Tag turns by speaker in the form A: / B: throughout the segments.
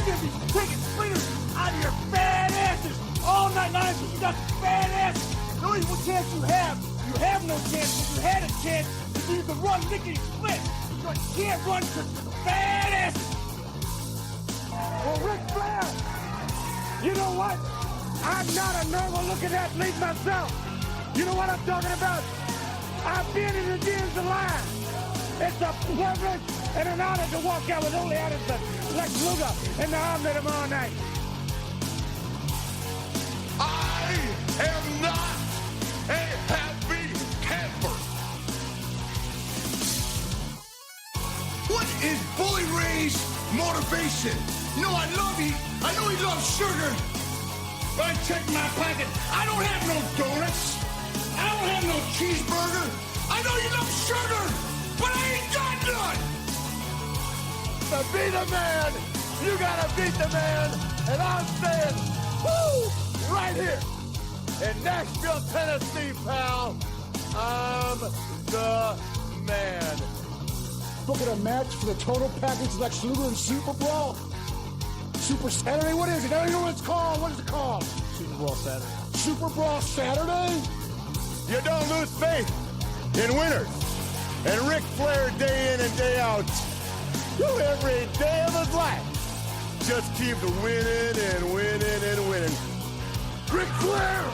A: You're gonna be taking splinters out of your fat asses all night long because you got fat asses. The only chance you have no chance. If you had a chance, if you could run lickety split, but you can't run because you're fat asses. Well, Ric Flair, you know what? I'm not a normal-looking athlete myself. You know what I'm talking about? I've been in the gyms a lot. It's a privilege and an honor to walk out with Ole Anderson, Lex Luger, and the arm that I'm all night.
B: I am not a happy camper. What is Bully Ray's motivation? You know I know he loves sugar. But I check my pocket. I don't have no donuts. I don't have no cheeseburger. I know you love sugar, but I ain't got none.
A: To be the man, you gotta beat the man. And I'm saying, woo, right here in Nashville, Tennessee, pal. I'm the man.
C: Booking a match for the total package like Luger and Super Brawl. Super Saturday? What is it? I don't even know what it's called. What is it called?
D: Super Brawl Saturday.
C: Super Brawl Saturday?
B: You don't lose faith in winners. And Ric Flair, day in and day out, every day of his life, just keeps winning and winning and winning.
A: Ric Flair!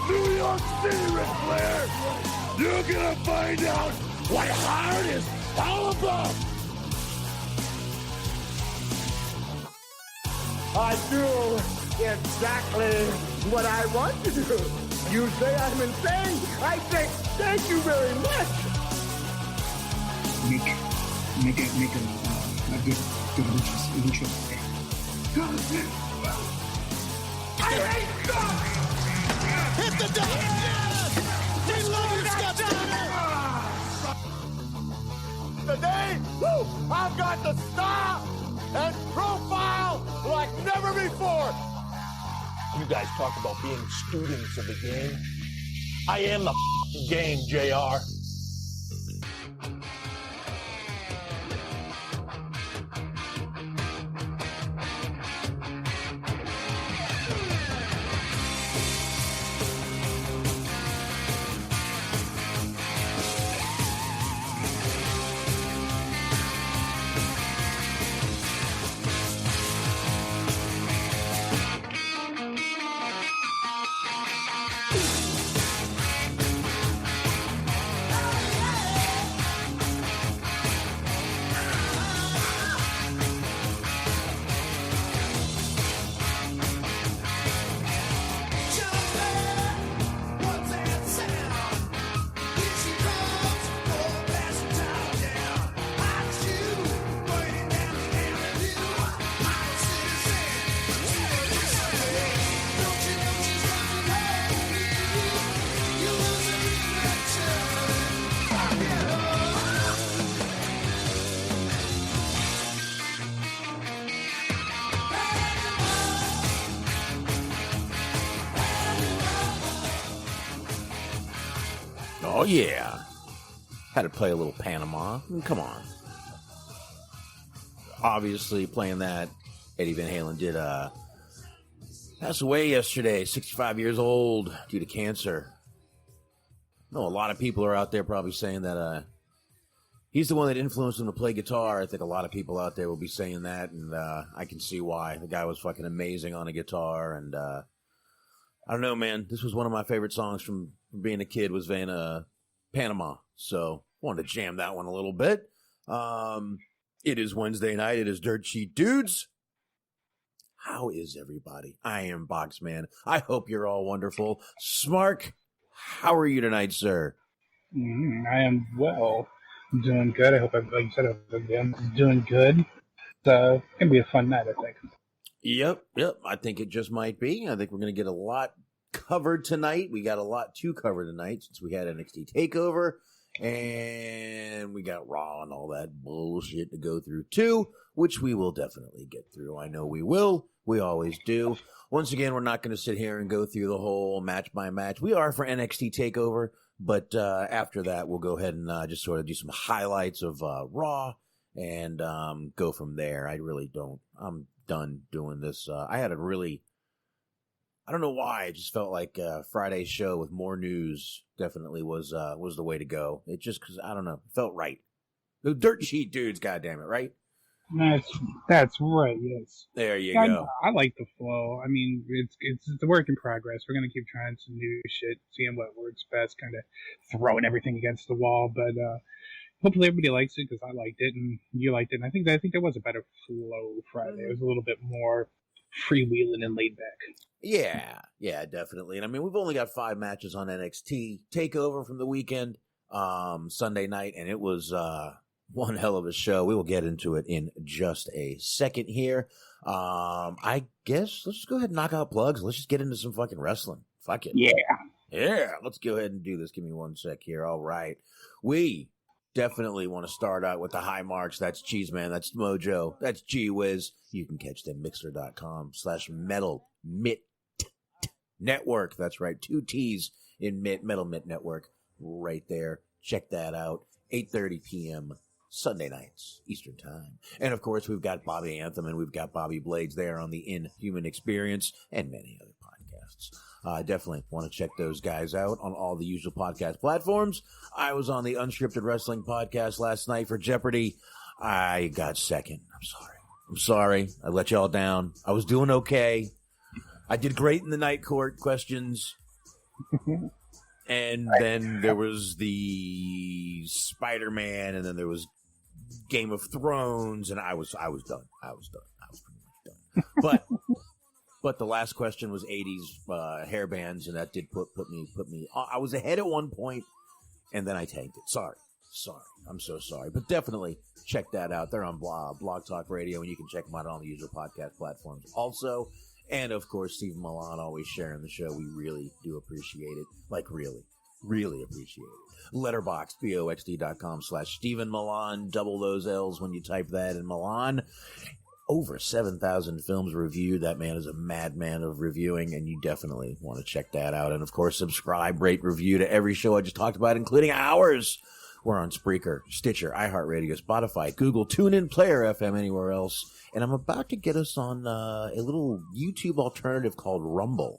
A: New York City, Ric Flair! You're gonna find out what hard is all about! I do exactly what I want to do. You say I'm insane. I say thank you very much.
E: Make a good intro.
A: I hate God!
D: Hit the deck! Yes! We love you, Scott Steiner!
A: Today, woo, I've got the style and profile like never before.
F: You guys talk about being students of the game. I am the game, JR.
G: Oh, yeah. Had to play a little Panama. Come on. Obviously, playing that, Eddie Van Halen did pass away yesterday, 65 years old, due to cancer. I know a lot of people are out there probably saying that he's the one that influenced him to play guitar. I think a lot of people out there will be saying that, and I can see why. The guy was fucking amazing on a guitar, and I don't know, man. This was one of my favorite songs from being a kid, was Panama. So wanted to jam that one a little bit. It is Wednesday night. It is Dirt Sheet Dudes. How is everybody? I am Boxman. I hope you're all wonderful. Smark, how are you tonight, sir?
E: I am well. I'm doing good. I hope, like you said, I'm doing good. So it's going to be a fun night, I think.
G: Yep. I think it just might be. I think we're going to get a lot covered tonight. We got a lot to cover tonight since we had NXT Takeover, and we got Raw and all that bullshit to go through too, which we will definitely get through. I know we will. We always do. Once again, we're not going to sit here and go through the whole match by match. We are for NXT Takeover, but after that, we'll go ahead and just sort of do some highlights of Raw and go from there. I really don't. I'm done doing this. I had a really, I don't know why, I just felt like Friday's show with more news definitely was the way to go. It just, because, I don't know, it felt right. The dirt sheet dudes, goddammit, right?
E: That's right. Yes.
G: There you
E: Yeah,
G: go.
E: I like the flow. I mean, it's a work in progress. We're gonna keep trying some new shit, seeing what works best, kind of throwing everything against the wall. But hopefully everybody likes it because I liked it and you liked it. And I think there was a better flow Friday. It was a little bit more freewheeling and laid back.
G: Yeah, definitely. And I mean, we've only got 5 matches on NXT Takeover from the weekend, Sunday night, and it was one hell of a show. We will get into it in just a second here. I guess let's just go ahead and knock out plugs. Let's just get into some fucking wrestling. Fuck it. Yeah, let's go ahead and do this. Give me one sec here. All right. We definitely want to start out with the high marks. That's Cheeseman. That's Mojo. That's G-Wiz. You can catch them mixer.com/Metal Mitt Network. That's right. 2 T's in Mitt, Metal Mitt Network. Right there. Check that out. 8:30 p.m. Sunday nights, Eastern Time. And, of course, we've got Bobby Anthem and we've got Bobby Blades there on the Inhuman Experience and many other podcasts. I definitely want to check those guys out on all the usual podcast platforms. I was on the Unscripted Wrestling podcast last night for Jeopardy. I got second. I'm sorry. I let y'all down. I was doing okay. I did great in the night court questions. And then there was the Spider-Man, and then there was Game of Thrones, and I was done. I was pretty much done. But the last question was 80s hair bands, and that did put me. I was ahead at one point, and then I tanked it. Sorry. I'm so sorry. But definitely check that out. They're on Blog Talk Radio, and you can check them out on the usual podcast platforms also. And, of course, Stephen Milan always sharing the show. We really do appreciate it. Like, really, really appreciate it. Letterboxd, boxd.com/Stephen Milan. Double those L's when you type that in Milan. Over 7,000 films reviewed. That man is a madman of reviewing, and you definitely want to check that out. And, of course, subscribe, rate, review to every show I just talked about, including ours. We're on Spreaker, Stitcher, iHeartRadio, Spotify, Google, TuneIn, Player FM, anywhere else. And I'm about to get us on a little YouTube alternative called Rumble.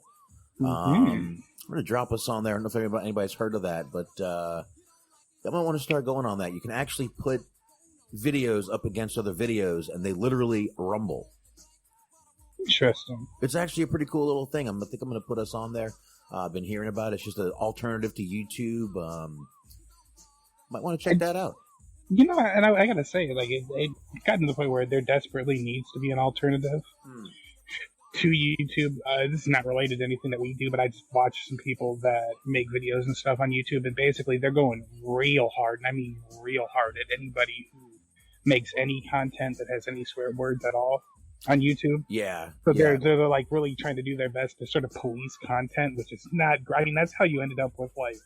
G: I'm going to drop us on there. I don't know if anybody's heard of that, but I might want to start going on that. You can actually put videos up against other videos, and they literally rumble.
E: Interesting.
G: It's actually a pretty cool little thing. I think I'm going to put us on there. I've been hearing about it. It's just an alternative to YouTube. Might want to check that out.
E: You know, and I gotta say, like, it got to the point where there desperately needs to be an alternative to YouTube. This is not related to anything that we do, but I just watch some people that make videos and stuff on YouTube, and basically they're going real hard, and I mean real hard, at anybody who makes any content that has any swear words at all on YouTube.
G: Yeah.
E: So they're like really trying to do their best to sort of police content, which is not. I mean, that's how you ended up with, like,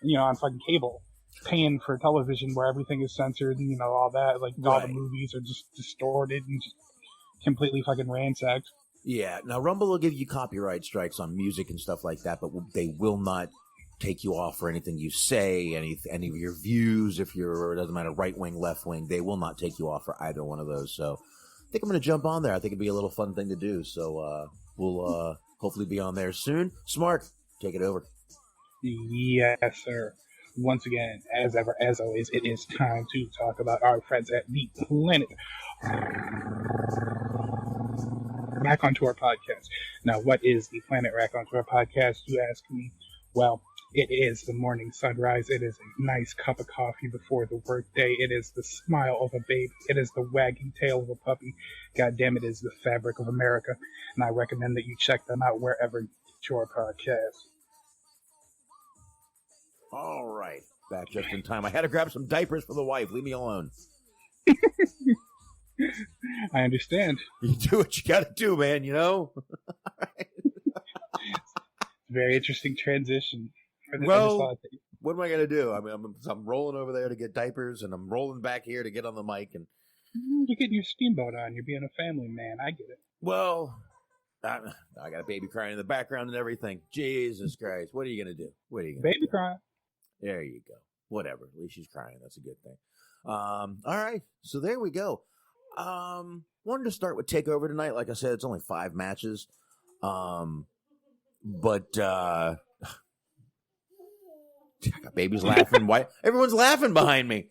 E: you know, on fucking cable, paying for television where everything is censored and, you know, all that. Like, all the movies are just distorted and just completely fucking ransacked.
G: Yeah. Now, Rumble will give you copyright strikes on music and stuff like that, but they will not take you off for anything you say, any of your views, if you're, it doesn't matter, right wing, left wing, they will not take you off for either one of those. So I think I'm going to jump on there. I think it'd be a little fun thing to do. So we'll hopefully be on there soon. Smart, take it over.
E: Yes, sir. Once again, as ever, as always, it is time to talk about our friends at the Planet Rack on Tour podcast. Now, what is the Planet Rack on Tour podcast, you ask me? Well, it is the morning sunrise. It is a nice cup of coffee before the workday. It is the smile of a baby. It is the wagging tail of a puppy. God damn, it is the fabric of America. And I recommend that you check them out wherever you get your podcast.
G: All right. Back just in time. I had to grab some diapers for the wife. Leave me alone.
E: I understand.
G: You do what you got to do, man, you know?
E: Very interesting transition.
G: Well, what am I going to do? I mean, I'm rolling over there to get diapers, and I'm rolling back here to get on the mic. And
E: you're getting your steamboat on. You're being a family man. I get it.
G: Well, I got a baby crying in the background and everything. Jesus Christ. What are you going to do?
E: Baby crying.
G: There you go. whatever. At least she's crying. That's a good thing. All right. So there we go. Wanted to start with TakeOver tonight. Like I said, it's only 5 matches. But I got babies laughing. Why? Everyone's laughing behind me.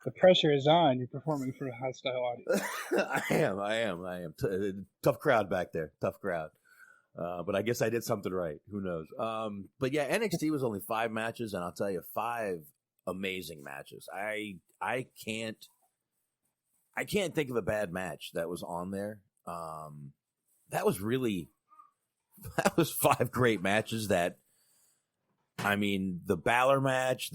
E: The pressure is on. You're performing for a hostile audience.
G: I am. Tough crowd back there. Tough crowd. But I guess I did something right. Who knows? But yeah, NXT was only 5 matches, and I'll tell you, 5 amazing matches. I can't think of a bad match that was on there. That was 5 great matches that, I mean, the Balor match,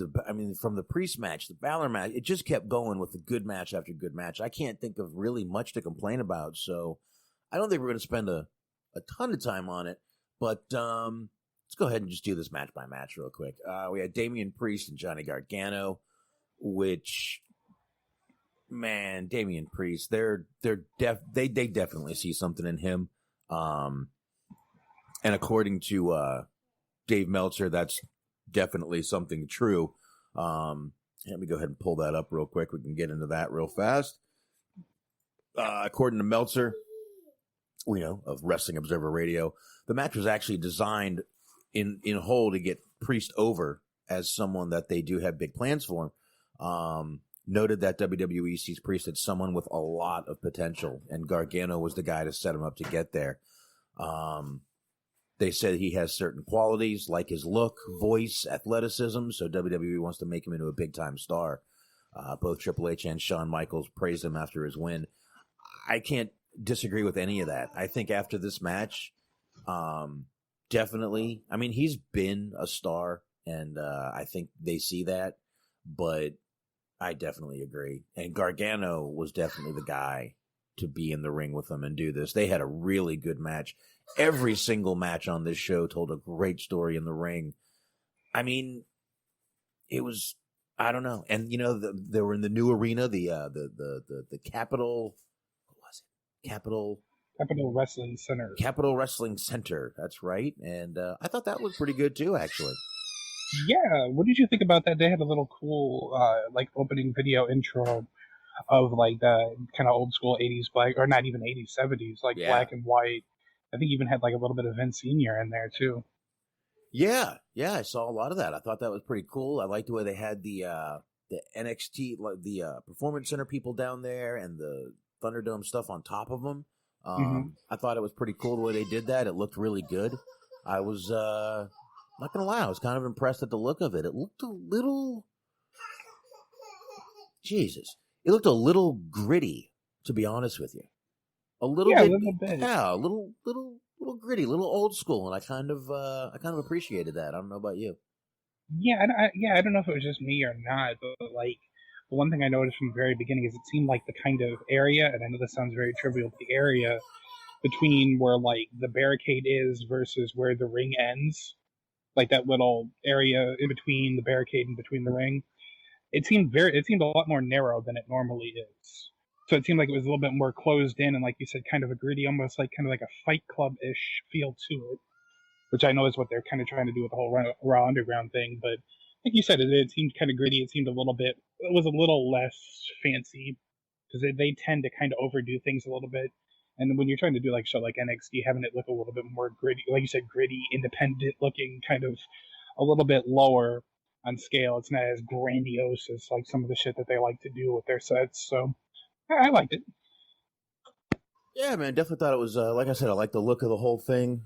G: from the Priest match, the Balor match, it just kept going with a good match after good match. I can't think of really much to complain about, so I don't think we're going to spend a ton of time on it, but let's go ahead and just do this match by match real quick. We had Damian Priest and Johnny Gargano, which, man, Damian Priest, they definitely see something in him. And according to Dave Meltzer, that's definitely something true. Let me go ahead and pull that up real quick. We can get into that real fast. According to Meltzer, of Wrestling Observer Radio, the match was actually designed in whole to get Priest over as someone that they do have big plans for. Noted that WWE sees Priest as someone with a lot of potential, and Gargano was the guy to set him up to get there. They said he has certain qualities like his look, voice, athleticism, so WWE wants to make him into a big-time star. Both Triple H and Shawn Michaels praised him after his win. I can't disagree with any of that. I think after this match, definitely, I mean, he's been a star, and I think they see that, but I definitely agree. And Gargano was definitely the guy to be in the ring with them and do this. They had a really good match. Every single match on this show told a great story in the ring. I mean, it was, I don't know. And they were in the new arena, the Capitol, what was it? Capitol
E: Wrestling Center.
G: Capitol Wrestling Center. That's right. And I thought that was pretty good too, actually.
E: Yeah, what did you think about that? They had a little cool, opening video intro of the kind of old school 80s black, or not even 80s, 70s, black and white. I think even had a little bit of Vince Sr. in there too. Yeah,
G: I saw a lot of that. I thought that was pretty cool. I liked the way they had the NXT, the Performance Center people down there, and the Thunderdome stuff on top of them. I thought it was pretty cool the way they did that. It looked really good. I was not gonna lie, I was kind of impressed at the look of it. It looked a little, it looked a little gritty, to be honest with you. A little bit. Yeah, a little gritty, a little old school, and I kind of appreciated that. I don't know about you.
E: Yeah, I don't know if it was just me or not, but the one thing I noticed from the very beginning is it seemed like the kind of area, and I know this sounds very trivial, but the area between where the barricade is versus where the ring ends, that little area in between the barricade and between the ring, it seemed a lot more narrow than it normally is. So it seemed like it was a little bit more closed in, and like you said, kind of a gritty, almost kind of like a Fight Club-ish feel to it, which I know is what they're kind of trying to do with the whole Raw Underground thing. But like you said, it seemed kind of gritty. It was a little less fancy, because they tend to kind of overdo things a little bit. And when you're trying to do a show like NXT, having it look a little bit more gritty, like you said, gritty, independent looking, kind of a little bit lower on scale. It's not as grandiose as some of the shit that they like to do with their sets. So I liked it.
G: Yeah, man, definitely thought it was, like I said, I liked the look of the whole thing.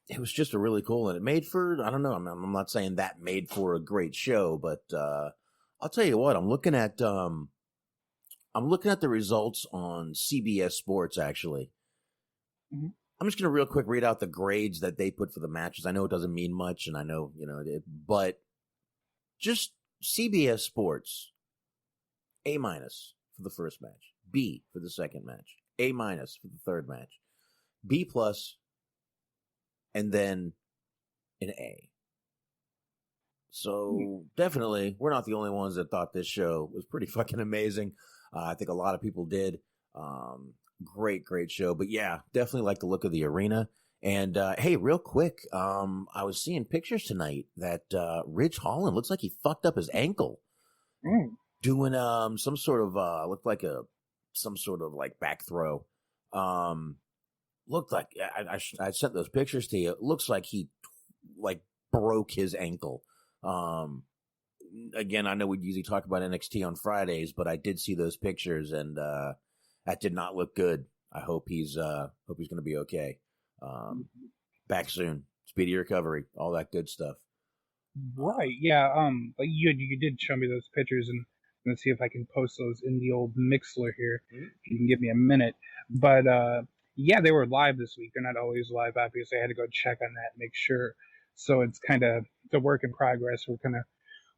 G: It was just a really cool, and it made for, I don't know, I'm not saying that made for a great show, but I'll tell you what, I'm looking at the results on CBS Sports, actually. Mm-hmm. I'm just going to real quick read out the grades that they put for the matches. I know it doesn't mean much, and I know, but just CBS Sports, A- for the first match, B for the second match, A- for the third match, B+, and then an A. So definitely, we're not the only ones that thought this show was pretty fucking amazing. I think a lot of people did. Great show. But yeah, definitely like the look of the arena. And hey, real quick, I was seeing pictures tonight that Ridge Holland looks like he fucked up his ankle doing some sort of looked like some sort of like back throw. Looked like I sent those pictures to you. It looks like he like broke his ankle. Again, I know we usually talk about NXT on Fridays, but I did see those pictures, and that did not look good. I hope he's going to be okay. Back soon, speedy recovery, all that good stuff.
E: Right? Yeah. Like you did show me those pictures, and I'm gonna see if I can post those in the old Mixler here. If you can give me a minute. But yeah, they were live this week. They're not always live, obviously. I had to go check on that, make sure. So it's kind of a work in progress.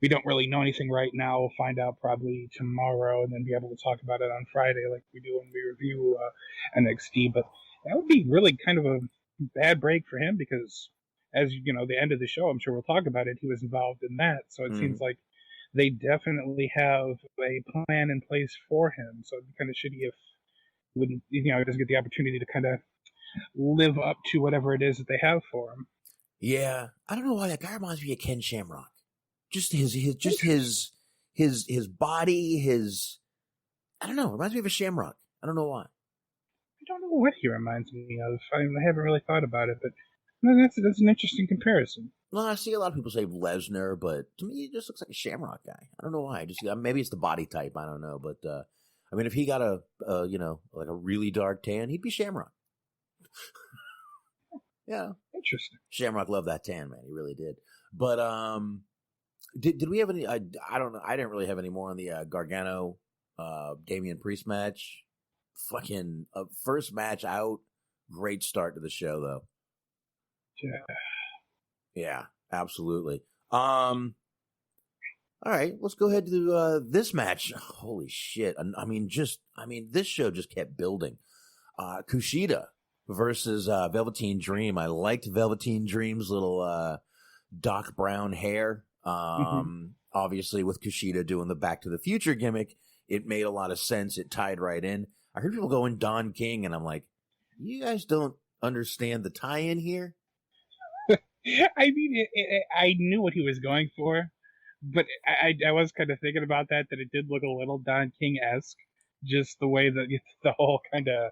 E: We don't really know anything right now. We'll find out probably tomorrow, and then be able to talk about it on Friday, like we do when we review NXT. But that would be really kind of a bad break for him because, as you know, the end of the show, I'm sure we'll talk about it. He was involved in that, so it seems like they definitely have a plan in place for him. So it'd be kind of shitty if he doesn't get the opportunity to kind of live up to whatever it is that they have for him.
G: Yeah, I don't know why that guy reminds me of Ken Shamrock. Just his body, I don't know, reminds me of a Shamrock. I don't know why.
E: I don't know what he reminds me of. I haven't really thought about it, but no, that's an interesting comparison.
G: Well, I see a lot of people say Lesnar, but to me, he just looks like a Shamrock guy. I don't know why. Maybe it's the body type. I don't know, but I mean, if he got a like a really dark tan, he'd be Shamrock. Yeah,
E: interesting.
G: Shamrock loved that tan, man. He really did. But did we have any? I don't know. I didn't really have any more on the Gargano Damian Priest match. Fucking first match out. Great start to the show, though. Yeah, absolutely. All right, let's go ahead to this match. Holy shit! I mean, this show just kept building. Kushida versus Velveteen Dream. I liked Velveteen Dream's little Doc Brown hair. Obviously, with Kushida doing the Back to the Future gimmick, it made a lot of sense. It tied right in. I heard people going Don King, and I'm like, you guys don't understand the tie-in here?
E: I mean, I knew what he was going for, but I was kind of thinking about that it did look a little Don King-esque, just the way that the whole kind of,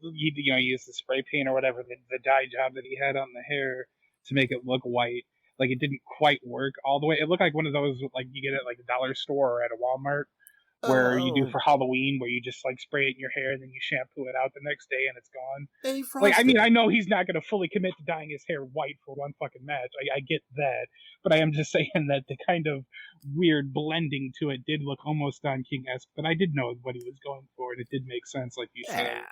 E: he used the spray paint or whatever, the dye job that he had on the hair to make it look white. Like, it didn't quite work all the way. It looked like one of those, like, you get at, like, a dollar store or at a Walmart, where you do for Halloween, where you just, like, spray it in your hair and then you shampoo it out the next day and it's gone. Like, I mean, I know he's not going to fully commit to dyeing his hair white for one fucking match. I get that. But I am just saying that the kind of weird blending to it did look almost Don King-esque, but I did know what he was going for, and it did make sense, like you said.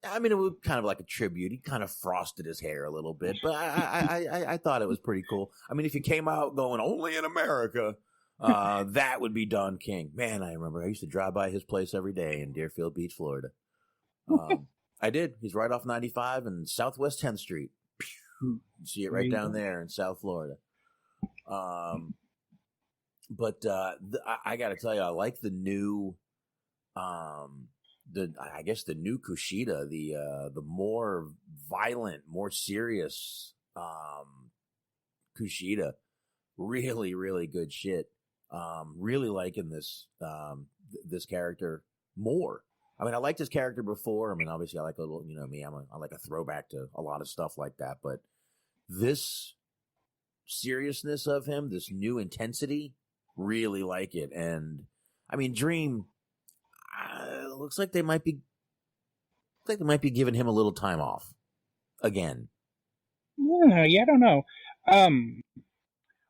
G: I mean, it was kind of like a tribute. He kind of frosted his hair a little bit, but I thought it was pretty cool. I mean, if you came out going only in America, that would be Don King. Man, I remember I used to drive by his place every day in Deerfield Beach, Florida. I did. He's right off 95 and Southwest 10th Street. You see it right down there in South Florida. But I got to tell you, I like the new, I guess the new Kushida, the more violent, more serious Kushida. Really, really good shit. Really liking this character more. I mean, I liked his character before. I mean, obviously, I like a little, me. I like a throwback to a lot of stuff like that. But this seriousness of him, this new intensity, really like it. And I mean, Dream. Looks like they might be giving him a little time off again.
E: Yeah, I don't know.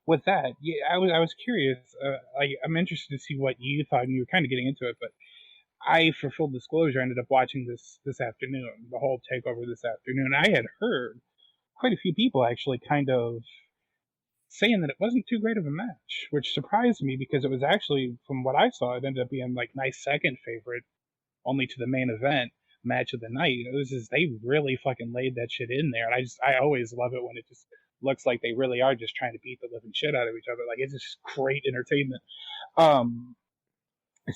E: With that, yeah, I was curious. I'm interested to see what you thought, and you were kind of getting into it. But I, for full disclosure, ended up watching this afternoon, the whole takeover this afternoon. I had heard quite a few people actually kind of saying that it wasn't too great of a match, which surprised me because it was actually, from what I saw, it ended up being like my second favorite, only to the main event match of the night. They really fucking laid that shit in there, and I always love it when it just looks like they really are just trying to beat the living shit out of each other. Like, it's just great entertainment. So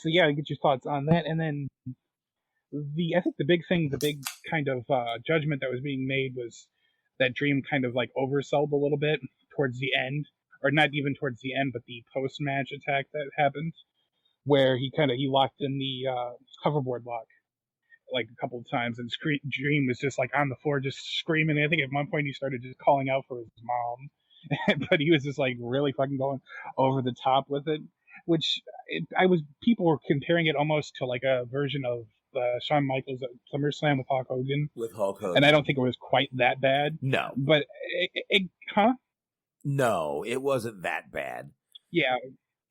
E: yeah, get your thoughts on that, and then I think the big kind of judgment that was being made was that Dream kind of like oversold a little bit towards the end, or not even towards the end, but the post-match attack that happened, where he locked in the hoverboard lock like a couple of times, and Dream was just like on the floor just screaming. I think at one point he started just calling out for his mom, but he was just like really fucking going over the top with it, which people were comparing it almost to like a version of Shawn Michaels at SummerSlam with Hulk Hogan.
G: With Hulk Hogan.
E: And I don't think it was quite that bad.
G: No.
E: But huh?
G: No, it wasn't that bad.
E: Yeah.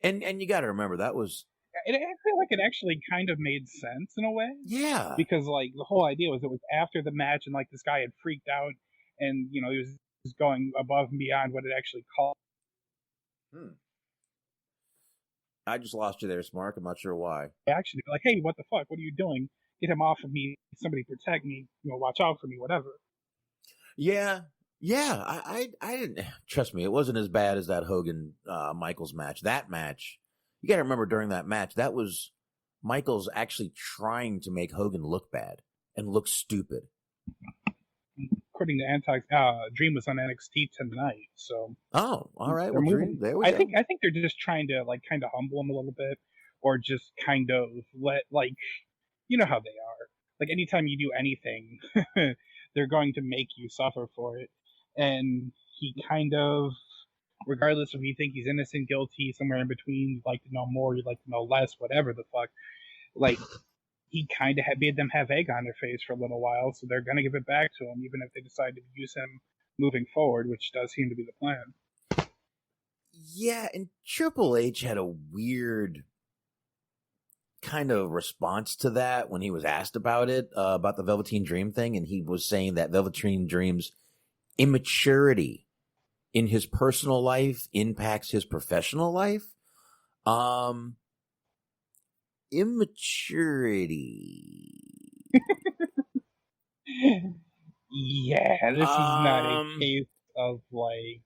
G: And you got to remember, that was...
E: I feel like it actually kind of made sense in a way.
G: Yeah.
E: Because, like, the whole idea was it was after the match, and, like, this guy had freaked out, and, you know, he was going above and beyond what it actually called.
G: I just lost you there, Smark. I'm not sure why.
E: Actually, like, hey, what the fuck? What are you doing? Get him off of me. Somebody protect me. You know, watch out for me, whatever.
G: Yeah. Yeah. I didn't... Trust me, it wasn't as bad as that Hogan-Michaels match. That match... You got to remember, during that match, that was Michaels actually trying to make Hogan look bad and look stupid.
E: According to Dream was on NXT tonight, so.
G: Oh, all right. Well, Dream, there we go.
E: I think they're just trying to like kind of humble him a little bit, or just kind of let, like, you know how they are. Like, anytime you do anything, they're going to make you suffer for it, and he kind of. Regardless if you think he's innocent, guilty, somewhere in between, you'd like to know more, you'd like to know less, whatever the fuck. Like, he kind of made them have egg on their face for a little while, so they're going to give it back to him, even if they decide to use him moving forward, which does seem to be the plan.
G: Yeah, and Triple H had a weird kind of response to that when he was asked about it, about the Velveteen Dream thing, and he was saying that Velveteen Dream's immaturity in his personal life impacts his professional life. Immaturity.
E: Yeah, this is not a case of like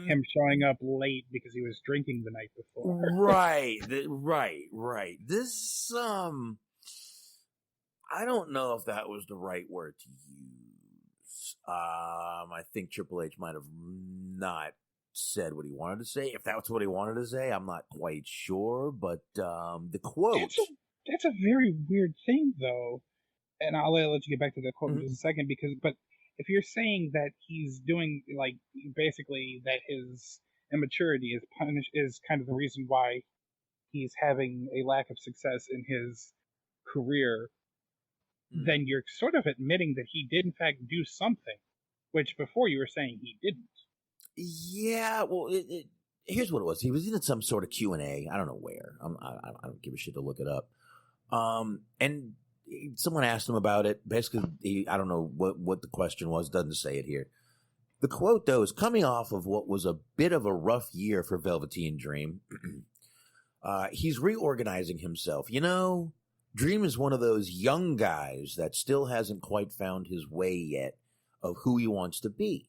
E: him showing up late because he was drinking the night before.
G: Right. This I don't know if that was the right word to use. I think Triple H might have not said what he wanted to say. If that's what he wanted to say, I'm not quite sure. But the quote...
E: That's a very weird thing, though. And I'll let you get back to the quote in just a second. But if you're saying that he's doing, like, basically that his immaturity is kind of the reason why he's having a lack of success in his career, then you're sort of admitting that he did in fact do something, which before you were saying he didn't.
G: Yeah, well, here's what it was. He was in some sort of Q&A. I don't know where. I don't give a shit to look it up. And someone asked him about it. Basically, I don't know what the question was. Doesn't say it here. The quote, though, is coming off of what was a bit of a rough year for Velveteen Dream. He's reorganizing himself. You know, Dream is one of those young guys that still hasn't quite found his way yet of who he wants to be.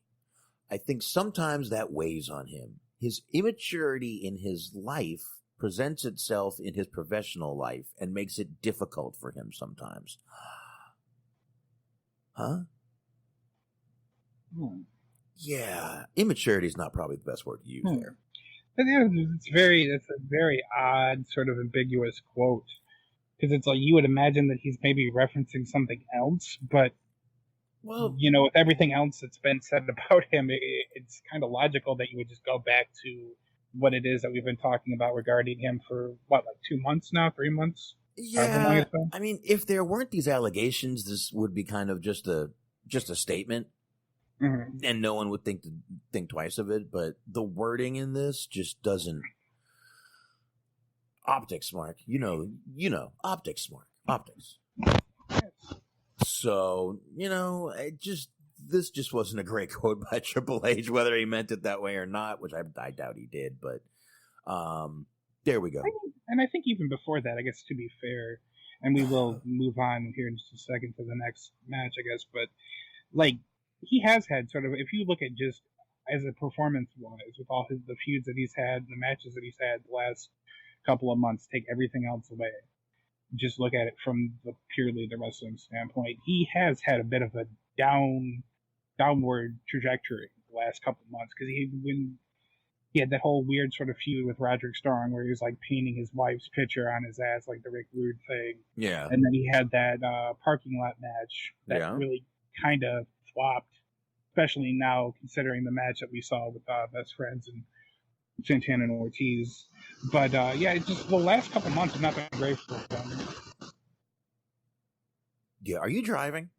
G: I think sometimes that weighs on him. His immaturity in his life presents itself in his professional life and makes it difficult for him sometimes. Huh? Yeah, immaturity is not probably the best word to use there.
E: It's a very odd, sort of ambiguous quote. Because it's like you would imagine that he's maybe referencing something else, but you know, with everything else that's been said about him, it's kind of logical that you would just go back to what it is that we've been talking about regarding him for, like 2 months now, 3 months?
G: Yeah, I mean, if there weren't these allegations, this would be kind of just a statement, and no one would think twice of it, but the wording in this just doesn't... Optics, Mark. You know, optics, Mark. Optics. So, you know, this just wasn't a great quote by Triple H, whether he meant it that way or not, which I doubt he did, but there we go.
E: And I think even before that, I guess, to be fair, and we will move on here in just a second to the next match, I guess, but, like, he has had sort of, if you look at just as a performance-wise, with all the feuds that he's had, the matches that he's had the last couple of months, take everything else away, just look at it from purely the wrestling standpoint, he has had a bit of a down downward trajectory the last couple of months because he had that whole weird sort of feud with Roderick Strong where he was like painting his wife's picture on his ass like the Rick Rude thing.
G: Yeah.
E: And then he had that parking lot match that really kind of flopped, especially now considering the match that we saw with Best Friends and Santana and Ortiz. But it's just the last couple months have not been great for them.
G: Yeah, are you driving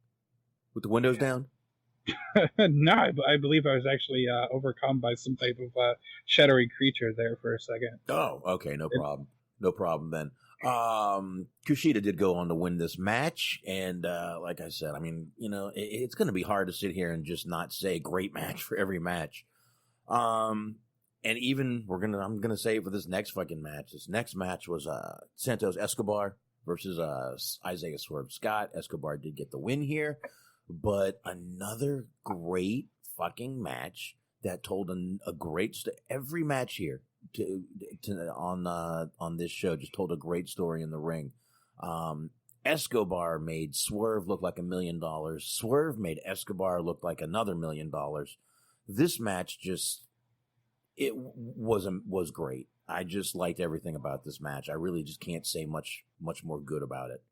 G: with the windows down?
E: No, I believe I was actually overcome by some type of shadowy creature there for a second.
G: Oh, okay, no problem. No problem then. Kushida did go on to win this match, and like I said, I mean, you know, it's going to be hard to sit here and just not say great match for every match. And even I'm gonna say it for this next fucking match. This next match was Santos Escobar versus Isaiah Swerve Scott. Escobar did get the win here, but another great fucking match that told a great every match here on this show just told a great story in the ring. Escobar made Swerve look like $1 million. Swerve made Escobar look like another $1 million. This match it was great. I just liked everything about this match. I really just can't say much more good about it.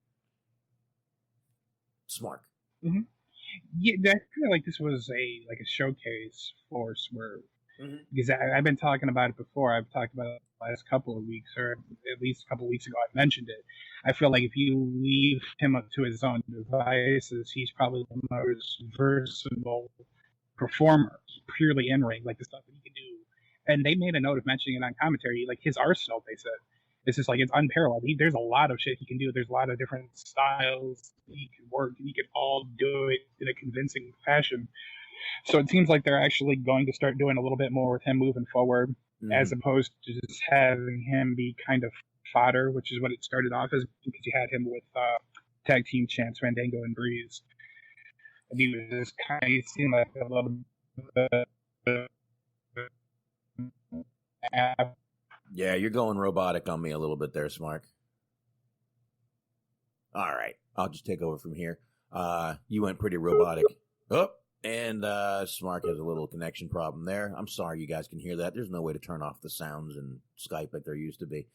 G: Smart.
E: Mm-hmm. Yeah, I feel like this was a showcase for Swerve. Mm-hmm. Because I've been talking about it before. I've talked about it the last couple of weeks, or at least a couple of weeks ago I mentioned it. I feel like if you leave him up to his own devices, he's probably the most versatile performer, purely in ring, like the stuff that he can do. And they made a note of mentioning it on commentary, like his arsenal, they said. It's just like, it's unparalleled. There's a lot of shit he can do. There's a lot of different styles he can work, and he can all do it in a convincing fashion. So it seems like they're actually going to start doing a little bit more with him moving forward, as opposed to just having him be kind of fodder, which is what it started off as, because you had him with tag team champs Fandango and Breeze. And he was just kind of, he seemed like a little bit.
G: Yeah, you're going robotic on me a little bit there, Smart. All right, I'll just take over from here. You went pretty robotic. Oh, and Smart has a little connection problem there. I'm sorry you guys can hear that. There's no way to turn off the sounds in Skype like there used to be.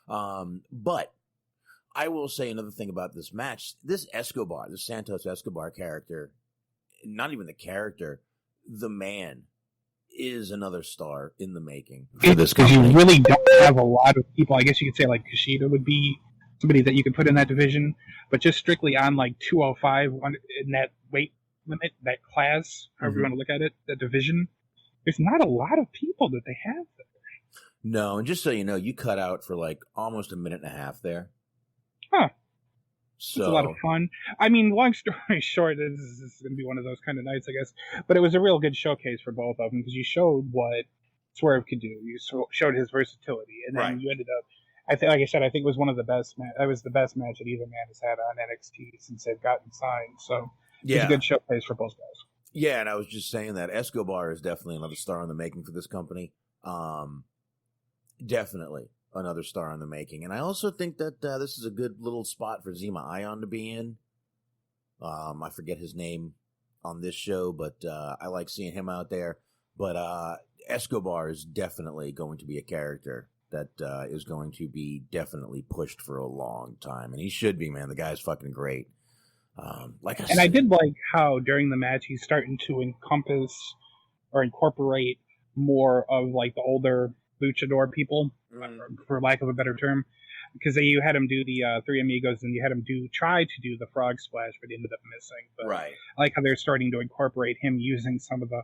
G: But I will say another thing about this match. This Escobar, the Santos Escobar character, not even the character, the man is another star in the making for this company.
E: You really don't have a lot of people. I guess you could say like Kushida would be somebody that you could put in that division, but just strictly on like 205 in that weight limit, that class, however you want to look at it, that division, there's not a lot of people that they have there.
G: No, and just so you know, you cut out for like almost a minute and a half there.
E: Huh.
G: So
E: it's a lot of fun. I mean, long story short, this is going to be one of those kind of nights, I guess. But it was a real good showcase for both of them because you showed what Swerve could do. You showed his versatility, and then you ended up. Like I said, I think it was one of the best. That was the best match that either man has had on NXT since they've gotten signed. So it's a good showcase for both guys.
G: Yeah, and I was just saying that Escobar is definitely another star in the making for this company. Definitely another star in the making. And I also think that this is a good little spot for Zema Ion to be in. I forget his name on this show, but I like seeing him out there. But Escobar is definitely going to be a character that is going to be definitely pushed for a long time. And he should be, man. The guy's fucking great.
E: I did like how during the match he's starting to encompass or incorporate more of like the older luchador people, for lack of a better term, because you had him do the Three Amigos and you had him try to do the frog splash, but he ended up missing. But I like how they're starting to incorporate him using some of the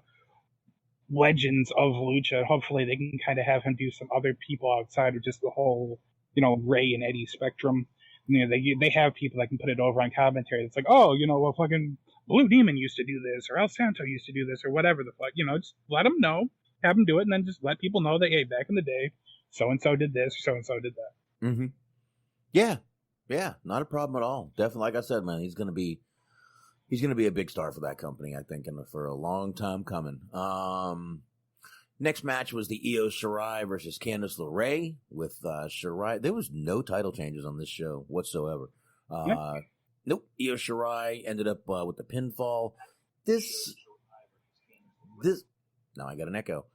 E: legends of lucha. Hopefully they can kind of have him do some other people outside of just the whole, Ray and Eddie spectrum. They have people that can put it over on commentary. It's like, oh, well, fucking Blue Demon used to do this, or El Santo used to do this, or whatever the fuck. Just let them know, have them do it, and then just let people know that, hey, back in the day, so-and-so did this, so-and-so did that.
G: Mm-hmm. Yeah, not a problem at all. Definitely, like I said, man, he's gonna be a big star for that company, I think, and for a long time coming. Next match was the Io Shirai versus Candice LeRae with Shirai. There was no title changes on this show whatsoever. Nope. Io Shirai ended up with the pinfall. This Now I got an echo.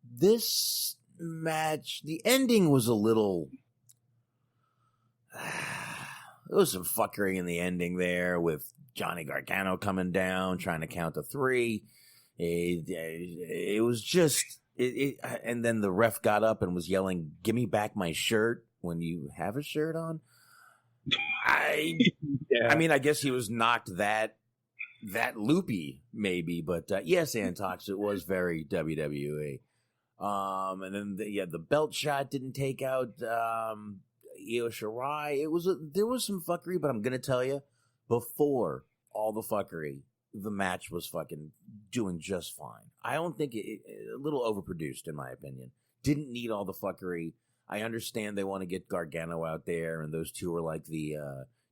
G: This match, the ending was a little. There was some fuckery in the ending there with Johnny Gargano coming down, trying to count to 3. It was just, and then the ref got up and was yelling, "Give me back my shirt," when you have a shirt on. I mean, I guess he was knocked that loopy, maybe, but yes, Antox, it was very WWE. And then the belt shot didn't take out Io Shirai. There was some fuckery, but I'm gonna tell you, before all the fuckery, the match was fucking doing just fine. I don't think a little overproduced, in my opinion. Didn't need all the fuckery. I understand they want to get Gargano out there, and those two are like the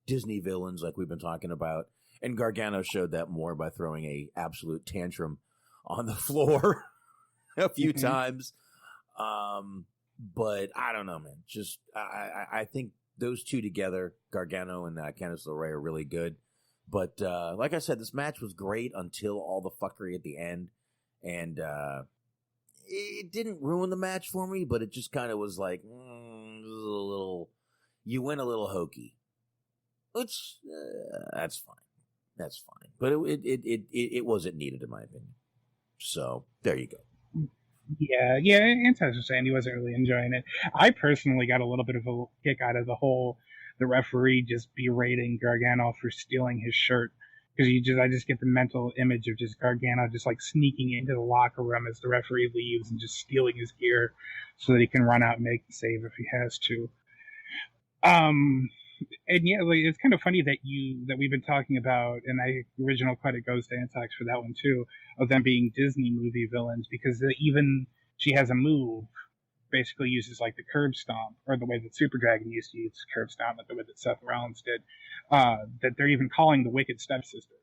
G: Disney villains, like we've been talking about. And Gargano showed that more by throwing a absolute tantrum on the floor a few times. But I don't know, man. Just I think those two together, Gargano and Candice LeRae, are really good. But like I said, this match was great until all the fuckery at the end, and it didn't ruin the match for me. But it just kind of was like you went a little hokey, which that's fine. That's fine. But it wasn't needed, in my opinion. So there you go.
E: Yeah, Antox was saying he wasn't really enjoying it. I personally got a little bit of a kick out of the referee just berating Gargano for stealing his shirt, because I just get the mental image of just Gargano just like sneaking into the locker room as the referee leaves and just stealing his gear so that he can run out and make the save if he has to. And yeah, like, it's kind of funny that we've been talking about, and original credit goes to Antox for that one too, of them being Disney movie villains, because even she has a move, basically uses like the curb stomp, or the way that Super Dragon used to use curb stomp, like the way that Seth Rollins did, that they're even calling the Wicked Stepsister.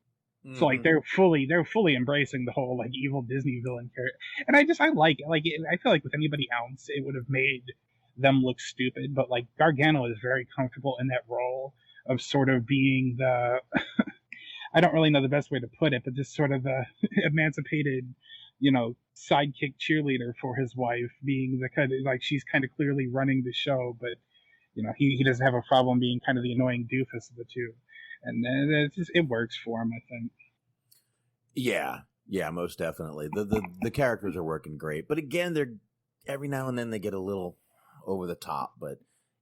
E: Mm-hmm. So like they're fully embracing the whole like evil Disney villain character, and I like it. Like I feel like with anybody else, it would have made them look stupid, but like Gargano is very comfortable in that role of sort of being the I don't really know the best way to put it, but just sort of the emancipated, sidekick cheerleader for his wife, being the kind of like she's kind of clearly running the show, but he doesn't have a problem being kind of the annoying doofus of the two, and it works for him, I think.
G: Yeah, most definitely. The characters are working great, but again, they're every now and then they get a little over the top, but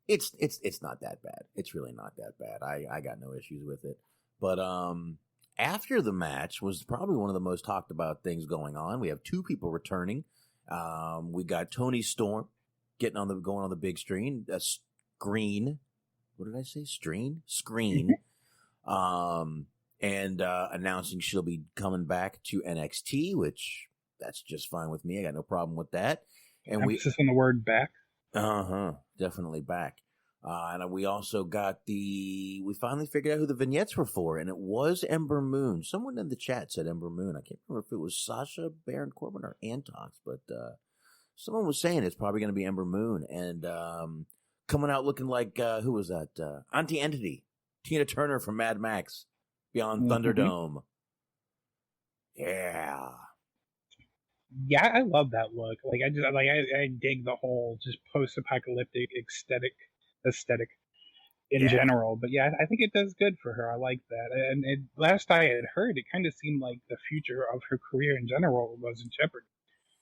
G: it's not that bad. It's really not that bad. I got no issues with it. But after the match was probably one of the most talked about things going on. We have two people returning. We got Tony Storm going on the big screen. Screen. What did I say? Screen. And announcing she'll be coming back to NXT, which that's just fine with me. I got no problem with that. And
E: emphasis on the word back.
G: Definitely back. And we also got we finally figured out who the vignettes were for, and it was Ember Moon. Someone in the chat said Ember Moon. I can't remember if it was Sasha Baron Corbin or Antox, but someone was saying it's probably going to be Ember Moon. And coming out looking like, who was that? Auntie Entity, Tina Turner from Mad Max, Beyond Thunderdome. Yeah.
E: Yeah, I love that look. Like I dig the whole just post-apocalyptic aesthetic in general. But yeah, I think it does good for her. I like that. And last I had heard, it kind of seemed like the future of her career in general was in jeopardy.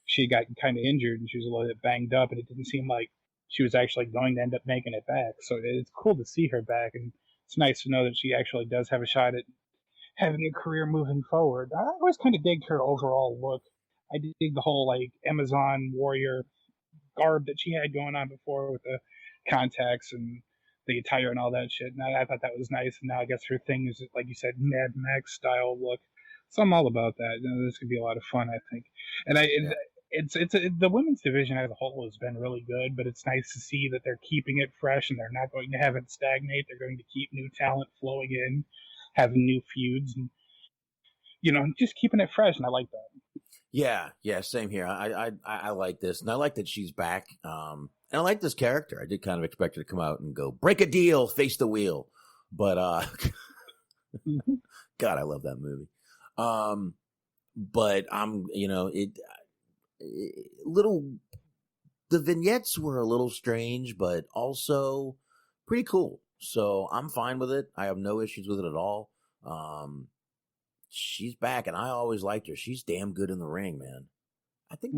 E: She got kind of injured and she was a little bit banged up, and it didn't seem like she was actually going to end up making it back. So it's cool to see her back, and it's nice to know that she actually does have a shot at having a career moving forward. I always kind of digged her overall look. I dig the whole like Amazon warrior garb that she had going on before with the contacts and the attire and all that shit. And I thought that was nice. And now I guess her thing is, like you said, Mad Max style look. So I'm all about that. This could be a lot of fun, I think. And the women's division as a whole has been really good, but it's nice to see that they're keeping it fresh and they're not going to have it stagnate. They're going to keep new talent flowing in, having new feuds, and just keeping it fresh. And I like that.
G: Yeah, same here. I like this, and I like that she's back. And I like this character. I did kind of expect her to come out and go break a deal, face the wheel, but God, I love that movie. but the vignettes were a little strange, but also pretty cool. So I'm fine with it. I have no issues with it at all. She's back, and I always liked her. She's damn good in the ring, man. I think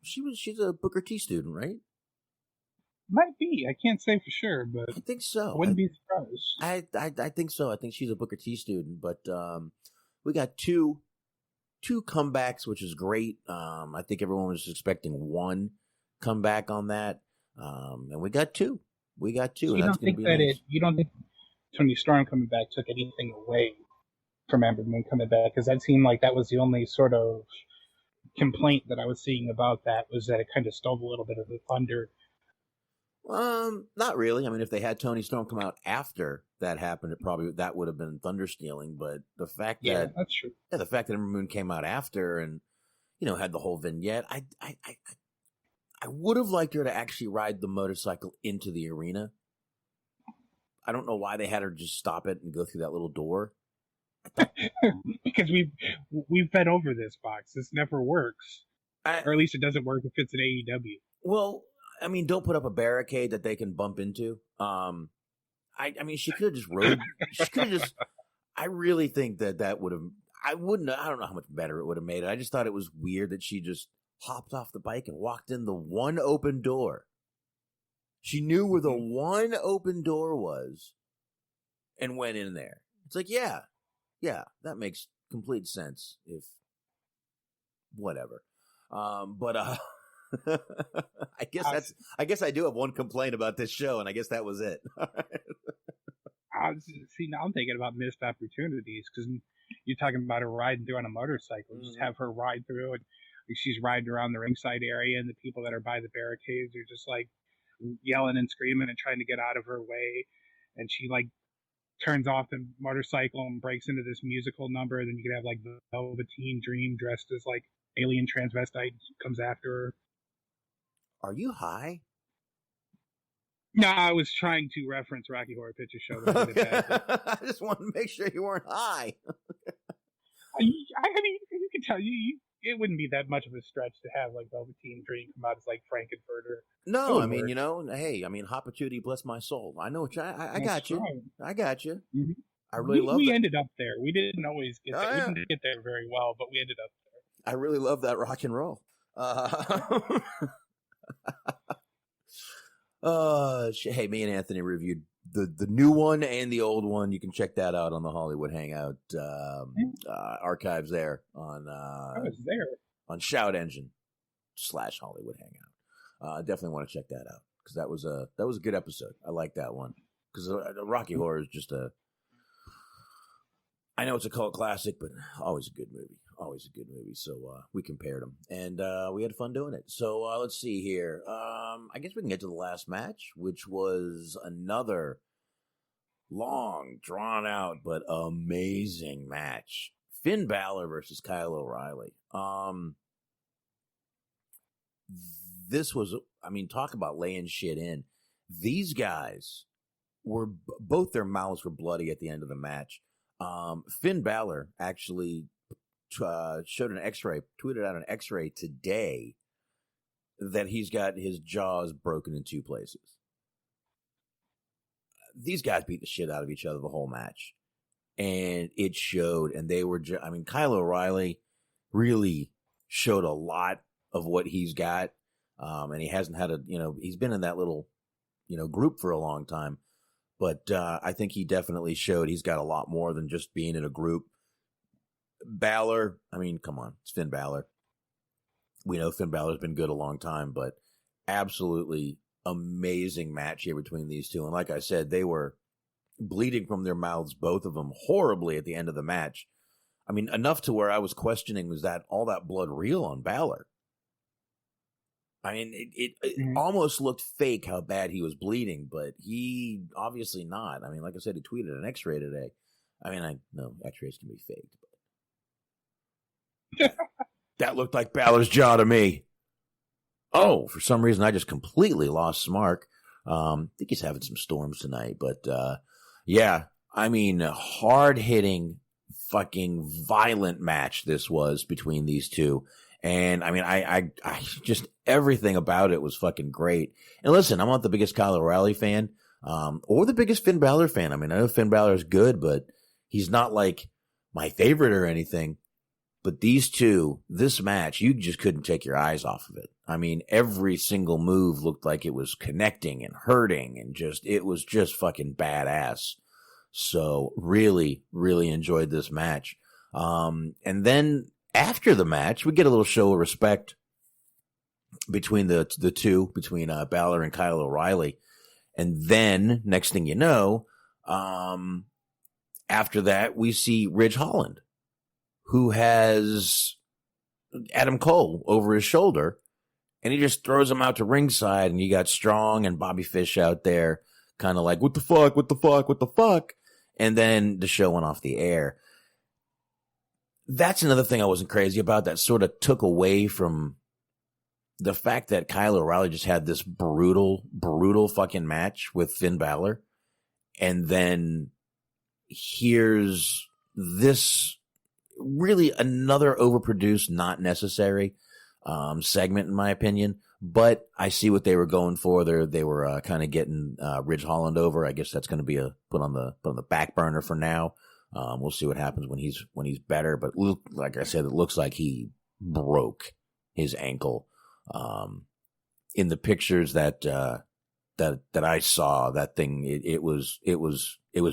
G: she's a Booker T student, right?
E: Might be. I can't say for sure, but
G: I think so.
E: I wouldn't be surprised.
G: I think so. I think she's a Booker T student, but we got two comebacks, which is great. I think everyone was expecting one comeback on that, and we got two.
E: So you don't think Tony Storm coming back took anything away from Ember Moon coming back? Because that seemed like that was the only sort of complaint that I was seeing about that, was that it kind of stole a little bit of the thunder.
G: Not really. I mean, if they had Tony Storm come out after that happened, that would have been thunder stealing. But the fact
E: that's true.
G: Yeah, the fact that Ember Moon came out after and had the whole vignette, I would have liked her to actually ride the motorcycle into the arena. I don't know why they had her just stop it and go through that little door.
E: Because we've been over this, Fox. This never works, or at least it doesn't work if it's an AEW.
G: Well, I mean, don't put up a barricade that they can bump into. I mean, she could have just rode. She could have just. I really think that would have. I don't know how much better it would have made it. I just thought it was weird that she just hopped off the bike and walked in the one open door. She knew where the one open door was, and went in there. It's like, yeah, that makes complete sense. If whatever, but I guess I do have one complaint about this show, and I guess that was it.
E: See, now I'm thinking about missed opportunities, because you're talking about her riding through on a motorcycle. Just have her ride through, and she's riding around the ringside area, and the people that are by the barricades are just like yelling and screaming and trying to get out of her way, and she like turns off the motorcycle and breaks into this musical number. Then you could have like the Velveteen Dream dressed as like alien transvestite comes after her.
G: Are you high?
E: No, I was trying to reference Rocky Horror Picture Show.
G: I just wanted to make sure you weren't high.
E: I mean, you can tell it wouldn't be that much of a stretch to have like Velveteen Dream come out as like Frankenfurter.
G: No, I mean, hey, Hoppertootie, bless my soul. I know what I got you. I got you.
E: Mm-hmm.
G: I really love
E: we
G: that.
E: ended up there. We didn't always get there. We didn't get there very well, but we ended up there.
G: I really love that rock and roll. Hey, me and Anthony reviewed the new one and the old one. You can check that out on the Hollywood Hangout archives there on
E: I was there
G: on Shout Engine / Hollywood Hangout. Definitely want to check that out, because that was a good episode. I like that one, because Rocky Horror is just I know it's a cult classic, but always a good movie. Always a good movie. So we compared them, and we had fun doing it. So let's see here. I guess we can get to the last match, which was another long, drawn-out, but amazing match. Finn Balor versus Kyle O'Reilly. This was, talk about laying shit in. These guys were, both their mouths were bloody at the end of the match. Finn Balor tweeted out an X-ray today that he's got his jaws broken in 2 places. These guys beat the shit out of each other the whole match, and it showed. And they were, Kyle O'Reilly really showed a lot of what he's got, and he hasn't had he's been in that little, group for a long time. But I think he definitely showed he's got a lot more than just being in a group. Balor, come on, it's Finn Balor. We know Finn Balor's been good a long time, but absolutely amazing match here between these two. And like I said, they were bleeding from their mouths, both of them, horribly at the end of the match. Enough to where I was questioning, was that all that blood real on Balor? It almost looked fake how bad he was bleeding, but he obviously not. Like I said, he tweeted an X-ray today. I know X-rays can be faked, but that looked like Balor's jaw to me. Oh, for some reason, I just completely lost Smark. I think he's having some storms tonight, but yeah, hard-hitting fucking violent match this was between these two. And I mean, I just, everything about it was fucking great. And listen, I'm not the biggest Kyle O'Reilly fan, or the biggest Finn Balor fan. I mean, I know Finn Balor is good, but he's not like my favorite or anything. But these two, this match, you just couldn't take your eyes off of it. I mean, every single move looked like it was connecting and hurting, and it was just fucking badass. So really, really enjoyed this match. And then after the match, we get a little show of respect between the two, between Balor and Kyle O'Reilly. And then, next thing you know, after that, we see Ridge Holland, who has Adam Cole over his shoulder, and he just throws him out to ringside, and you got Strong and Bobby Fish out there kind of like, what the fuck, what the fuck, what the fuck? And then the show went off the air. That's another thing I wasn't crazy about that sort of took away from the fact that Kyle O'Reilly just had this brutal, brutal fucking match with Finn Balor. And then here's this really another overproduced, not necessary segment, in my opinion. But I see what they were going for. They were kind of getting Ridge Holland over. I guess that's going to be put on the back burner for now. We'll see what happens when he's better. But like I said, it looks like he broke his ankle. In the pictures that I saw, that thing it was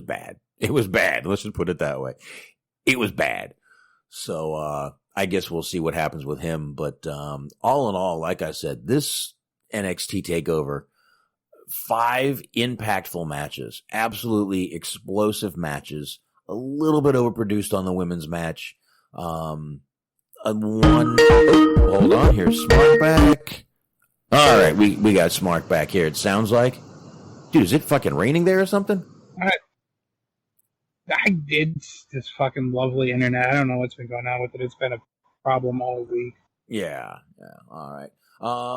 G: bad. It was bad. Let's just put it that way. It was bad. So I guess we'll see what happens with him. But all in all, like I said, this NXT Takeover, 5 impactful matches, absolutely explosive matches. A little bit overproduced on the women's match. Hold on here, Smart back. All right, we got Smart back here. It sounds like, dude, is it fucking raining there or something?
E: It's this fucking lovely internet. I don't know what's been going on with it. It's been a problem all week.
G: Yeah. All right.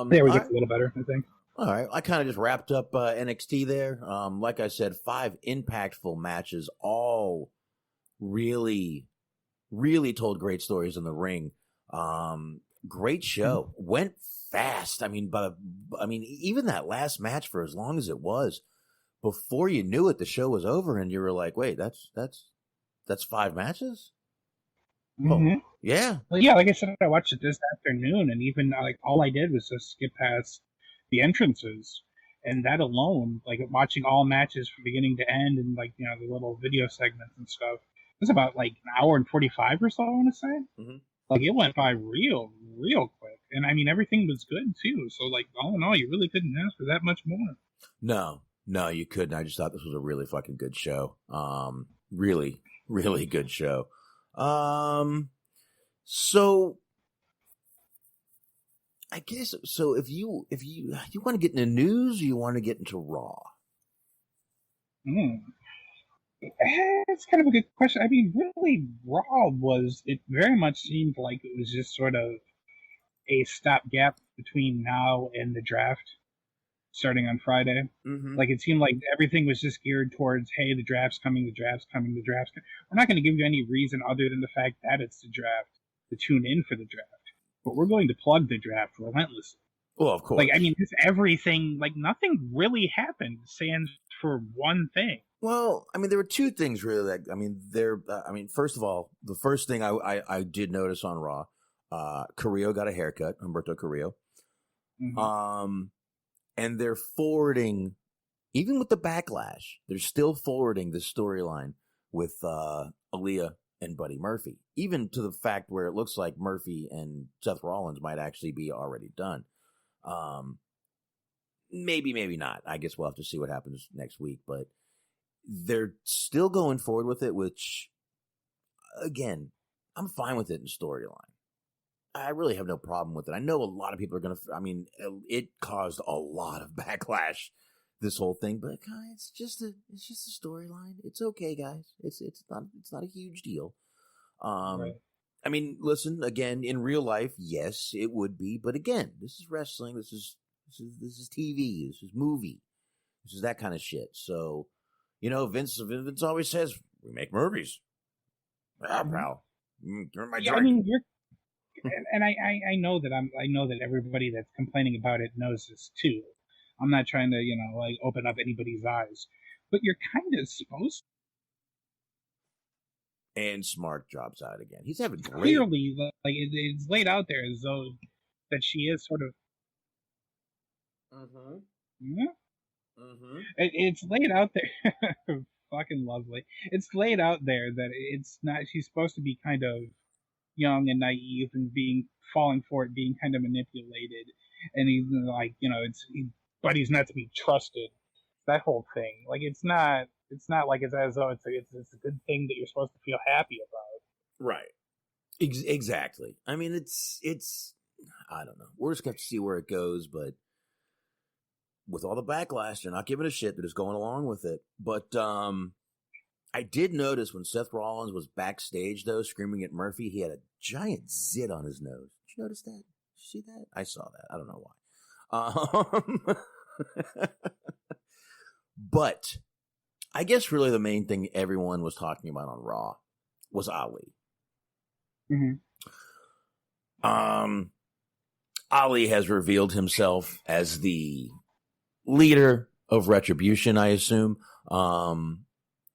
E: There we get a little better, I think.
G: All right. I kind of just wrapped up NXT there. Like I said, 5 impactful matches, all really, really told great stories in the ring. Great show. Went fast. I mean, even that last match, for as long as it was, before you knew it, the show was over, and you were like, "Wait, that's 5 matches."
E: Mm-hmm.
G: Oh, yeah.
E: Well, yeah. Like I said, I watched it this afternoon, and even like all I did was just skip past the entrances, and that alone, like watching all matches from beginning to end, and like the little video segments and stuff, it was about like an hour and 45 or so. I want to say. Mm-hmm. Like it went by real quick, and I mean everything was good too. So like all in all, you really couldn't ask for that much more.
G: No, you couldn't. I just thought this was a really fucking good show. Really, really good show. So I guess if you want to get into news, or you want to get into Raw.
E: It's kind of a good question. I mean, really, Raw it very much seemed like it was just sort of a stopgap between now and the draft starting on Friday. Mm-hmm. Like, it seemed like everything was just geared towards, hey, the draft's coming. We're not going to give you any reason other than the fact that it's the draft to tune in for the draft. But we're going to plug the draft relentlessly.
G: Well, of course.
E: Like, I mean, just everything, like, nothing really happened sans for one thing.
G: Well, I mean, there were 2 things really. First of all, the first thing I did notice on Raw, Carrillo got a haircut, Humberto Carrillo. Mm-hmm. And they're forwarding, even with the backlash, they're still forwarding this storyline with Aaliyah and Buddy Murphy, even to the fact where it looks like Murphy and Seth Rollins might actually be already done. Maybe not. I guess we'll have to see what happens next week, but they're still going forward with it, which, again, I'm fine with it in storyline. I really have no problem with it. I know a lot of people are going to, it caused a lot of backlash, this whole thing, but it's just a storyline. It's okay, guys. It's not a huge deal. Right. I mean, listen, again, in real life, yes, it would be, but again, this is wrestling. This is TV. This is movie. This is that kind of shit. So, Vince always says, we make movies. Ah, pal. You're my
E: Yeah,
G: drink.
E: I mean, you're, and I know that I know that everybody that's complaining about it knows this too. I'm not trying to, like open up anybody's eyes, but you're kind of supposed
G: And Smart drops out again. He's having
E: to,
G: great.
E: clearly, like it's laid out there as though that she is sort of.
G: Mm-hmm.
E: Yeah,
G: Mm-hmm.
E: it's laid out there. Fucking lovely. It's laid out there that it's not. She's supposed to be kind of young and naive and falling for it, being kind of manipulated, and he's like, but he's not to be trusted. That whole thing, like, it's not like it's as though it's a good thing that you're supposed to feel happy about.
G: Right. Exactly. I mean, it's. I don't know. We're just going to see where it goes, but with all the backlash, they're not giving a shit. They're just going along with it. But I did notice when Seth Rollins was backstage, though, screaming at Murphy, he had a giant zit on his nose. Did you notice that? Did you see that? I saw that. I don't know why. But I guess really the main thing everyone was talking about on Raw was Ali.
E: Mm-hmm.
G: Ali has revealed himself as the leader of Retribution, I assume.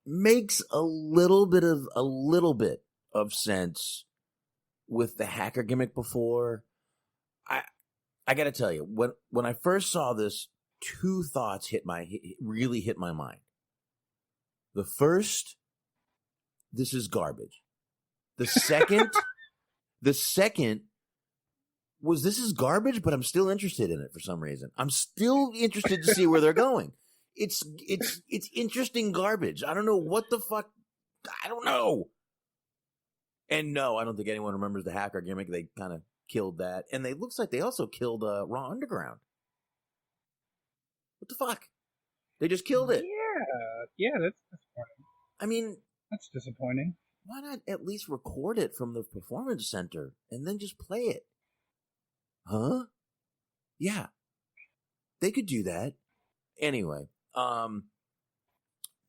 G: Makes a little bit of sense with the hacker gimmick before. I got to tell you, when I first saw this, two thoughts really hit my mind. The first, this is garbage. The second was, this is garbage, but I'm still interested in it for some reason. I'm still interested to see where they're going. It's interesting garbage. I don't know what the fuck. I don't know. And no, I don't think anyone remembers the hacker gimmick. They kind of killed that. And it looks like they also killed Raw Underground. What the fuck? They just killed it.
E: Yeah, that's disappointing.
G: I mean,
E: that's disappointing.
G: Why not at least record it from the Performance Center and then just play it? Huh? Yeah. They could do that. Anyway,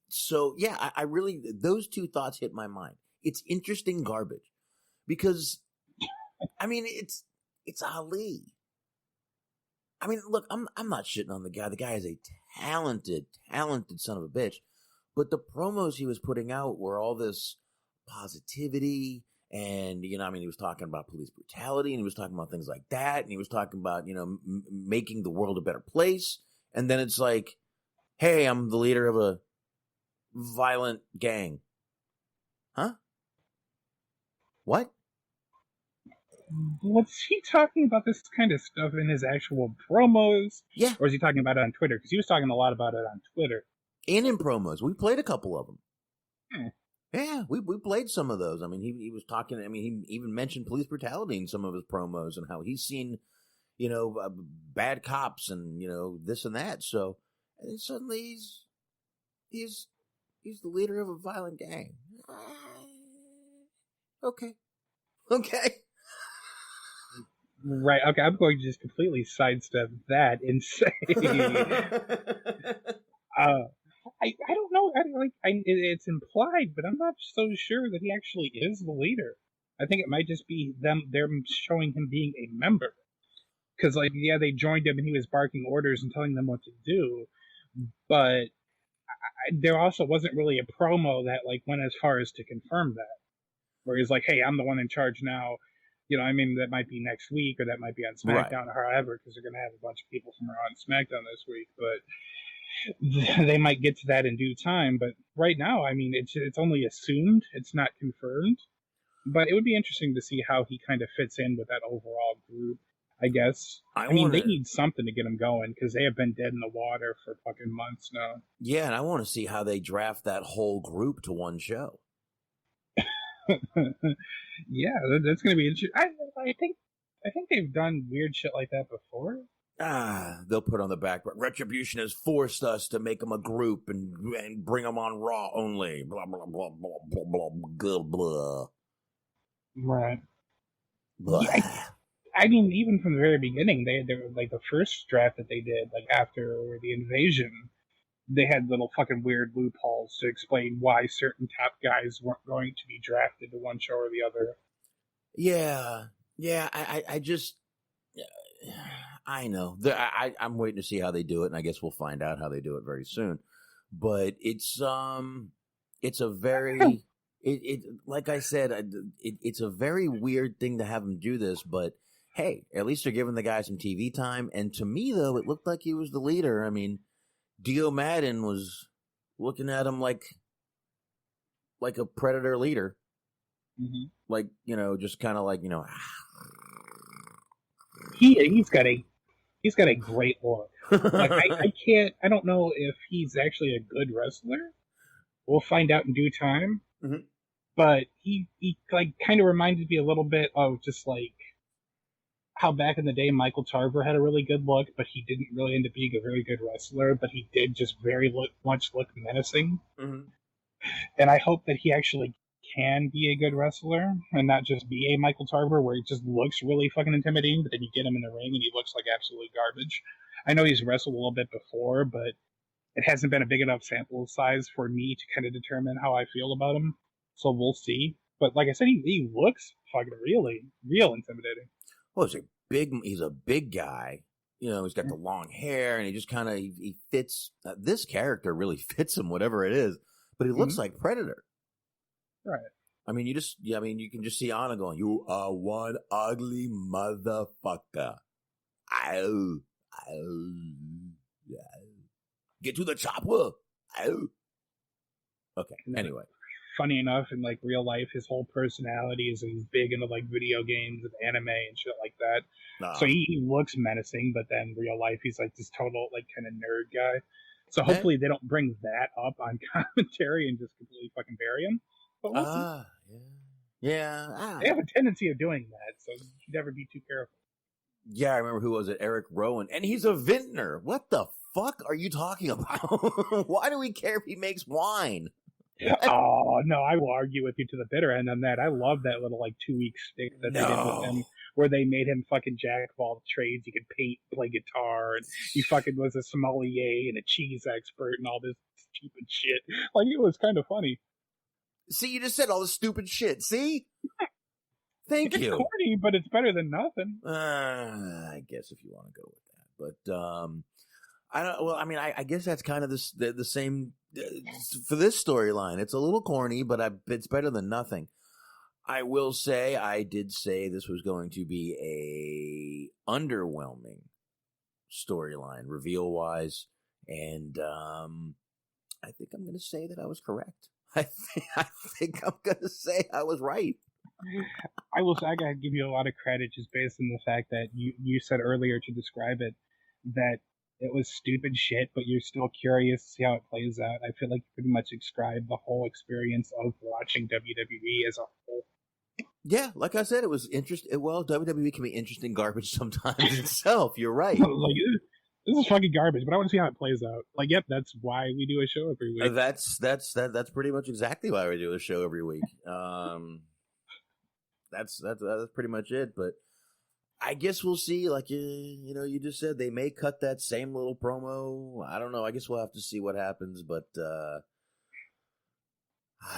G: so yeah, I really, those two thoughts hit my mind. It's interesting garbage because, I mean, it's Ali. I mean, look, I'm not shitting on the guy. The guy is a talented son of a bitch. But the promos he was putting out were all this positivity, and he was talking about police brutality, and he was talking about things like that, and he was talking about making the world a better place. And then it's like, hey, I'm the leader of a violent gang. Huh? What?
E: Was he talking about this kind of stuff in his actual promos?
G: Yeah.
E: Or is he talking about it on Twitter? Because he was talking a lot about it on Twitter.
G: And in promos. We played a couple of them.
E: Hmm.
G: Yeah, we played some of those. I mean, he was talking, he even mentioned police brutality in some of his promos and how he's seen, bad cops and, this and that. So, and suddenly he's the leader of a violent gang. Okay.
E: Right. Okay. I'm going to just completely sidestep that and say, I don't know. It's implied, but I'm not so sure that he actually is the leader. I think it might just be them showing him being a member. Because, they joined him and he was barking orders and telling them what to do. But there also wasn't really a promo that, went as far as to confirm that. Where he's like, hey, I'm the one in charge now. That might be next week or that might be on SmackDown or however, because they're going to have a bunch of people from Raw on SmackDown this week. But they might get to that in due time. But right now, it's only assumed. It's not confirmed. But it would be interesting to see how he kind of fits in with that overall group, I guess. They need something to get him going because they have been dead in the water for fucking months now.
G: Yeah, and I want to see how they draft that whole group to one show.
E: Yeah, that's going to be interesting. I think they've done weird shit like that before.
G: They'll put on the back. Retribution has forced us to make them a group and bring them on Raw only. Blah, blah, blah, blah, blah, blah, blah.
E: Right.
G: Blah.
E: Yeah, even from the very beginning, they were the first draft that they did, after the invasion, they had little fucking weird loopholes to explain why certain top guys weren't going to be drafted to one show or the other.
G: Yeah. I just, I know. I'm waiting to see how they do it, and I guess we'll find out how they do it very soon. But it's a very, like I said, it's a very weird thing to have them do this. But hey, at least they're giving the guy some TV time. And to me, though, it looked like he was the leader. I mean, Dio Madden was looking at him like a predator leader.
E: Mm-hmm.
G: Like, just kind of like,
E: he's got a great look. Like I don't know if he's actually a good wrestler. We'll find out in due time.
G: Mm-hmm.
E: But he like kind of reminded me a little bit of just like how back in the day Michael Tarver had a really good look, but he didn't really end up being a very good wrestler, but he did just very much look menacing.
G: Mm-hmm.
E: And I hope that he actually can be a good wrestler and not just be a Michael Tarver where he just looks really fucking intimidating, but then you get him in the ring and he looks like absolute garbage. I know he's wrestled a little bit before, but it hasn't been a big enough sample size for me to kind of determine how I feel about him. So we'll see. But like I said, he looks fucking real intimidating.
G: Well, he's a big guy. He's got the long hair, and he just kind of he fits. This character really fits him, whatever it is. But he looks like Predator.
E: Right.
G: I mean, you can just see Anna going, "You are one ugly motherfucker." Ow. Get to the chopper. Ow. Okay. Anyway.
E: Funny enough, in like real life, his whole personality is he's big into like video games and anime and shit like that.
G: Nah.
E: So he looks menacing, but then real life he's like this total like kind of nerd guy. So hopefully they don't bring that up on commentary and just completely fucking bury him. But we'll see.
G: Yeah.
E: They have a tendency of doing that, so you should never be too careful.
G: Yeah, I remember who was it? Eric Rowan, and he's a vintner. What the fuck are you talking about? Why do we care if he makes wine?
E: Oh, no, I will argue with you to the bitter end on that. I love that little, like, 2-week stick that they did with him, where they made him fucking jack of all trades. He could paint, play guitar, and he fucking was a sommelier and a cheese expert and all this stupid shit. Like, it was kind of funny.
G: See, you just said all this stupid shit. See? Thank you.
E: It's corny, but it's better than nothing.
G: I guess if you want to go with that. But, I don't. Well, I mean, I guess that's kind of the same for this storyline. It's a little corny, but it's better than nothing. I will say, I did say this was going to be a underwhelming storyline, reveal wise, and I think I'm going to say that I was correct. I think I'm going to say I was right.
E: I will say I gotta give you a lot of credit just based on the fact that you said earlier to describe it that it was stupid shit, but you're still curious to see how it plays out. I feel like you pretty much described the whole experience of watching WWE as a whole.
G: Yeah, like I said, it was interesting. Well, WWE can be interesting garbage sometimes itself. You're right.
E: Like, this is fucking garbage, but I want to see how it plays out. Like, yep, that's why we do a show every week.
G: That's pretty much exactly why we do a show every week. That's pretty much it. But I guess we'll see. Like you just said, they may cut that same little promo. I don't know. I guess we'll have to see what happens. But I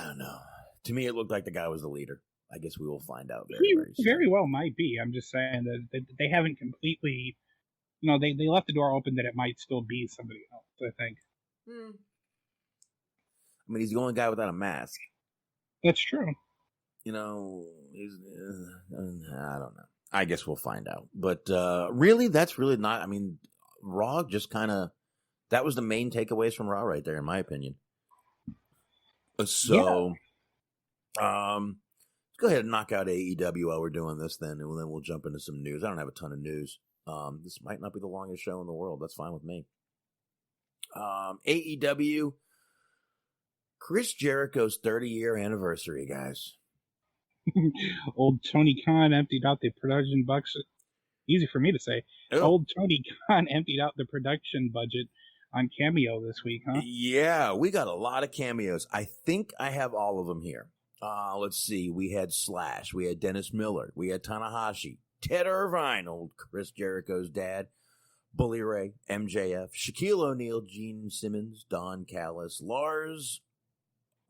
G: don't know. To me, it looked like the guy was the leader. I guess we will find out very soon.
E: Very well might be. I'm just saying that they haven't completely. They left the door open that it might still be somebody else. I think.
G: I mean, he's the only guy without a mask.
E: That's true.
G: He's. I don't know. I guess we'll find out. But really, that's really not. I mean, Raw just kind of. That was the main takeaways from Raw right there, in my opinion. So, let's go ahead and knock out AEW while we're doing this, then, and then we'll jump into some news. I don't have a ton of news. This might not be the longest show in the world. That's fine with me. AEW, Chris Jericho's 30-year anniversary, guys.
E: Old Tony Khan emptied out the production budget. Easy for me to say.
G: Oh.
E: Old Tony Khan emptied out the production budget on Cameo this week, huh?
G: Yeah, we got a lot of cameos. I think I have all of them here. Let's see. We had Slash. We had Dennis Miller. We had Tanahashi. Ted Irvine, old Chris Jericho's dad. Bully Ray, MJF, Shaquille O'Neal, Gene Simmons, Don Callis, Lars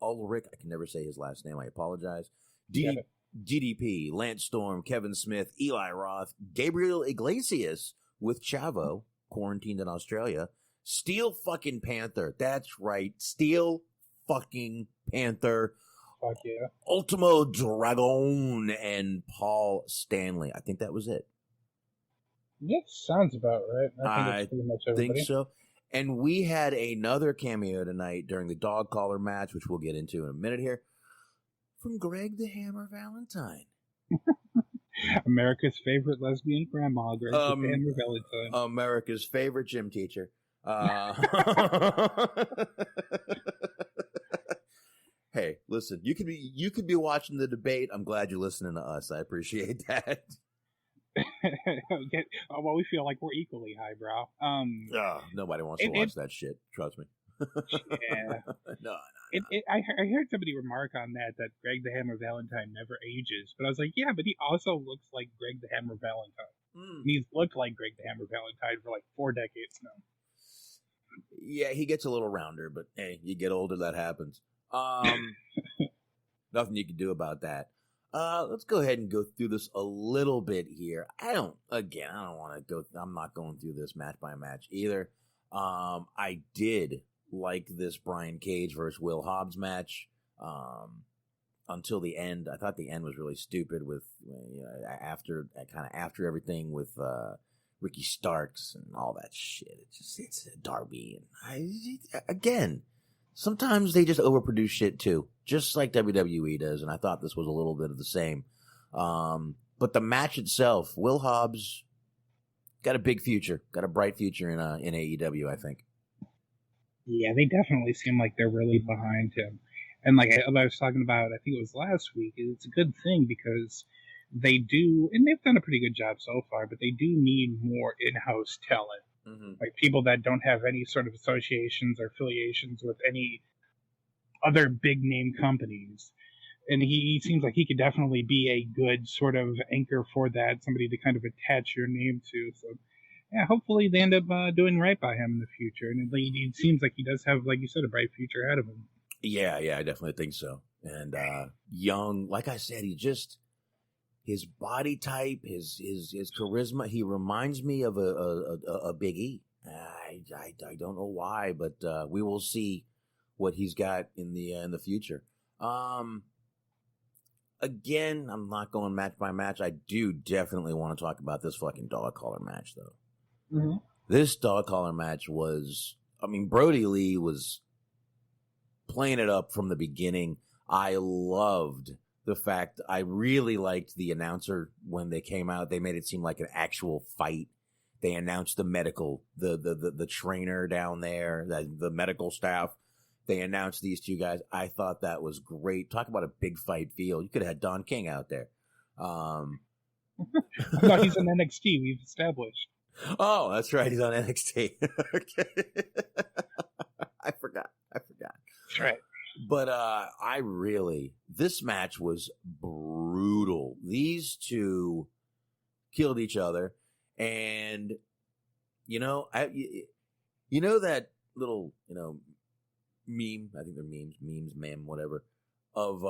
G: Ulrich, I can never say his last name, I apologize, DDP, Lance Storm, Kevin Smith, Eli Roth, Gabriel Iglesias with Chavo, quarantined in Australia, Steel fucking Panther, that's right, Steel fucking Panther,
E: Fuck yeah.
G: Ultimo Dragon, and Paul Stanley. I think that was it.
E: Yeah, sounds about right. I think it's pretty much everybody.
G: Think so. And we had another cameo tonight during the dog collar match, which we'll get into in a minute here, from Greg the Hammer Valentine.
E: America's favorite lesbian grandma, Greg the Hammer Valentine.
G: America's favorite gym teacher. Hey, listen, you could be watching the debate. I'm glad you're listening to us. I appreciate that.
E: Well, we feel like we're equally highbrow.
G: Nobody wants to watch that shit. Trust me.
E: Yeah.
G: No.
E: I heard somebody remark on that Greg the Hammer Valentine never ages, but I was like, yeah, but he also looks like Greg the Hammer Valentine. And he's looked like Greg the Hammer Valentine for like 4 decades now.
G: Yeah, he gets a little rounder, but hey, you get older, that happens. Nothing you can do about that. Let's go ahead and go through this a little bit here. I don't want to go. I'm not going through this match by match either. I did like this Brian Cage versus Will Hobbs match until the end. I thought the end was really stupid with after everything with Ricky Starks and all that shit. It's a Darby, and again, sometimes they just overproduce shit too, just like WWE does. And I thought this was a little bit of the same. But the match itself, Will Hobbs got a big future, got a bright future in AEW, I think.
E: Yeah, they definitely seem like they're really behind him. And like I was talking about, I think it was last week, it's a good thing because they do, and they've done a pretty good job so far, but they do need more in-house talent. Mm-hmm. Like people that don't have any sort of associations or affiliations with any other big name companies. And he seems like he could definitely be a good sort of anchor for that, somebody to kind of attach your name to. So, yeah, hopefully they end up doing right by him in the future. And it seems like he does have, like you said, a bright future ahead of him.
G: Yeah, I definitely think so. And young, like I said, his body type, his charisma, he reminds me of a Big E. I don't know why, but we will see what he's got in the future. Again, I'm not going match by match. I do definitely want to talk about this fucking dog collar match, though. Mm-hmm. This dog collar match was, Brody Lee was playing it up from the beginning. I loved the fact, I really liked the announcer when they came out. They made it seem like an actual fight. They announced the the trainer down there, the medical staff. They announced these two guys. I thought that was great. Talk about a big fight feel. You could have had Don King out there.
E: No, he's in NXT. We've established.
G: Oh, that's right. He's on NXT. Okay. I forgot.
E: That's right.
G: But this match was brutal. These two killed each other, and that little meme. I think they're memes, meme, whatever. Of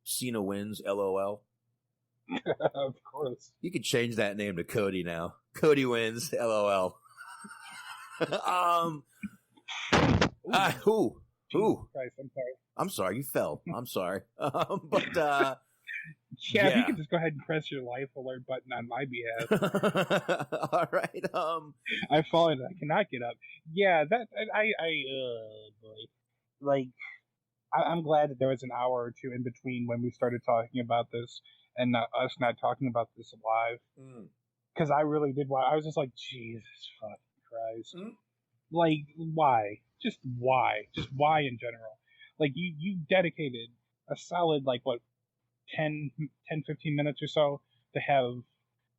G: Cena wins, LOL.
E: Of course.
G: You could change that name to Cody now. Cody wins, LOL. Ooh.
E: Christ, I'm sorry.
G: I'm sorry, you fell. I'm sorry. But
E: yeah, if you could just go ahead and press your life alert button on my behalf.
G: All right.
E: I've fallen. I cannot get up. Yeah, that boy. Like, I'm glad that there was an hour or two in between when we started talking about this and us not talking about this live. Because I really did. I was just like, Jesus fucking Christ. Like, why? Just why? Just why in general? Like, you dedicated a solid, 10, 15 minutes or so to have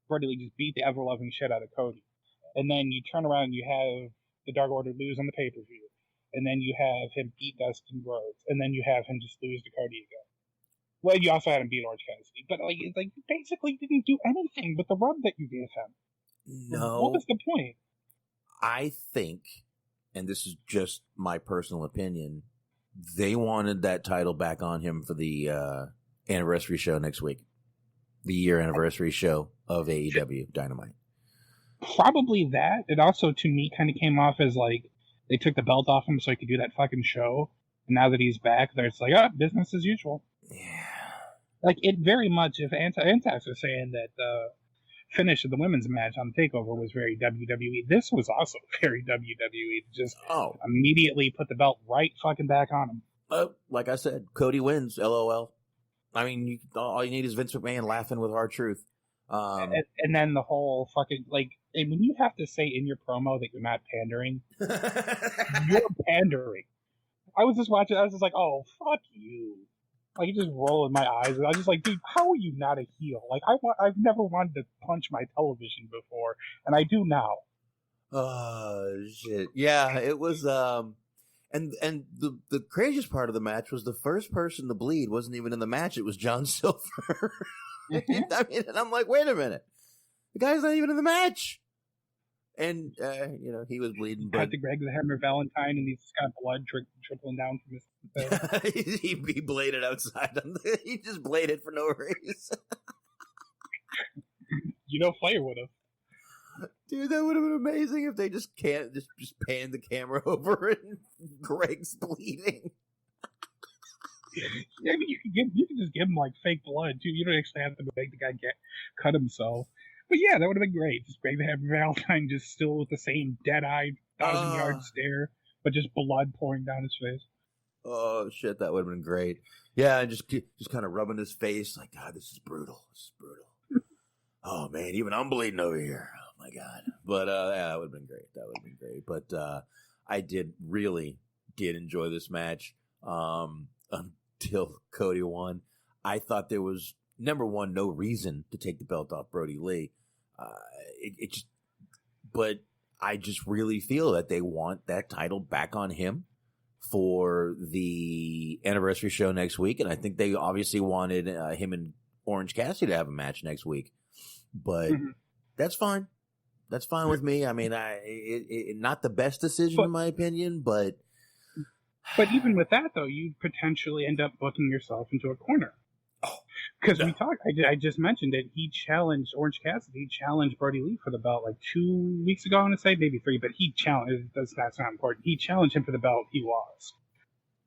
E: Brody Lee just beat the ever-loving shit out of Cody. And then you turn around and you have the Dark Order lose on the pay-per-view. And then you have him beat Dustin Rhodes. And then you have him just lose to Cody again. Well, you also had him beat Orange Cassidy. But, you basically didn't do anything but the rub that you gave him.
G: No.
E: What was the point?
G: I think, and this is just my personal opinion, they wanted that title back on him for the anniversary show next week. The year anniversary show of AEW Dynamite.
E: Probably that. It also, to me, kind of came off as like they took the belt off him so he could do that fucking show. And now that he's back, it's like, oh, business as usual.
G: Yeah.
E: Like, it very much, if Antax are saying that the finish of the women's match on Takeover was very WWE, this was also very WWE. Just immediately put the belt right fucking back on him.
G: Like I said, Cody wins, LOL. I mean, all you need is Vince McMahon laughing with R-Truth.
E: And then the whole fucking, like, and when you have to say in your promo that you're not pandering, you're pandering. I was just watching, I was just like, oh, fuck you. Like, just rolling my eyes. And I was just like, dude, how are you not a heel? Like, I've never wanted to punch my television before, and I do now.
G: Oh, shit. Yeah, it was, and the craziest part of the match was the first person to bleed wasn't even in the match. It was John Silver.
E: Mm-hmm.
G: I mean, and I'm like, wait a minute. The guy's not even in the match. And, he was bleeding.
E: Cut to Greg the Hammer Valentine, and he's got blood trickling down from his face.
G: he bladed outside. He just bladed for no reason.
E: Flair would have.
G: Dude, that would have been amazing if they just panned the camera over and Greg's bleeding.
E: Yeah, you can just give him like fake blood too. You don't actually have to make the guy cut himself. But yeah, that would have been great. Just Greg the Hammer Valentine just still with the same dead-eyed 1,000-yard stare, but just blood pouring down his face.
G: Oh shit, that would have been great. Yeah, and just kind of rubbing his face like, God, this is brutal. Oh man, even I'm bleeding over here. Oh my God. But yeah, that would have been great. But I really did enjoy this match until Cody won. I thought there was, number one, no reason to take the belt off Brody Lee. But I just really feel that they want that title back on him for the anniversary show next week. And I think they obviously wanted him and Orange Cassidy to have a match next week. But that's fine. That's fine with me. I mean, not the best decision in my opinion, but
E: even with that though, you potentially end up booking yourself into a corner. Because we talked, I just mentioned it. He challenged Orange Cassidy. He challenged Brody Lee for the belt like 2 weeks ago. I want to say maybe 3, but he challenged. That's not important. He challenged him for the belt. He lost.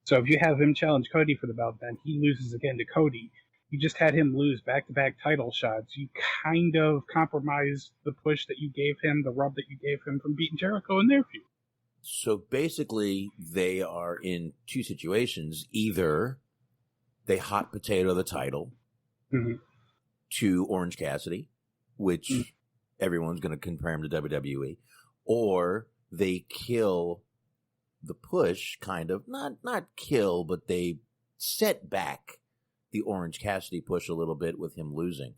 E: So if you have him challenge Cody for the belt, then he loses again to Cody. You just had him lose back-to-back title shots. You kind of compromised the push that you gave him, the rub that you gave him from beating Jericho in their feud.
G: So basically, they are in two situations. Either they hot potato the title to Orange Cassidy, which everyone's going to compare him to WWE, or they kill the push, kind of, not kill, but they set back the Orange Cassidy push a little bit with him losing.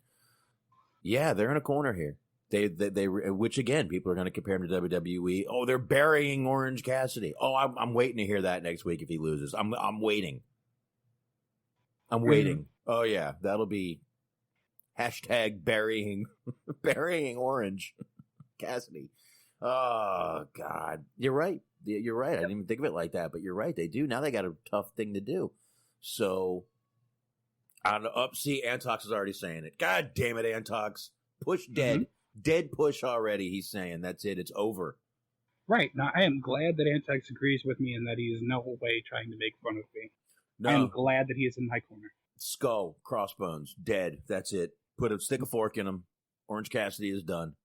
G: Yeah, they're in a corner here. They which again, people are going to compare him to WWE. Oh, they're burying Orange Cassidy. Oh, I'm waiting to hear that next week if he loses. I'm waiting. Oh yeah, that'll be hashtag burying Orange Cassidy. Oh God, you're right. You're right. I didn't even think of it like that, but you're right. They do now. They got a tough thing to do. So I don't know. See, Antox is already saying it. God damn it, Antox. Push dead. Dead push already, he's saying. That's it. It's over.
E: Right. Now, I am glad that Antox agrees with me and that he is no way trying to make fun of me.
G: No.
E: I am glad that he is in my corner.
G: Skull, crossbones, dead. That's it. Stick a fork in him. Orange Cassidy is done.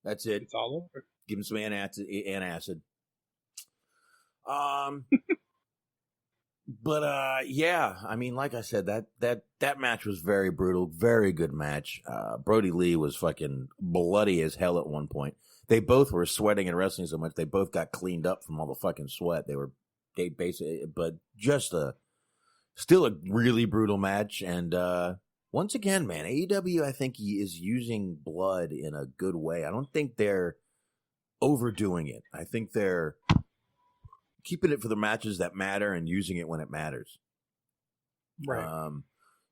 G: That's it.
E: It's all over.
G: Give him some antacid. But yeah, I mean, like I said, that match was very brutal, very good match. Brody Lee was fucking bloody as hell at one point. They both were sweating and wrestling so much they both got cleaned up from all the fucking sweat. They basically, but just still a really brutal match. And once again, man, AEW I think he is using blood in a good way. I don't think they're overdoing it. I think they're keeping it for the matches that matter and using it when it matters.
E: Right.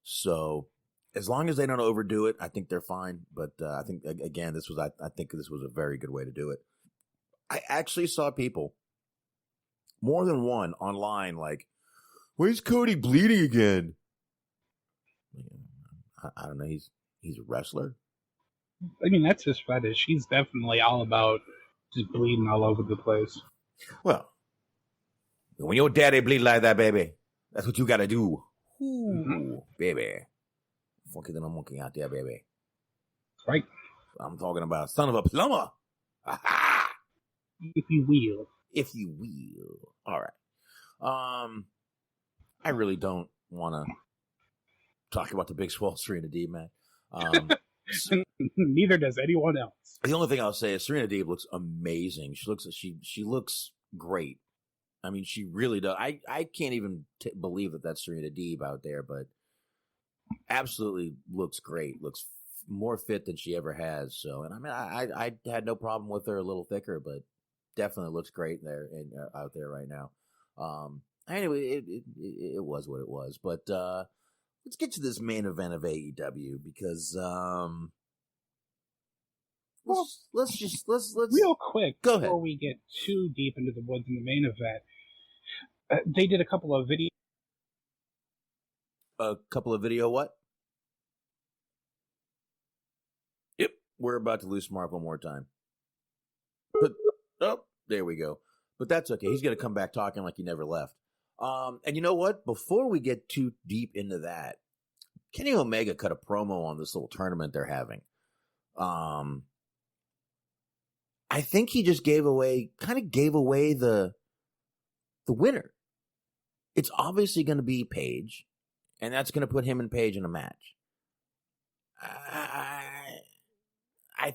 G: So as long as they don't overdo it, I think they're fine. But I think again, I think this was a very good way to do it. I actually saw people, more than one, online, like, where's Cody bleeding again? I don't know. He's a wrestler.
E: I mean, that's his fetish. He's definitely all about just bleeding all over the place.
G: Well, when your daddy bleed like that, baby, that's what you got to do. Ooh, baby. Funky than a monkey out there, baby.
E: Right.
G: I'm talking about son of a plumber. Aha!
E: If you will.
G: If you will. All right. I really don't want to talk about the big swell Serena Deeb, man.
E: Neither does anyone else.
G: The only thing I'll say is Serena Deeb looks amazing. She looks great. I mean, she really does. I can't even believe that that's Serena Deeb out there, but absolutely looks great. Looks more fit than she ever has. So, and I mean, I had no problem with her a little thicker, but definitely looks great there and out there right now. Anyway, it was what it was. But let's get to this main event of AEW because let's
E: real quick
G: go ahead
E: before we get too deep into the woods in the main event. They did a couple of video.
G: A couple of video what? Yep, we're about to lose Mark one more time. But there we go. But that's okay. He's going to come back talking like he never left. And you know what? Before we get too deep into that, Kenny Omega cut a promo on this little tournament they're having. I think he just gave away the winner. It's obviously going to be Paige, and that's going to put him and Paige in a match. I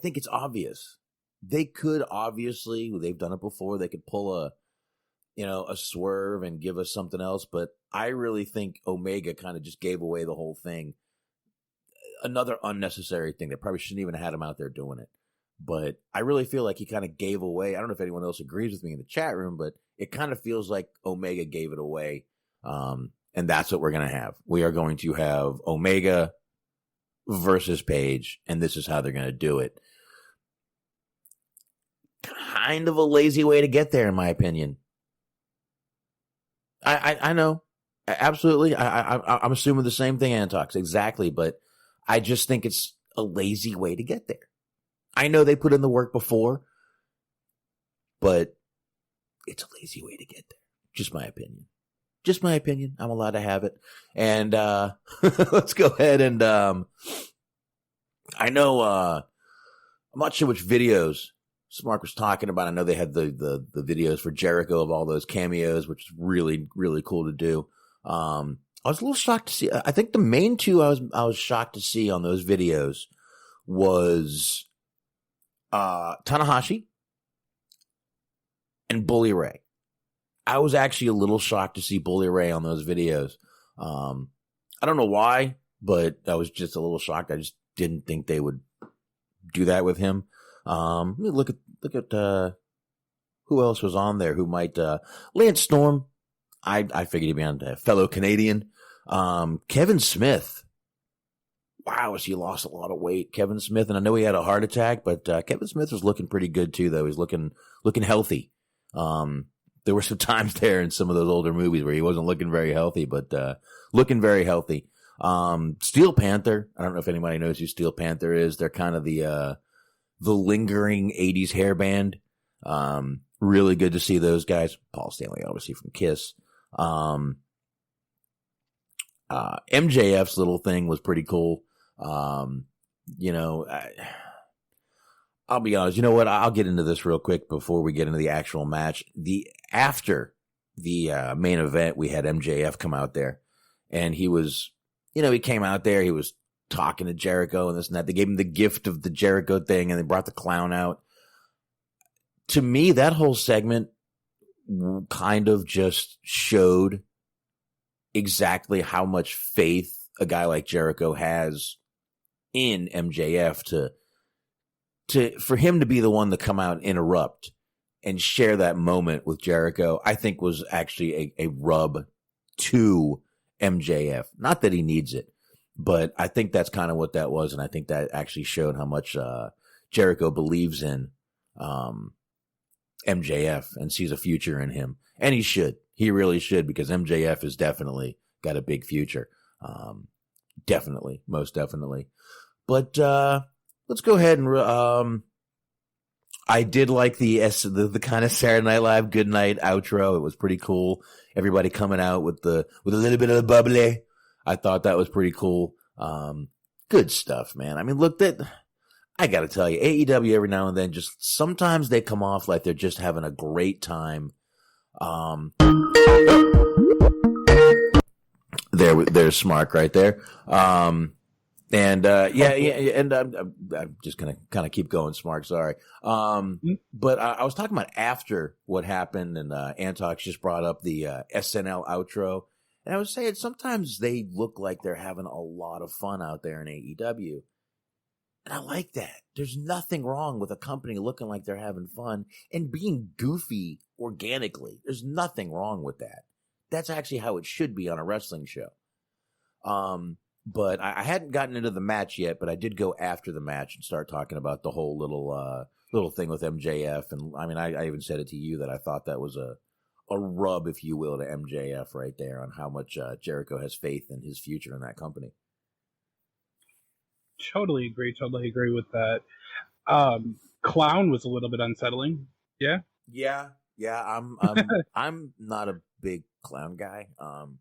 G: think it's obvious. They could obviously, they've done it before, they could pull a swerve and give us something else, but I really think Omega kind of just gave away the whole thing. Another unnecessary thing. They probably shouldn't even have had him out there doing it. But I really feel like he kind of gave away. I don't know if anyone else agrees with me in the chat room, but it kind of feels like Omega gave it away. And that's what we're going to have. We are going to have Omega versus Paige, and this is how they're going to do it. Kind of a lazy way to get there, in my opinion. I know. Absolutely. I'm assuming the same thing, Antox. Exactly. But I just think it's a lazy way to get there. I know they put in the work before, but it's a lazy way to get there. Just my opinion. Just my opinion. I'm allowed to have it. And let's go ahead and I know I'm not sure which videos Mark was talking about. I know they had the videos for Jericho of all those cameos, which is really, really cool to do. I was a little shocked to see. I think the main two I was shocked to see on those videos was Tanahashi and Bully Ray. I was actually a little shocked to see Bully Ray on those videos. I don't know why, but I was just a little shocked. I just didn't think they would do that with him. Let me look at who else was on there who might Lance Storm. I figured he'd be on a fellow Canadian. Kevin Smith. Wow, he lost a lot of weight, Kevin Smith, and I know he had a heart attack, but Kevin Smith was looking pretty good too, though. He's looking healthy. There were some times there in some of those older movies where he wasn't looking very healthy, but looking very healthy. Steel Panther. I don't know if anybody knows who Steel Panther is. They're kind of the lingering 80s hair band. Really good to see those guys. Paul Stanley, obviously, from Kiss. MJF's little thing was pretty cool. I'll be honest. You know what? I'll get into this real quick before we get into the actual match. After the main event, we had MJF come out there, and he was, he came out there. He was talking to Jericho and this and that. They gave him the gift of the Jericho thing, and they brought the clown out. To me, that whole segment kind of just showed exactly how much faith a guy like Jericho has in MJF for him to be the one to come out and interrupt and share that moment with Jericho, I think was actually a rub to MJF. Not that he needs it, but I think that's kind of what that was, and I think that actually showed how much Jericho believes in MJF and sees a future in him. And he should. He really should, because MJF has definitely got a big future. Definitely. Most definitely. But let's go ahead and I did like the kind of Saturday Night Live good night outro. It was pretty cool. Everybody coming out with a little bit of the bubbly. I thought that was pretty cool. Good stuff, man. I mean, look, I got to tell you, AEW every now and then, just sometimes they come off like they're just having a great time. There's Smart right there. And I'm just gonna kind of keep going, Smart. Sorry. But I was talking about after what happened, and Antox just brought up the SNL outro, and I was saying sometimes they look like they're having a lot of fun out there in AEW, and I like that. There's nothing wrong with a company looking like they're having fun and being goofy organically. There's nothing wrong with that. That's actually how it should be on a wrestling show. But I hadn't gotten into the match yet, but I did go after the match and start talking about the whole little thing with MJF. And I mean, I even said it to you that I thought that was a rub, if you will, to MJF right there on how much Jericho has faith in his future in that company.
E: Totally agree with that. Clown was a little bit unsettling. Yeah. I'm not a big Clown guy. The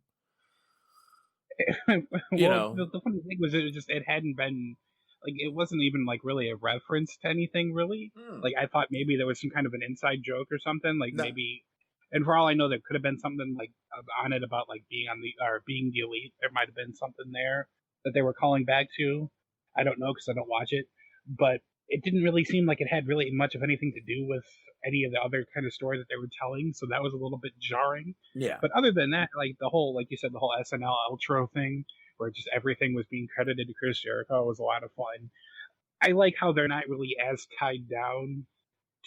E: funny thing was, it hadn't been like, it wasn't even like really a reference to anything really. Like, I thought maybe there was some kind of an inside joke or something, like maybe, and for all I know, there could have been something like on it about like being the elite. There might have been something there that they were calling back to. I don't know, because I don't watch it, but it didn't really seem like it had really much of anything to do with any of the other kind of story that they were telling, so that was a little bit jarring.
G: Yeah.
E: But other than that, like the whole, like you said, the whole SNL outro thing, where just everything was being credited to Chris Jericho, was a lot of fun. I like how they're not really as tied down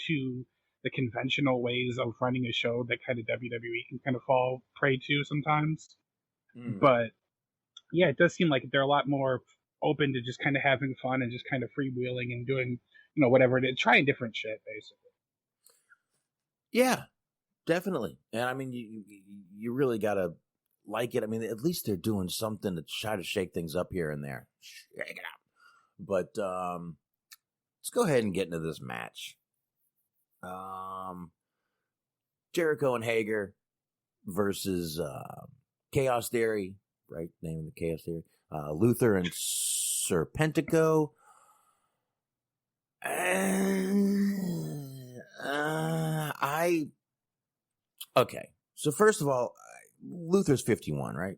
E: to the conventional ways of running a show that kind of WWE can kind of fall prey to sometimes. But yeah, it does seem like they're a lot more open to just kind of having fun and just kind of freewheeling and doing, whatever it is, trying different shit, basically.
G: Yeah, definitely. And I mean, you really gotta like it. I mean, at least they're doing something to try to shake things up here and there. Shake it up. But let's go ahead and get into this match. Jericho and Hager versus Chaos Theory, right? Name of the Chaos Theory. Luther and Serpentico. Okay. So first of all, Luther's 51, right?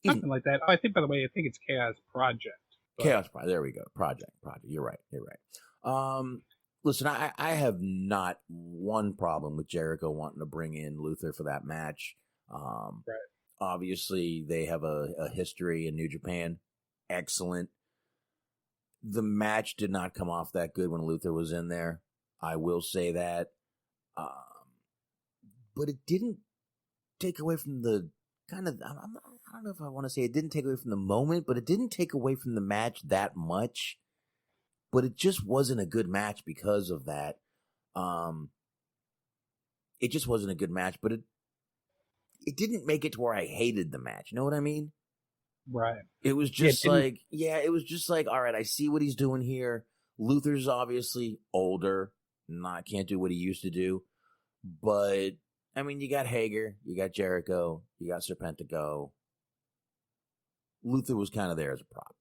E: Something like that. Oh, I think, by the way, it's Chaos Project.
G: Chaos Project. There we go. Project. You're right. Listen, I have not one problem with Jericho wanting to bring in Luther for that match.
E: Right.
G: Obviously, they have a history in New Japan. Excellent. The match did not come off that good when Luther was in there. I will say that. But it didn't take away from the kind of, I don't know if I want to say it didn't take away from the moment, but it didn't take away from the match that much. But it just wasn't a good match because of that. It just wasn't a good match, but it didn't make it to where I hated the match. You know what I mean?
E: Right.
G: It was just it was just like, all right, I see what he's doing here. Luther's obviously older, can't do what he used to do. But, I mean, you got Hager, you got Jericho, you got Serpentico. Luther was kind of there as a prop.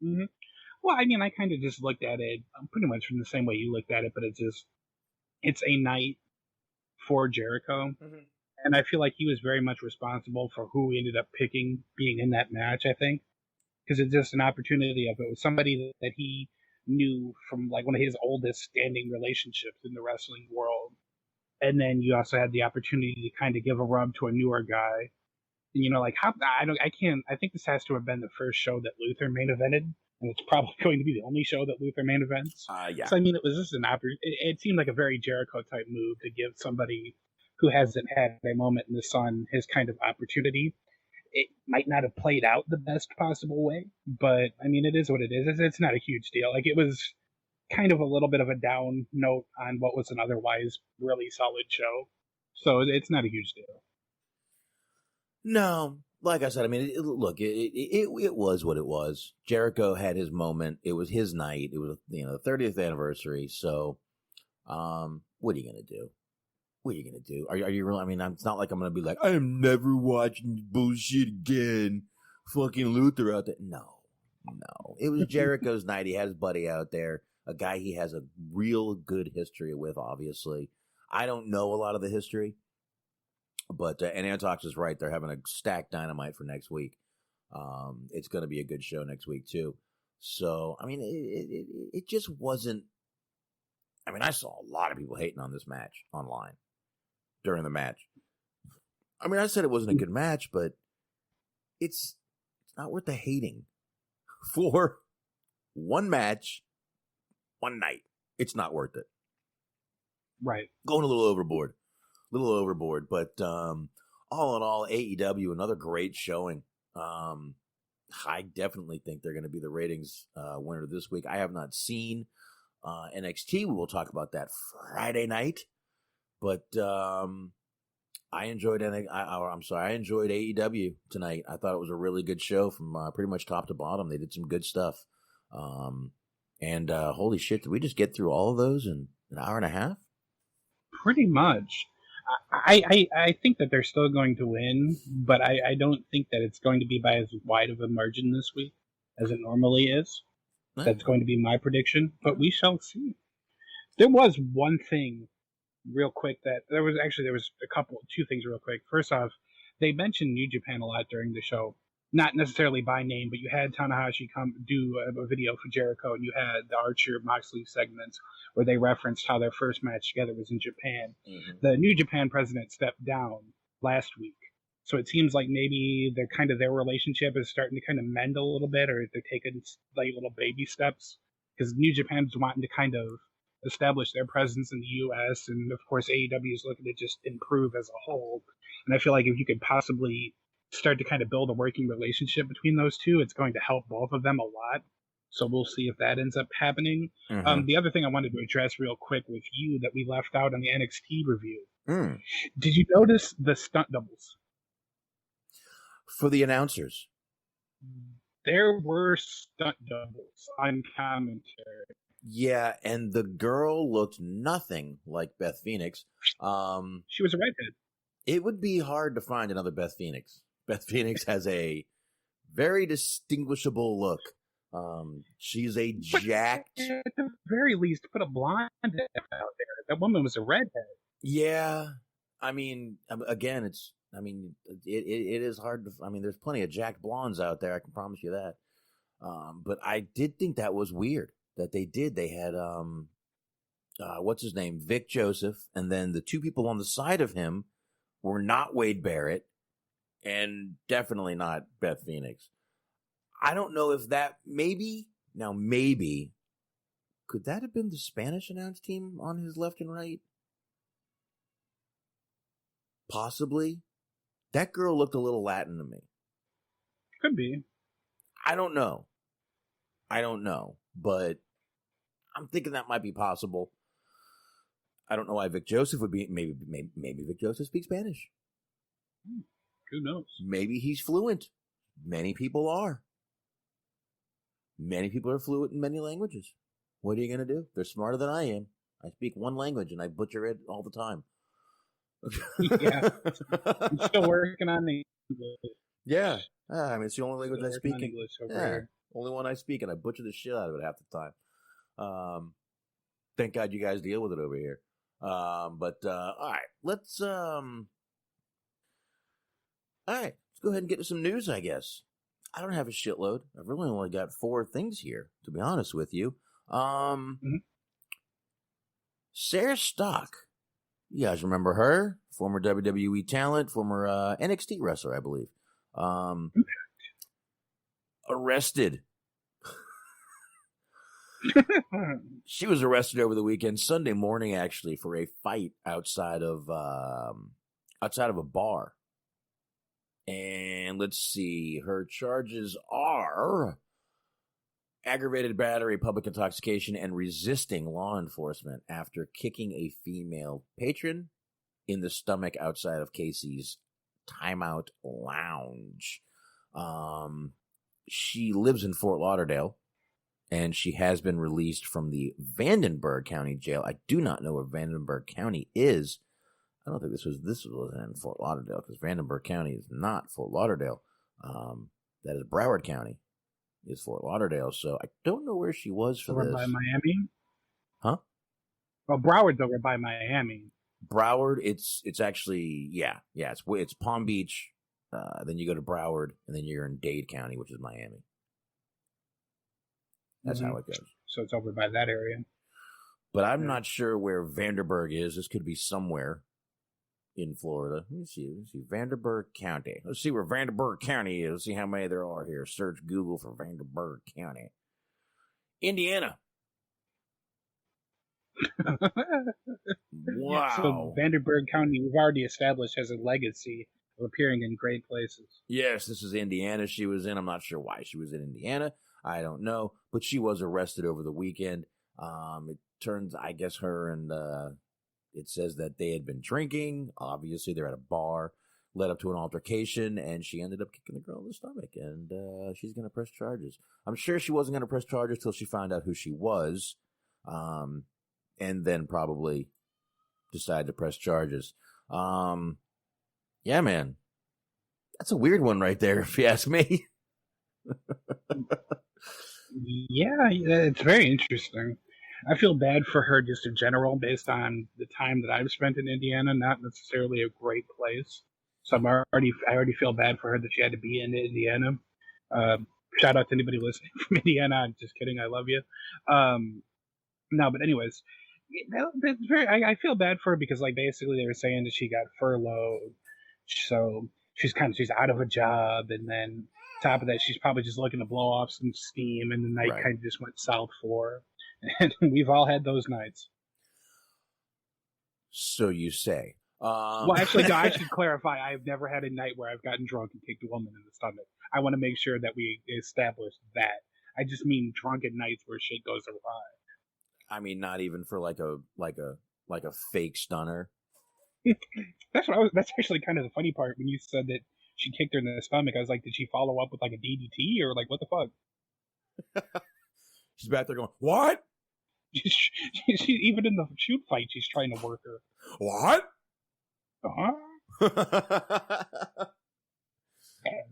E: Mm-hmm. Well, I mean, I kind of just looked at it pretty much from the same way you looked at it, but it's a night for Jericho. Mm-hmm. And I feel like he was very much responsible for who we ended up picking being in that match, I think. Because it's just an opportunity of it was somebody that he knew from like one of his oldest standing relationships in the wrestling world. And then you also had the opportunity to kind of give a rub to a newer guy. And, I think this has to have been the first show that Luther main evented. And it's probably going to be the only show that Luther main events.
G: Yeah.
E: So, I mean, it was just it seemed like a very Jericho type move to give somebody who hasn't had a moment in the sun his kind of opportunity. It might not have played out the best possible way, but I mean, it is what it is. It's not a huge deal. Like, it was kind of a little bit of a down note on what was an otherwise really solid show. So it's not a huge deal.
G: No, like I said, I mean, look, it was what it was. Jericho had his moment. It was his night. It was, the 30th anniversary. So, what are you gonna do? What are you gonna do? Are you really? I mean, it's not like I'm gonna be like, I am never watching bullshit again. Fucking Luther out there. No. It was Jericho's night. He had his buddy out there, a guy he has a real good history with. Obviously, I don't know a lot of the history. But, and Antox is right. They're having a stacked Dynamite for next week. It's going to be a good show next week, too. So, I mean, it just wasn't. I mean, I saw a lot of people hating on this match online during the match. I mean, I said it wasn't a good match, but it's not worth the hating for one match, one night. It's not worth it.
E: Right.
G: Going a little overboard. But all in all, AEW, another great showing. I definitely think they're going to be the ratings winner this week. I have not seen NXT. We will talk about that Friday night. But I enjoyed I enjoyed AEW tonight. I thought it was a really good show from pretty much top to bottom. They did some good stuff. And holy shit, did we just get through all of those in an hour and a half?
E: Pretty much. I think that they're still going to win, but I don't think that it's going to be by as wide of a margin this week as it normally is. That's going to be my prediction, but we shall see. There was one thing real quick that there was two things real quick. First off, they mentioned New Japan a lot during the show. Not necessarily by name, but you had Tanahashi come do a video for Jericho, and you had the Archer Moxley segments where they referenced how their first match together was in Japan. Mm-hmm. The New Japan president stepped down last week, so it seems like maybe their relationship is starting to kind of mend a little bit, or they're taking like little baby steps, because New Japan's wanting to kind of establish their presence in the U.S., and of course AEW is looking to just improve as a whole. And I feel like if you could possibly start to kind of build a working relationship between those two, it's going to help both of them a lot. So we'll see if that ends up happening. Mm-hmm. The other thing I wanted to address real quick with you that we left out on the NXT review. Did you notice the stunt doubles?
G: For the announcers?
E: There were stunt doubles on commentary.
G: Yeah, and the girl looked nothing like Beth Phoenix.
E: She was a redhead.
G: It would be hard to find another Beth Phoenix. Beth Phoenix has a very distinguishable look. She's a jacked.
E: At the very least, put a blonde out there. That woman was a redhead.
G: Yeah, I mean, again, it is hard to. I mean, there's plenty of jacked blondes out there. I can promise you that. But I did think that was weird that they did. They had what's his name, Vic Joseph, and then the two people on the side of him were not Wade Barrett, and definitely not Beth Phoenix. I don't know if that maybe could that have been the Spanish announce team on his left and right? Possibly. That girl looked a little Latin to me.
E: Could be.
G: I don't know, but I'm thinking that might be possible. I don't know why Vic Joseph would be. Maybe Vic Joseph speaks Spanish.
E: Who knows?
G: Maybe he's fluent. Many people are. Many people are fluent in many languages. What are you going to do? They're smarter than I am. I speak one language and I butcher it all the time.
E: Yeah. I'm still working on the English.
G: Yeah. I mean, it's the only language I speak.
E: English over here.
G: Only one I speak, and I butcher the shit out of it half the time. Thank God you guys deal with it over here. All right, let's go ahead and get to some news, I guess. I don't have a shitload. I've really only got 4 things here, to be honest with you. Sarah Stock. You guys remember her? Former WWE talent, former NXT wrestler, I believe. Arrested. She was arrested over the weekend, Sunday morning, actually, for a fight outside of a bar. And let's see, her charges are aggravated battery, public intoxication, and resisting law enforcement after kicking a female patron in the stomach outside of Casey's Timeout Lounge. She lives in Fort Lauderdale, and she has been released from the Vandenberg County Jail. I do not know where Vandenberg County is. I don't think this was in Fort Lauderdale, because Vandenberg County is not Fort Lauderdale. That is Broward County is Fort Lauderdale. So I don't know where she was for
E: over
G: this.
E: By Miami?
G: Huh?
E: Well, Broward's over by Miami.
G: Broward, it's actually, it's Palm Beach. Then you go to Broward, and then you're in Dade County, which is Miami. That's how it goes.
E: So it's over by that area.
G: But I'm not sure where Vanderburg is. This could be somewhere in Florida. Let me see. Vanderburg County. Let's see where Vanderburg County is. Let's see how many there are here. Search Google for Vanderburg County. Indiana. Wow.
E: So Vanderburg County, we've already established, has a legacy of appearing in great places.
G: Yes, this is Indiana she was in. I'm not sure why she was in Indiana. I don't know. But she was arrested over the weekend. It turns, I guess, her and it says that they had been drinking. Obviously, they're at a bar. Led up to an altercation, and she ended up kicking the girl in the stomach. And she's going to press charges. I'm sure she wasn't going to press charges till she found out who she was. And then probably decide to press charges. Yeah, man. That's a weird one right there, if you ask me.
E: Yeah, it's very interesting. I feel bad for her just in general, based on the time that I've spent in Indiana, not necessarily a great place. So I already feel bad for her that she had to be in Indiana. Shout out to anybody listening from Indiana. I'm just kidding. I love you. No, but anyways, it's I feel bad for her because, like, basically they were saying that she got furloughed, so she's out of a job, and then top of that, she's probably just looking to blow off some steam, and the night kind of just went south for her. And we've all had those nights.
G: So you say.
E: Well, actually, no, I should clarify. I've never had a night where I've gotten drunk and kicked a woman in the stomach. I want to make sure that we establish that. I just mean drunken nights where shit goes awry.
G: I mean, not even for like a fake stunner.
E: That's actually kind of the funny part when you said that she kicked her in the stomach. I was like, did she follow up with like a DDT or like what the fuck?
G: She's back there going, what?
E: She even in the shoot fight, she's trying to work her.
G: What?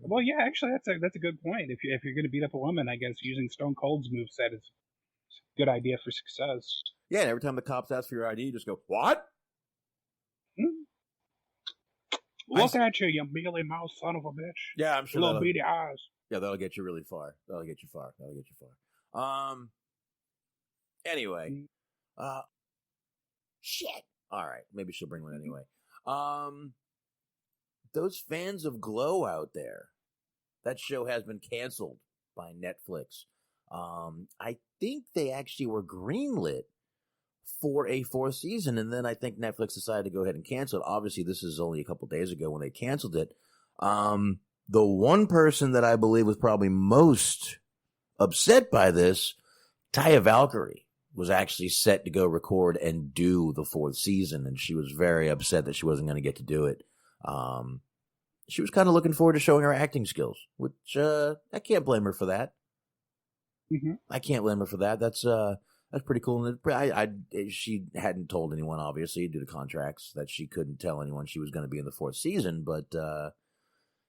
E: Well, yeah, actually, that's a good point. If you're going to beat up a woman, I guess using Stone Cold's moveset is a good idea for success.
G: Yeah, and every time the cops ask for your ID, you just go, what?
E: Look at you mealy mouse son of a bitch.
G: Yeah, I'm sure.
E: Little beady eyes.
G: Yeah, that'll get you really far. Anyway. Shit. All right. Maybe she'll bring one anyway. Those fans of Glow out there, that show has been canceled by Netflix. I think they actually were greenlit for a fourth season, and then I think Netflix decided to go ahead and cancel it. Obviously, this is only a couple days ago when they canceled it. The one person that I believe was probably most upset by this, Taya Valkyrie, was actually set to go record and do the fourth season, and she was very upset that she wasn't going to get to do it. She was kind of looking forward to showing her acting skills, which I can't blame her for that.
E: Mm-hmm.
G: I can't blame her for that. That's pretty cool. And she hadn't told anyone, obviously, due to contracts, that she couldn't tell anyone she was going to be in the fourth season. But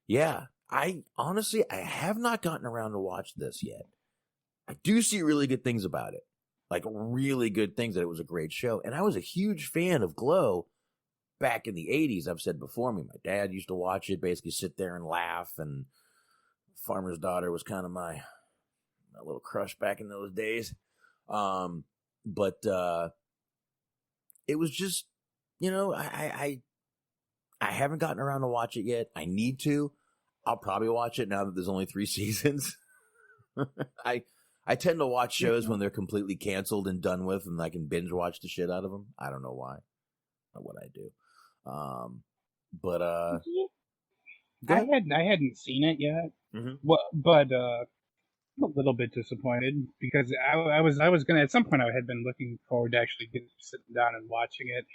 G: yeah, I honestly have not gotten around to watch this yet. I do see really good things about it. Like really good things, that it was a great show. And I was a huge fan of Glow back in the 80s. I've said before, my dad used to watch it, basically sit there and laugh. And Farmer's Daughter was kind of my little crush back in those days. But it was just, I haven't gotten around to watch it yet. I need to. I'll probably watch it now that there's only 3 seasons. I tend to watch shows when they're completely canceled and done with, and I can binge watch the shit out of them. I don't know why. Not what I do. But
E: I hadn't seen it yet.
G: Mm-hmm.
E: But I'm a little bit disappointed because I was gonna at some point I had been looking forward to actually sitting down and watching it.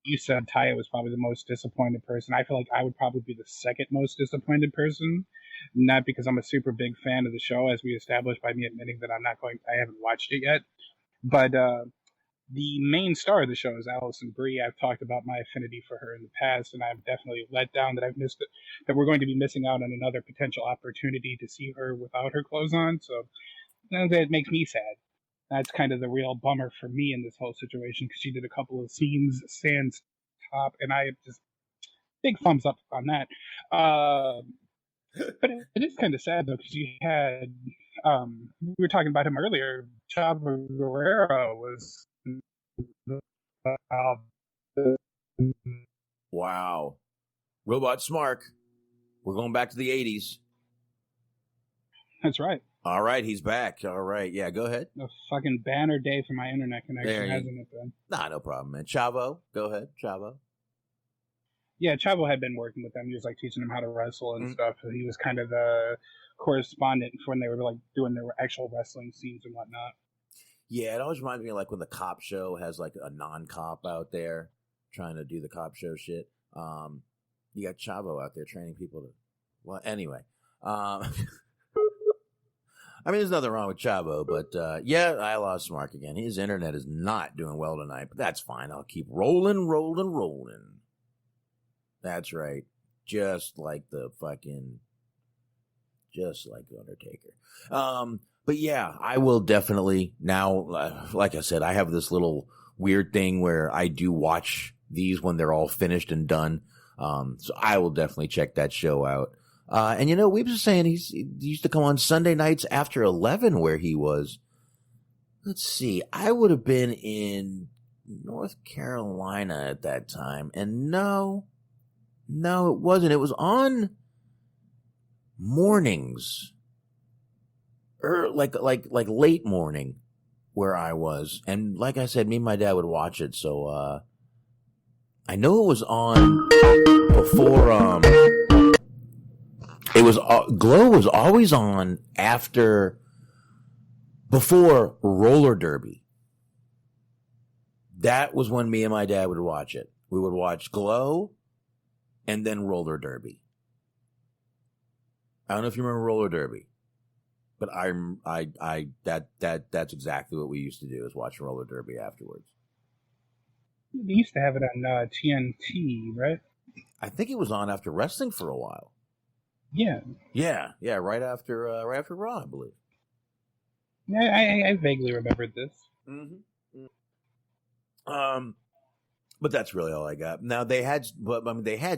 E: You said Taya was probably the most disappointed person. I feel like I would probably be the second most disappointed person, not because I'm a super big fan of the show, as we established by me admitting that I haven't watched it yet, but the main star of the show is Allison Brie. I've talked about my affinity for her in the past, and I'm definitely let down that I've missed it, that we're going to be missing out on another potential opportunity to see her without her clothes on. So that makes me sad. That's kind of the real bummer for me in this whole situation because she did a couple of scenes, sans top, and I just big thumbs up on that. But it is kind of sad though because you had we were talking about him earlier. Chavo Guerrero was.
G: Wow. Robot Smark. We're going back to the 80s.
E: That's right.
G: All right, he's back. All right, yeah, go ahead.
E: A fucking banner day for my internet connection, hasn't it been?
G: Nah, no problem, man. Chavo, go ahead, Chavo.
E: Yeah, Chavo had been working with them, just like teaching them how to wrestle and stuff. So he was kind of the correspondent for when they were like doing their actual wrestling scenes and whatnot.
G: Yeah, it always reminds me of like when the cop show has like a non-cop out there trying to do the cop show shit. You got Chavo out there training people to. Well, anyway. I mean, there's nothing wrong with Chavo, but yeah, I lost Mark again. His internet is not doing well tonight, but that's fine. I'll keep rolling. That's right. Just like Undertaker. But yeah, I will definitely now, like I said, I have this little weird thing where I do watch these when they're all finished and done. So I will definitely check that show out. And we were just saying he used to come on Sunday nights after 11 where he was. Let's see. I would have been in North Carolina at that time. And no, it wasn't. It was on mornings. Like late morning where I was. And like I said, me and my dad would watch it. So, I know it was on before, Glow was always on before roller derby. That was when me and my dad would watch it. We would watch Glow and then roller derby. I don't know if you remember roller derby, but that's exactly what we used to do is watch roller derby afterwards.
E: They used to have it on TNT, right?
G: I think it was on after wrestling for a while.
E: Yeah.
G: Yeah. Right after Raw, I believe.
E: Yeah, I vaguely remembered this.
G: Mm-hmm. But that's really all I got. Now they had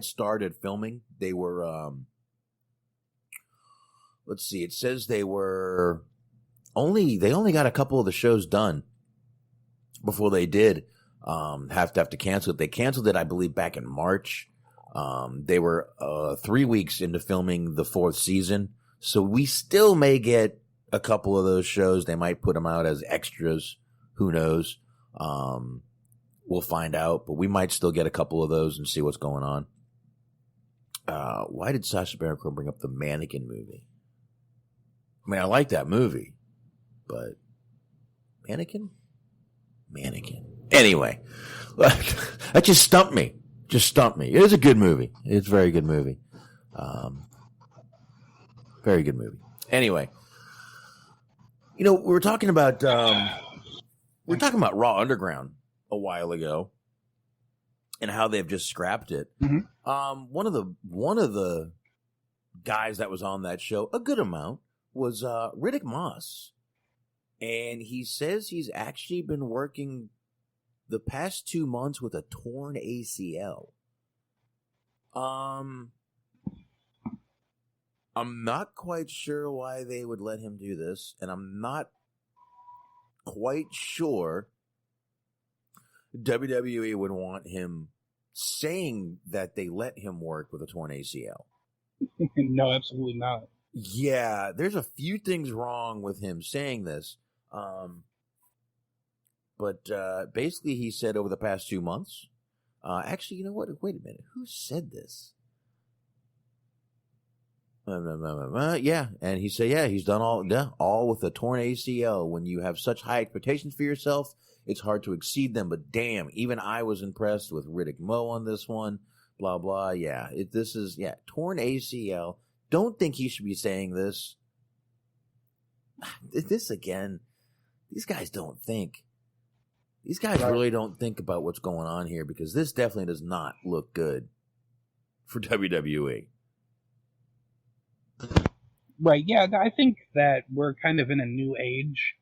G: started filming. They were, let's see. It says they only got a couple of the shows done before they did have to cancel it. They canceled it, I believe, back in March. They were 3 weeks into filming the 4th season, so we still may get a couple of those shows. They might put them out as extras. Who knows? We'll find out, but we might still get a couple of those and see what's going on. Why did Sacha Baron Cohen bring up the Mannequin movie? I mean, I like that movie, but Mannequin. Anyway, that just stumped me. It is a good movie. It's a very good movie. Very good movie. Anyway, we were talking about Raw Underground a while ago and how they've just scrapped it.
E: Mm-hmm.
G: One of the guys that was on that show, a good amount, was Riddick Moss. And he says he's actually been working the past 2 months with a torn ACL. I'm not quite sure why they would let him do this, and I'm not quite sure WWE would want him saying that they let him work with a torn ACL.
E: No, absolutely not.
G: Yeah, there's a few things wrong with him saying this. But basically he said over the past 2 months, actually, you know what? Wait a minute. Who said this? Yeah, and he said, yeah, he's done all with a torn ACL. When you have such high expectations for yourself, it's hard to exceed them. But damn, even I was impressed with Riddick Mo on this one. Blah blah. Yeah, torn ACL. Don't think he should be saying this. This again. These guys don't think. These guys really don't think about what's going on here, because this definitely does not look good for WWE.
E: Right, yeah, I think that we're kind of in a new age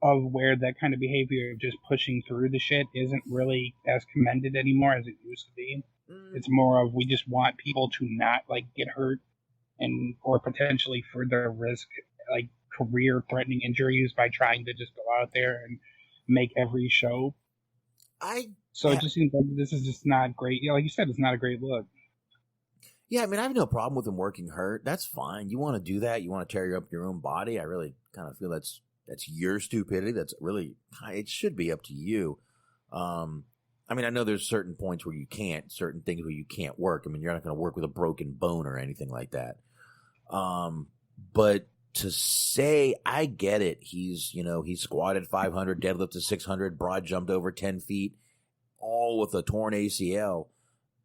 E: of where that kind of behavior of just pushing through the shit isn't really as commended anymore as it used to be. It's more of we just want people to not get hurt or potentially further risk career threatening injuries by trying to just go out there and make every show. It just seems like this is just not great. Yeah, like you said, it's not a great look.
G: Yeah, I mean, I have no problem with him working hurt. That's fine. You want to do that. You want to tear up your own body. I really kind of feel that's your stupidity. That's really, it should be up to you. I mean, I know there's certain points where you can't, certain things where you can't work. I mean, you're not going to work with a broken bone or anything like that. But to say, I get it. He squatted 500, deadlifted 600, broad jumped over 10 feet, all with a torn ACL.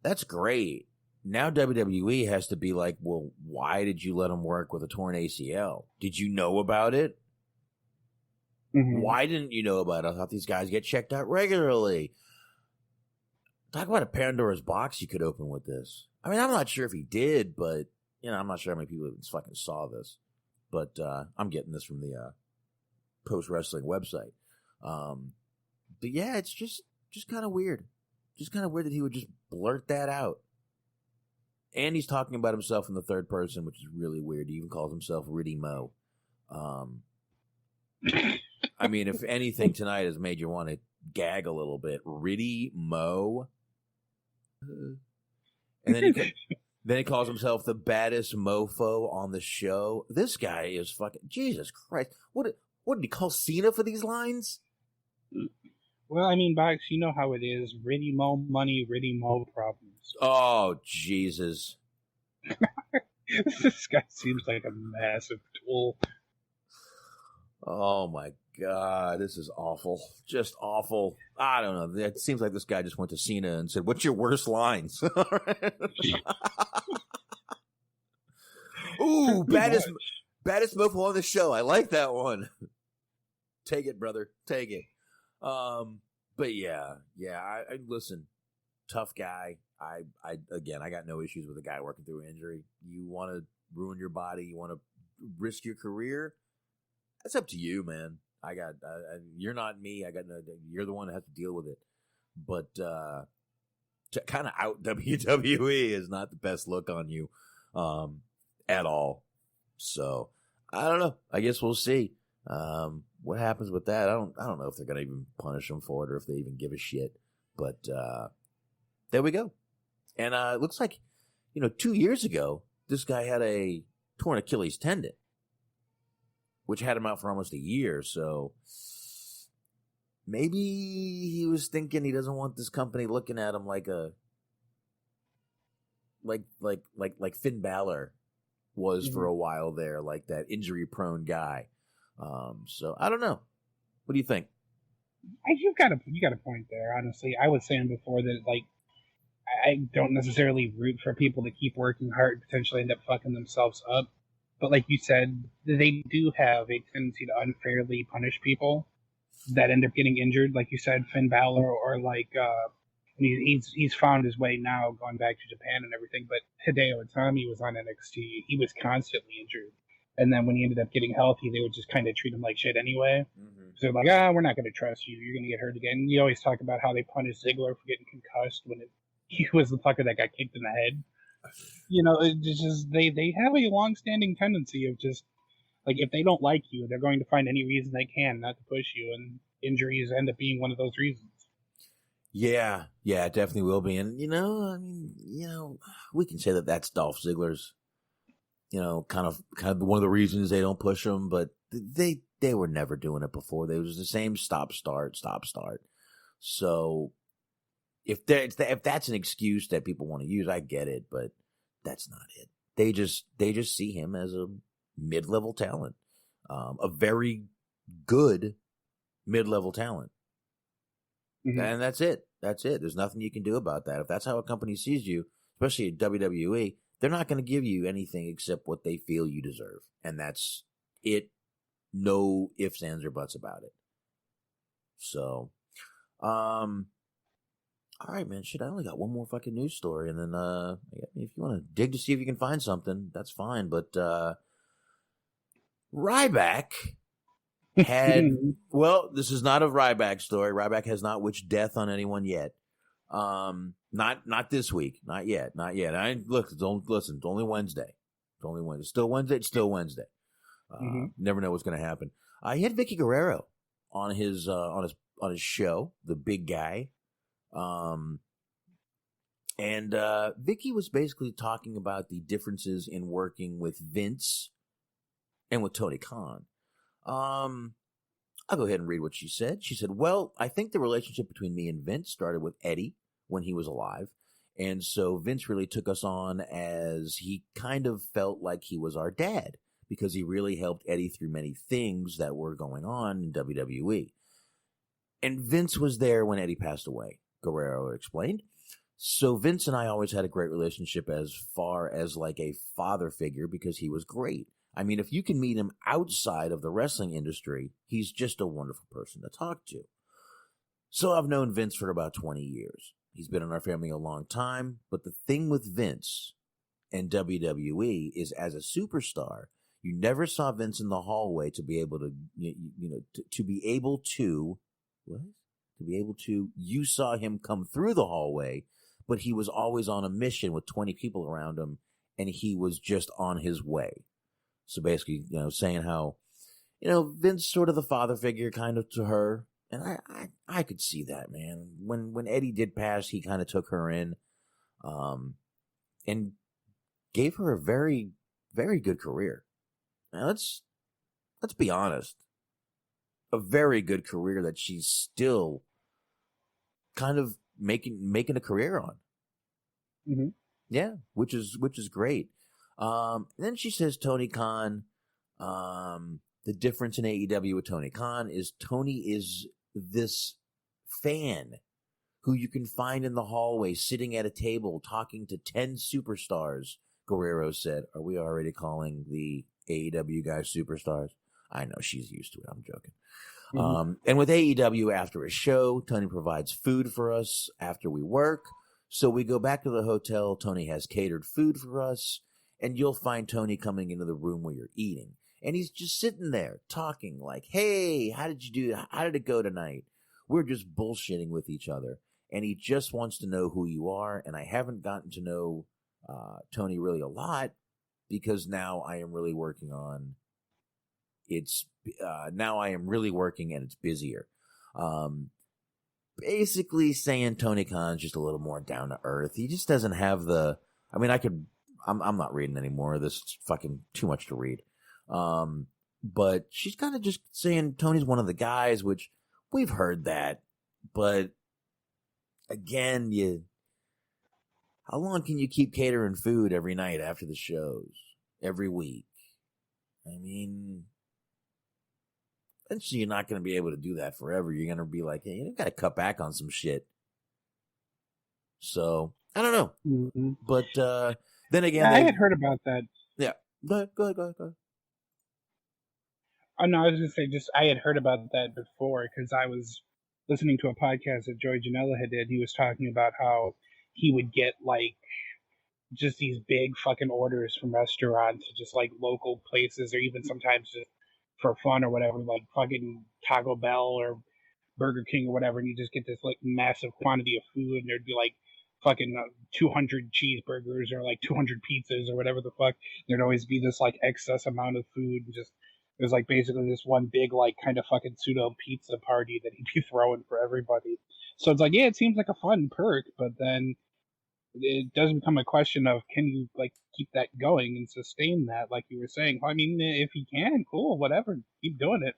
G: That's great. Now WWE has to be like, well, why did you let him work with a torn ACL? Did you know about it? Mm-hmm. Why didn't you know about it? I thought these guys get checked out regularly. Talk about a Pandora's box you could open with this. I mean, I'm not sure if he did, but, I'm not sure how many people fucking saw this. But I'm getting this from the post-wrestling website. But yeah, it's just kind of weird. Just kind of weird that he would just blurt that out. And he's talking about himself in the third person, which is really weird. He even calls himself Riddy Mo. I mean, if anything tonight has made you want to gag a little bit, Riddy Mo. And then he calls himself the baddest mofo on the show. This guy is fucking Jesus Christ. What did he call Cena for these lines?
E: Well, I mean, Box, you know how it is. Riddy Mo money, Riddy Mo problems.
G: Oh, Jesus.
E: This guy seems like a massive tool.
G: Oh, my God. This is awful. Just awful. I don't know. It seems like this guy just went to Cena and said, what's your worst lines? Ooh, baddest mofo on the show. I like that one. Take it, brother. Take it. But yeah. I listen. Tough guy. I got no issues with a guy working through an injury. You want to ruin your body. You want to risk your career. That's up to you, man. You're not me. You're the one that has to deal with it. But to kind of out WWE is not the best look on you, at all. So I don't know. I guess we'll see. What happens with that? I don't know if they're gonna even punish him for it or if they even give a shit. But there we go. And it looks like 2 years ago this guy had a torn Achilles tendon, which had him out for almost a year. So maybe he was thinking he doesn't want this company looking at him like Finn Balor was for a while there, like that injury prone guy. So I don't know. What do you think?
E: You got a point there. Honestly, I was saying before that I don't necessarily root for people to keep working hard and potentially end up fucking themselves up. But like you said, they do have a tendency to unfairly punish people that end up getting injured. Like you said, Finn Balor, or he's found his way now, going back to Japan and everything. But Hideo Itami was on NXT. He was constantly injured. And then when he ended up getting healthy, they would just kind of treat him like shit anyway. Mm-hmm. So they're like, we're not going to trust you. You're going to get hurt again. You always talk about how they punished Ziggler for getting concussed when he was the fucker that got kicked in the head. It's just they have a long-standing tendency of just if they don't like you, they're going to find any reason they can not to push you, and injuries end up being one of those reasons.
G: Yeah, it definitely will be. And we can say that that's Dolph Ziggler's, kind of one of the reasons they don't push him, but they were never doing it before. They was the same stop start. So if that's an excuse that people want to use, I get it, but that's not it. They just see him as a mid-level talent, a very good mid-level talent.
E: Mm-hmm.
G: And that's it. That's it. There's nothing you can do about that. If that's how a company sees you, especially at WWE, they're not going to give you anything except what they feel you deserve. And that's it. No ifs, ands, or buts about it. So, all right, man. Shit, I only got one more fucking news story. And then, if you want to dig to see if you can find something, that's fine. But, Ryback had, well, this is not a Ryback story. Ryback has not wished death on anyone yet. Not this week. Not yet. Look, it's only Wednesday. It's still Wednesday. It's still Wednesday. Never know what's going to happen. He had Vickie Guerrero on his show, the big guy. And Vickie was basically talking about the differences in working with Vince and with Tony Khan. I'll go ahead and read what she said. She said, well, I think the relationship between me and Vince started with Eddie when he was alive. And so Vince really took us on as he kind of felt like he was our dad because he really helped Eddie through many things that were going on in WWE. And Vince was there when Eddie passed away, Guerrero explained. So Vince and I always had a great relationship as far as like a father figure because he was great. I mean, if you can meet him outside of the wrestling industry, he's just a wonderful person to talk to. So I've known Vince for about 20 years. He's been in our family a long time. But the thing with Vince and WWE is as a superstar, you never saw Vince in the hallway to be able to, you saw him come through the hallway, but he was always on a mission with 20 people around him, and he was just on his way. So basically, saying how, Vince sort of the father figure kind of to her. And I could see that, man. When Eddie did pass, he kind of took her in, and gave her a very, very good career. Now, let's be honest. A very good career that she's still kind of making a career on.
E: Mm-hmm.
G: Yeah, which is great. Then she says Tony Khan, the difference in AEW with Tony Khan is Tony is this fan who you can find in the hallway sitting at a table talking to 10 superstars. Guerrero said, are we already calling the AEW guys superstars? I know she's used to it. I'm joking. Mm-hmm. And with AEW after a show, Tony provides food for us after we work. So we go back to the hotel. Tony has catered food for us. And you'll find Tony coming into the room where you're eating. And he's just sitting there talking like, hey, how did you do? How did it go tonight? We're just bullshitting with each other. And he just wants to know who you are. And I haven't gotten to know Tony really a lot because now I am really working on now I am really working and it's busier. Basically saying Tony Khan's just a little more down to earth. He just doesn't have I'm not reading anymore of this. It's fucking too much to read. But she's kind of just saying Tony's one of the guys, which we've heard that. But again, how long can you keep catering food every night after the shows? Every week? I mean, eventually you're not going to be able to do that forever. You're going to be like, hey, you got to cut back on some shit. So, I don't know. Mm-hmm. But, then again,
E: I had heard about that.
G: Yeah. Go ahead.
E: Oh, no, I was going to say, I had heard about that before because I was listening to a podcast that Joey Janela had did. He was talking about how he would get, just these big fucking orders from restaurants, just, local places, or even sometimes just for fun or whatever, like fucking Taco Bell or Burger King or whatever, and you just get this, massive quantity of food, and there'd be, fucking 200 cheeseburgers or 200 pizzas or whatever the fuck. There'd always be this excess amount of food. Just there's basically this one big kind of fucking pseudo pizza party that he'd be throwing for everybody. So it's yeah, it seems like a fun perk, but then it does become a question of can you keep that going and sustain that, like you were saying. Well, I mean, if you can, cool, whatever, keep doing it.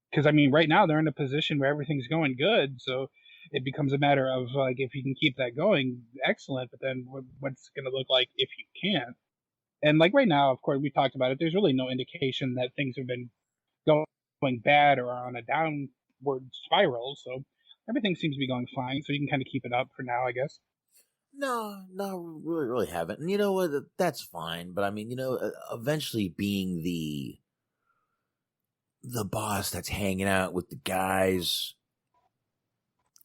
E: Because I mean, right now they're in a position where everything's going good, so it becomes a matter of if you can keep that going, excellent. But then what's it going to look like if you can't? And like right now, of course, we talked about it. There's really no indication that things have been going bad or on a downward spiral. So everything seems to be going fine. So you can kind of keep it up for now, I guess.
G: No, really haven't. And you know what? That's fine. But I mean, eventually being the boss that's hanging out with the guys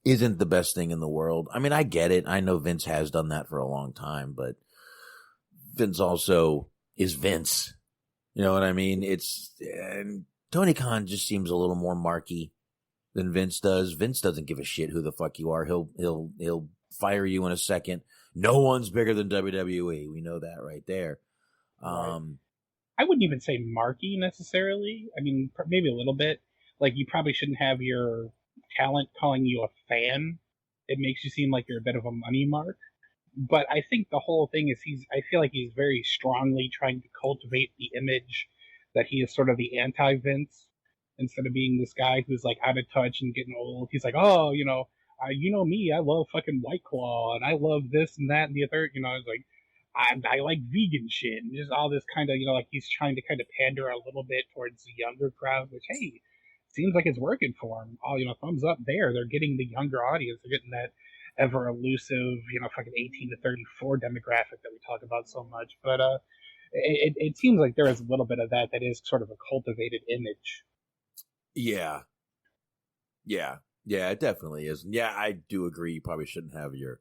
G: isn't the best thing in the world. I mean, I get it. I know Vince has done that for a long time, but Vince also is Vince. You know what I mean? And Tony Khan just seems a little more marky than Vince does. Vince doesn't give a shit who the fuck you are. He'll fire you in a second. No one's bigger than WWE. We know that right there.
E: Right. I wouldn't even say marky necessarily. I mean, maybe a little bit. Like, you probably shouldn't have your talent calling you a fan. It makes you seem like you're a bit of a money mark. But I think the whole thing is I feel like he's very strongly trying to cultivate the image that he is sort of the anti-Vince instead of being this guy who's like out of touch and getting old. He's like, oh, you know me, I love fucking White Claw and I love this and that and the other. It's like, I like vegan shit and just all this kind of, like he's trying to kind of pander a little bit towards the younger crowd, which, hey, seems like it's working for him. All, thumbs up there. They're getting the younger audience. They're getting that ever elusive, fucking 18 to 34 demographic that we talk about so much. But it seems like there is a little bit of that is sort of a cultivated image.
G: Yeah, it definitely is. Yeah, I do agree. You probably shouldn't have your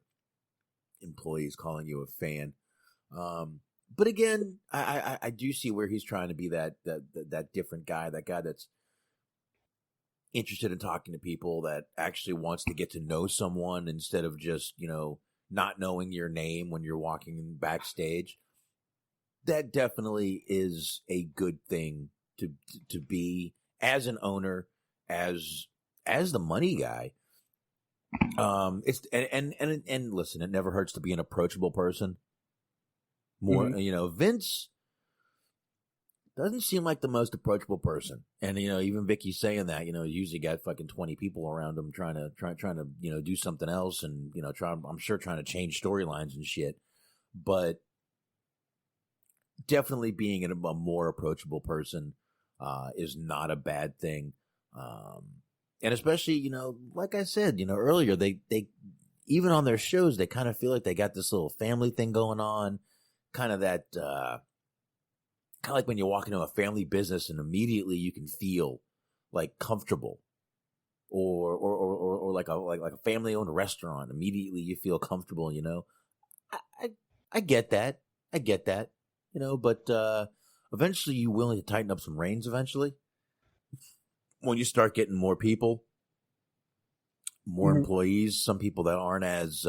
G: employees calling you a fan. But again, I do see where he's trying to be that different guy, that guy that's interested in talking to people, that actually wants to get to know someone instead of just, not knowing your name when you're walking backstage. That definitely is a good thing to be as an owner, as the money guy. It's and listen, it never hurts to be an approachable person. More, Vince doesn't seem like the most approachable person, and even Vickie saying that, he usually got fucking 20 people around him trying to do something else, and I'm sure trying to change storylines and shit, but definitely being a more approachable person is not a bad thing, and especially like I said earlier, they even on their shows they kind of feel like they got this little family thing going on. Kind of that, kind of like when you walk into a family business and immediately you can feel like comfortable, or like a family owned restaurant. Immediately you feel comfortable. I get that. But eventually you will need to tighten up some reins. Eventually, when you start getting more people, more employees, some people that aren't as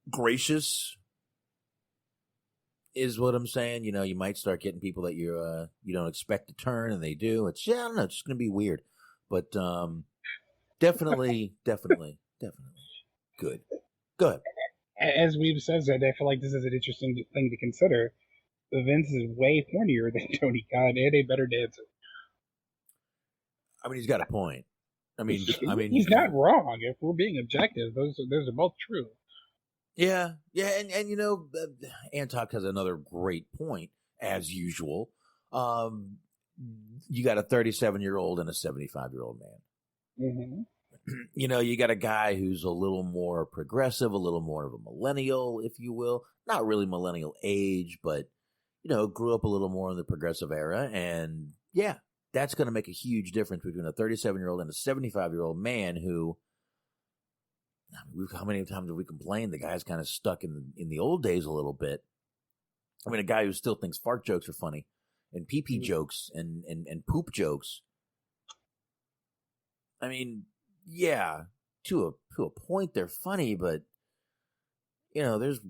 G: gracious. Is what I'm saying. You might start getting people that you don't expect to turn, and they do. I don't know. It's just gonna be weird, but definitely good.
E: As we've said, I feel like this is an interesting thing to consider. Vince is way hornier than Tony Khan and a better dancer.
G: I mean, he's got a point. I mean,
E: he's not wrong. If we're being objective, those are both true.
G: Yeah, and Antok has another great point, as usual. You got a 37-year-old and a 75-year-old man. You got a guy who's a little more progressive, a little more of a millennial, if you will. Not really millennial age, but, grew up a little more in the progressive era. And, yeah, that's going to make a huge difference between a 37-year-old and a 75-year-old man who... How many times have we complained the guy's kind of stuck in the old days a little bit? I mean, a guy who still thinks fart jokes are funny, and pee-pee jokes, and poop jokes. I mean, yeah, to a point they're funny, but there's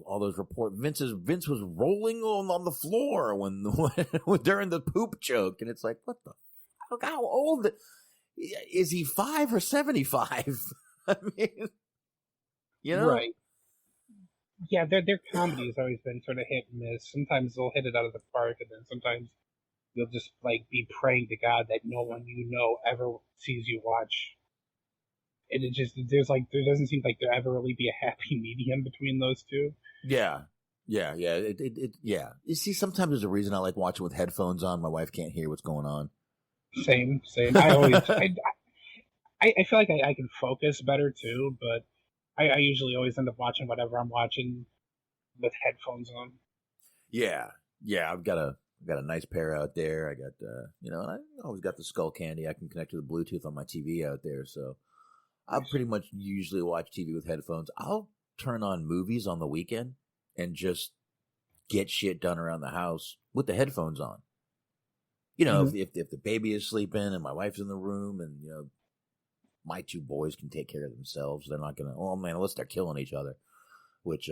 G: all those reports. Vince was rolling on the floor when during the poop joke, and it's like, what the? How old? Is he 5 or 75? I mean,
E: right? Yeah, their comedy has always been sort of hit and miss. Sometimes they'll hit it out of the park, and then sometimes you'll just like be praying to God that no one ever sees you watch And it just there doesn't seem like there ever really be a happy medium between those two.
G: Yeah. Yeah. Yeah. You see, sometimes there's a reason I like watching with headphones on. My wife can't hear what's going on.
E: Same. I always I feel like I can focus better too, but I usually always end up watching whatever I'm watching with headphones on.
G: Yeah. I've got a nice pair out there. I got and I always got the Skull Candy. I can connect to the Bluetooth on my TV out there, so I pretty much usually watch TV with headphones. I'll turn on movies on the weekend and just get shit done around the house with the headphones on. If the baby is sleeping and my wife's in the room and my two boys can take care of themselves, they're not gonna. Oh man, unless they're killing each other, which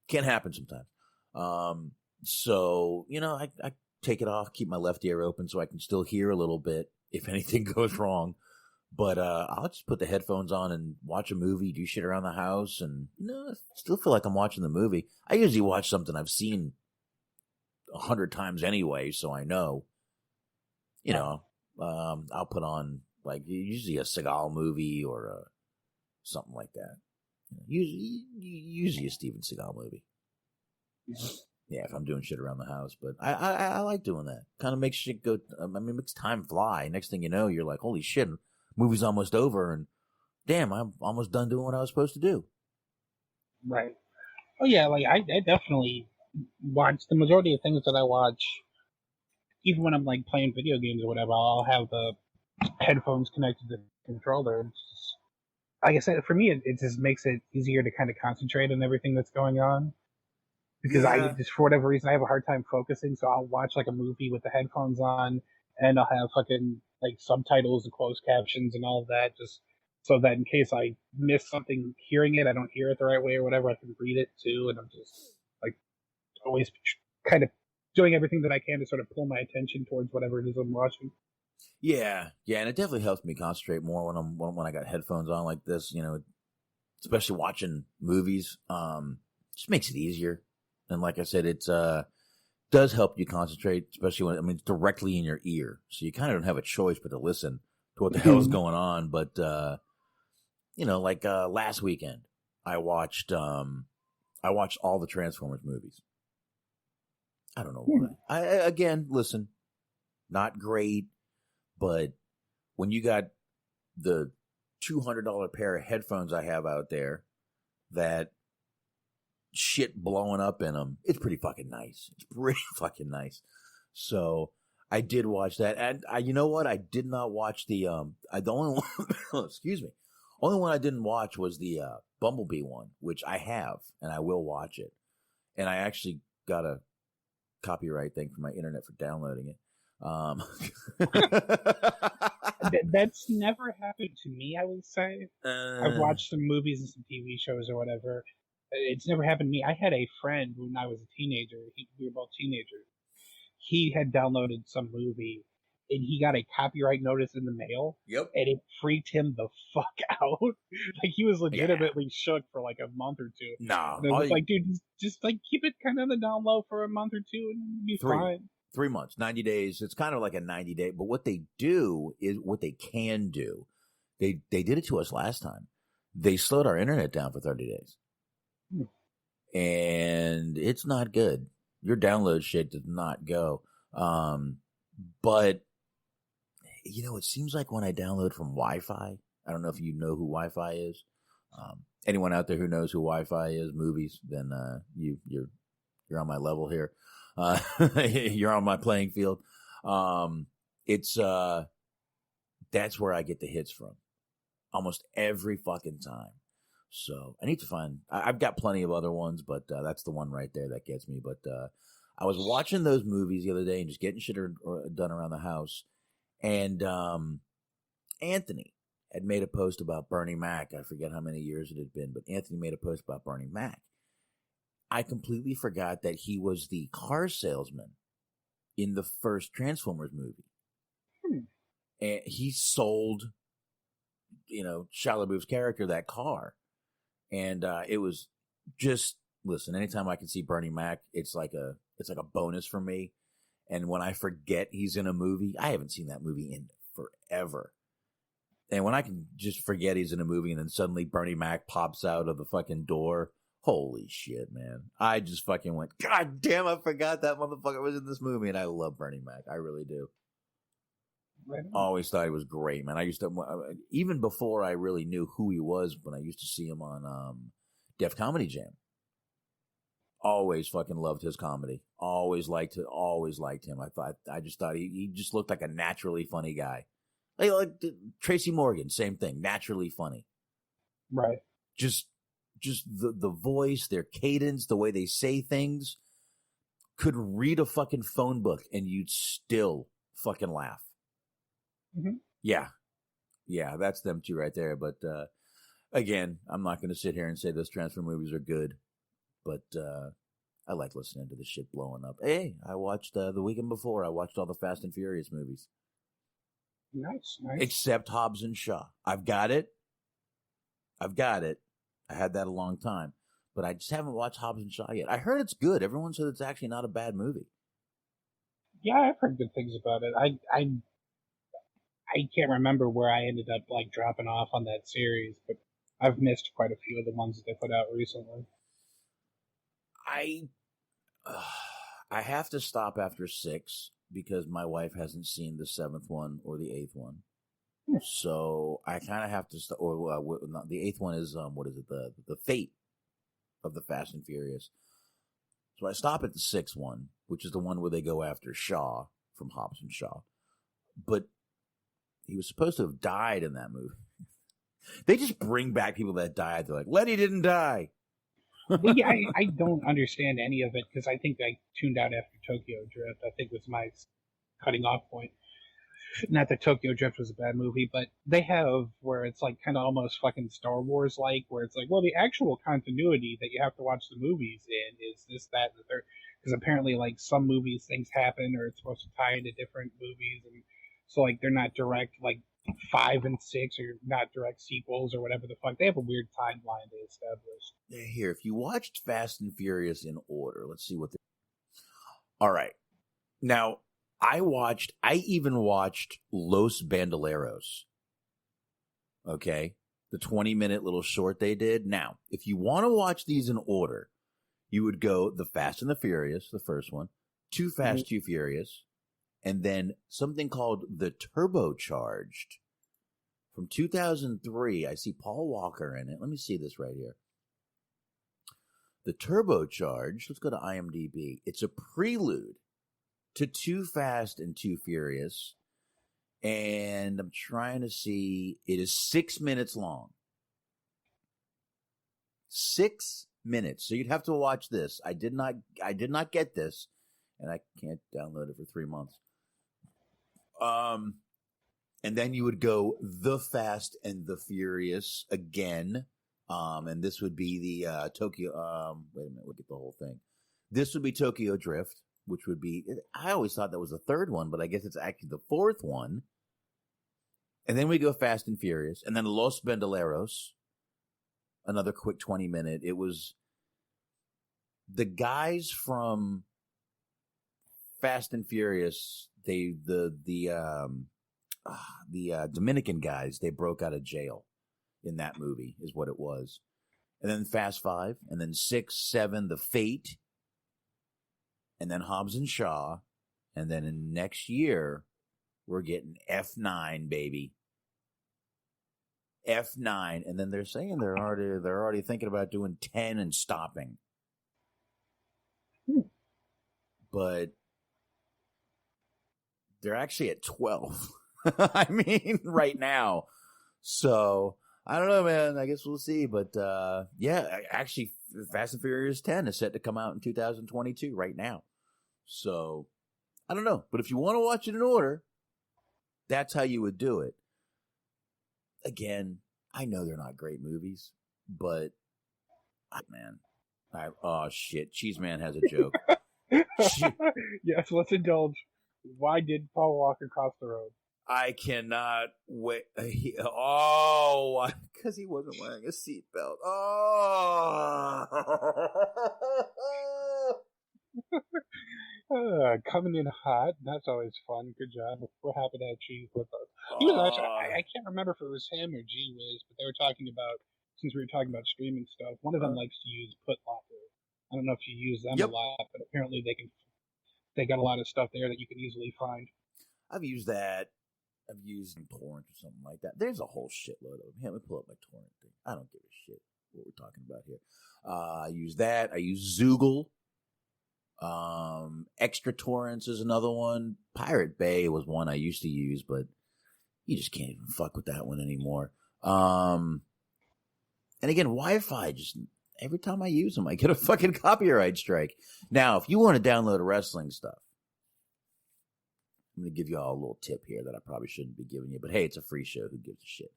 G: can happen sometimes. So I take it off, keep my left ear open so I can still hear a little bit if anything goes wrong. But I'll just put the headphones on and watch a movie, do shit around the house, and I still feel like I'm watching the movie. I usually watch something I've seen 100 times anyway, so I know. I'll put on like usually a Seagal movie or something like that. Usually a Steven Seagal movie. Yeah, if I'm doing shit around the house, but I like doing that. Kind of makes shit go. Makes time fly. Next thing you know, you're like, holy shit, movie's almost over, and damn, I'm almost done doing what I was supposed to do.
E: Right. Oh yeah, like I definitely watch the majority of things that I watch. Even when I'm like playing video games or whatever, I'll have the headphones connected to the controller. It's just, like I said, for me, it just makes it easier to kind of concentrate on everything that's going on. Because I just, for whatever reason, I have a hard time focusing, so I'll watch like a movie with the headphones on, and I'll have fucking like subtitles and closed captions and all of that, just so that in case I miss something hearing it, I don't hear it the right way or whatever, I can read it too, and I'm just like always kind of doing everything that I can to sort of pull my attention towards whatever it is I'm watching.
G: Yeah, and it definitely helps me concentrate more when I got headphones on like this, especially watching movies. Just makes it easier. And like I said, it does help you concentrate, especially when it's directly in your ear. So you kind of don't have a choice but to listen to what the hell is going on. But, last weekend, I watched all the Transformers movies. I don't know why. Again, listen, not great, but when you got the $200 pair of headphones I have out there that shit blowing up in them, it's pretty fucking nice. So I did watch that, and you know what? I did not watch the only one. Excuse me. Only one I didn't watch was the Bumblebee one, which I have, and I will watch it. And I actually got a copyright thing from my internet for downloading it.
E: That's never happened to me, I would say. I've watched some movies and some TV shows or whatever. It's never happened to me. I had a friend when I was a teenager. We were both teenagers. He had downloaded some movie, and he got a copyright notice in the mail.
G: Yep.
E: And it freaked him the fuck out. Like, he was legitimately shook for like a month or two.
G: No.
E: And I was like, dude, just like keep it kind of on the down low for a month or two, and it'll be fine.
G: 3 months, 90 days. It's kind of like a 90-day. But what they do is what they can do. They did it to us last time. They slowed our internet down for 30 days. And it's not good. Your download shit does not go. But it seems like when I download from Wi-Fi, I don't know if you know who Wi-Fi is. Anyone out there who knows who Wi-Fi is, movies, then you're on my level here. You're on my playing field. It's that's where I get the hits from almost every fucking time. So I need to find. I've got plenty of other ones, but that's the one right there that gets me. But I was watching those movies the other day and just getting shit done around the house, and Anthony had made a post about Bernie Mac. I forget how many years it had been, but Anthony made a post about Bernie Mac. I completely forgot that he was the car salesman in the first Transformers movie. And he sold, Shia LaBeouf's character that car. And it was just, listen, anytime I can see Bernie Mac, it's like a bonus for me. And when I forget he's in a movie, I haven't seen that movie in forever. And when I can just forget he's in a movie and then suddenly Bernie Mac pops out of the fucking door, holy shit, man. I just fucking went, God damn, I forgot that motherfucker was in this movie. And I love Bernie Mac. I really do.
E: Right.
G: Always thought he was great, man. I used to, even before I really knew who he was, when I used to see him on Def Comedy Jam. Always fucking loved his comedy. Always liked him. I just thought he just looked like a naturally funny guy. Like Tracy Morgan, same thing. Naturally funny.
E: Right.
G: Just the voice, their cadence, the way they say things. Could read a fucking phone book and you'd still fucking laugh.
E: Mm-hmm.
G: Yeah, that's them two right there. But again, I'm not going to sit here and say those transfer movies are good. But I like listening to the shit blowing up. Hey, I watched the weekend before. I watched all the Fast and Furious movies.
E: Nice.
G: Except Hobbs and Shaw. I've got it. I had that a long time. But I just haven't watched Hobbs and Shaw yet. I heard it's good. Everyone said it's actually not a bad movie.
E: Yeah, I've heard good things about it. I can't remember where I ended up like dropping off on that series, but I've missed quite a few of the ones that they put out recently.
G: I have to stop after 6 because my wife hasn't seen the 7th one or the 8th one. So I kind of have to stop. Or the 8th one is what is it? The Fate of the Fast and Furious. So I stop at the 6th one, which is the one where they go after Shaw from Hobbs and Shaw. But he was supposed to have died in that movie. They just bring back people that died. They're like, Letty didn't die.
E: Well, yeah, I don't understand any of it because I think I tuned out after Tokyo Drift. I think was my cutting off point. Not that Tokyo Drift was a bad movie, but they have where it's like kind of almost fucking Star Wars like, where it's like, well, the actual continuity that you have to watch the movies in is this, that, and the third. Because apparently, like, some movies things happen or it's supposed to tie into different movies, and so like they're not direct like 5 and 6 or not direct sequels or whatever the fuck. They have a weird timeline they established.
G: Here, if you watched Fast and Furious in order, let's see what. All right, now I even watched Los Bandoleros. Okay, the 20-minute little short they did. Now, if you want to watch these in order, you would go The Fast and the Furious, the first one, Too Fast, Too Furious, and then something called The Turbocharged from 2003. I see Paul Walker in it. Let me see this right here. The Turbocharged, let's go to IMDb. It's a prelude to Too Fast and Too Furious. And I'm trying to see, it is 6 minutes long. 6 minutes. So you'd have to watch this. I did not get this, and I can't download it for 3 months. And then you would go The Fast and the Furious again. And this would be the Tokyo. Wait a minute, look at the whole thing. This would be Tokyo Drift, which would be. I always thought that was the third one, but I guess it's actually the fourth one. And then we go Fast and Furious, and then Los Bandoleros. Another quick 20-minute. It was the guys from Fast and Furious. The Dominican guys. They broke out of jail in that movie, is what it was. And then Fast 5, and then 6, 7, The Fate, and then Hobbs and Shaw, and then in next year we're getting F9, baby. F9, and then they're saying they're already thinking about doing 10 and stopping. But they're actually at 12. I mean, right now. So I don't know, man. I guess we'll see. But yeah, actually, Fast and Furious 10 is set to come out in 2022 right now. So I don't know. But if you want to watch it in order, that's how you would do it. Again, I know they're not great movies, but man, oh shit, Cheese Man has a joke.
E: Yes, let's indulge. Why did Paul Walker cross the road?
G: I cannot wait. Because he wasn't wearing a seatbelt. Oh.
E: Coming in hot. That's always fun. Good job. We're happy to have Cheese with us. He was actually, I can't remember if it was him or G Wiz, but they were talking about, since we were talking about streaming stuff, one of them likes to use Putlocker. I don't know if you use them a lot, but apparently they got a lot of stuff there that you can easily find.
G: I've used that. I've used torrent or something like that. There's a whole shitload of them. Here, let me pull up my torrent thing. I don't give a shit what we're talking about here. I use that. I use Zoogle. Extra Torrents is another one. Pirate Bay was one I used to use, but you just can't even fuck with that one anymore. And again, Wi-Fi, just every time I use them, I get a fucking copyright strike. Now, if you want to download wrestling stuff, I'm going to give you all a little tip here that I probably shouldn't be giving you, but hey, it's a free show. Who gives a shit?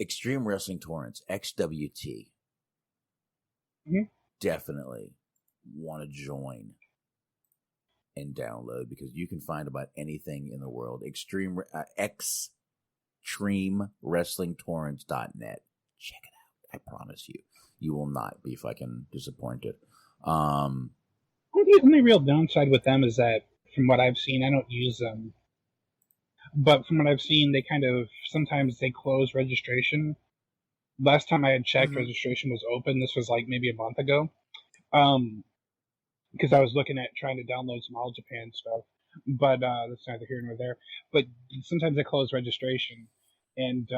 G: Extreme Wrestling Torrents, XWT.
E: Mm-hmm.
G: Definitely want to join and download because you can find about anything in the world. ExtremeWrestlingTorrents.net. Check it out. I promise you, you will not be fucking disappointed.
E: The only real downside with them is that, from what I've seen, I don't use them, but from what I've seen, they sometimes they close registration. Last time I had checked, registration was open. This was like maybe a month ago. Because I was looking at trying to download some All Japan stuff, but that's neither here nor there. But sometimes they close registration, and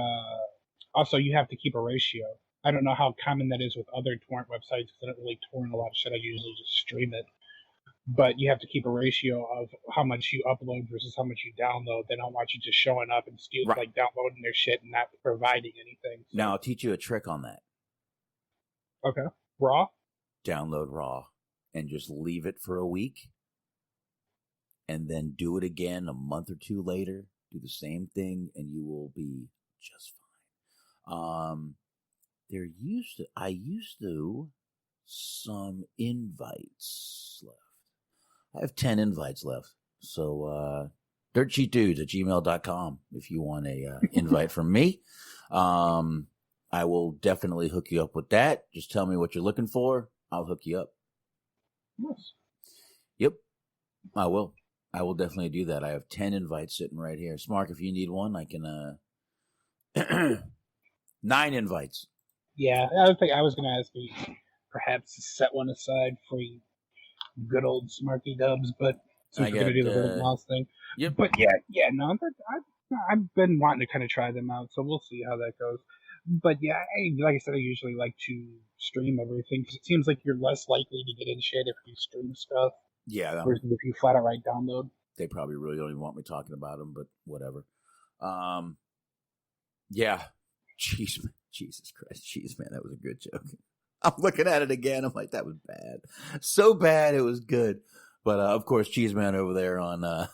E: also you have to keep a ratio. I don't know how common that is with other torrent websites because I don't really torrent a lot of shit. I usually just stream it. But you have to keep a ratio of how much you upload versus how much you download. They don't want you just showing up and like downloading their shit and not providing anything. So.
G: Now I'll teach you a trick on that.
E: Okay. Raw?
G: Download Raw and just leave it for a week. And then do it again a month or two later. Do the same thing and you will be just fine. I used to some invites left. I have 10 invites left. So, dirtcheatdudes@gmail.com if you want a invite from me. I will definitely hook you up with that. Just tell me what you're looking for. I'll hook you up.
E: Yes.
G: Yep. I will. I will definitely do that. I have 10 invites sitting right here. Smark, if you need one, I can, 9 invites.
E: Yeah, I think I was going to ask you perhaps to set one aside for good old Smarky Dubs, but since we're going to do the Riddick Moss thing.
G: Yep.
E: But I've been wanting to kind of try them out, so we'll see how that goes. But yeah, like I said, I usually like to stream everything because it seems like you're less likely to get in shit if you stream stuff.
G: Yeah.
E: Versus if you flat out download.
G: They probably really don't even want me talking about them, but whatever. Yeah. Jeez, Jesus Christ. Jeez, man, that was a good joke. I'm looking at it again. I'm like, that was bad. So bad, it was good. But, of course, Cheese Man over there on the...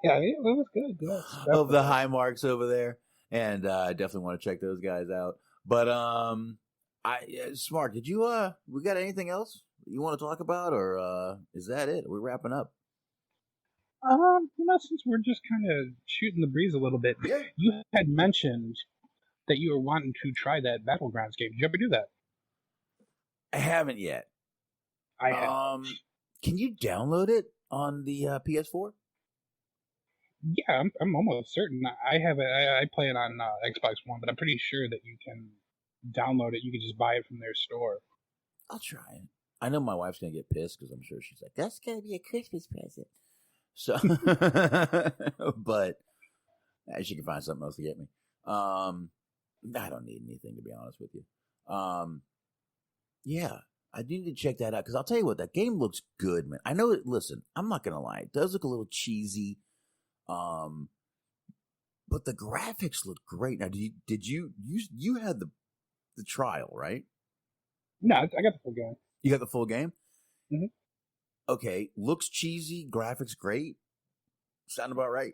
E: Yeah, it was good. Yes,
G: of the high marks over there. And I definitely want to check those guys out. But, Smart, did you, we got anything else you want to talk about? Or is that it? We're wrapping up.
E: Since we're just kind of shooting the breeze a little bit, you had mentioned that you were wanting to try that Battlegrounds game. Did you ever do that?
G: I haven't yet.
E: I have.
G: Can you download it on the PS4?
E: Yeah, I'm almost certain. I have it. I play it on Xbox One, but I'm pretty sure that you can download it. You can just buy it from their store.
G: I'll try it. I know my wife's gonna get pissed because I'm sure she's like, "That's gonna be a Christmas present." So, but she can find something else to get me. I don't need anything, to be honest with you. Yeah, I need to check that out because I'll tell you what, that game looks good, man. I know it. Listen, I'm not gonna lie, it does look a little cheesy, but the graphics look great. Now, did you had the trial, right?
E: No, I got the full game.
G: You got the full game?
E: Mm-hmm.
G: Okay, looks cheesy, graphics great. Sound about right?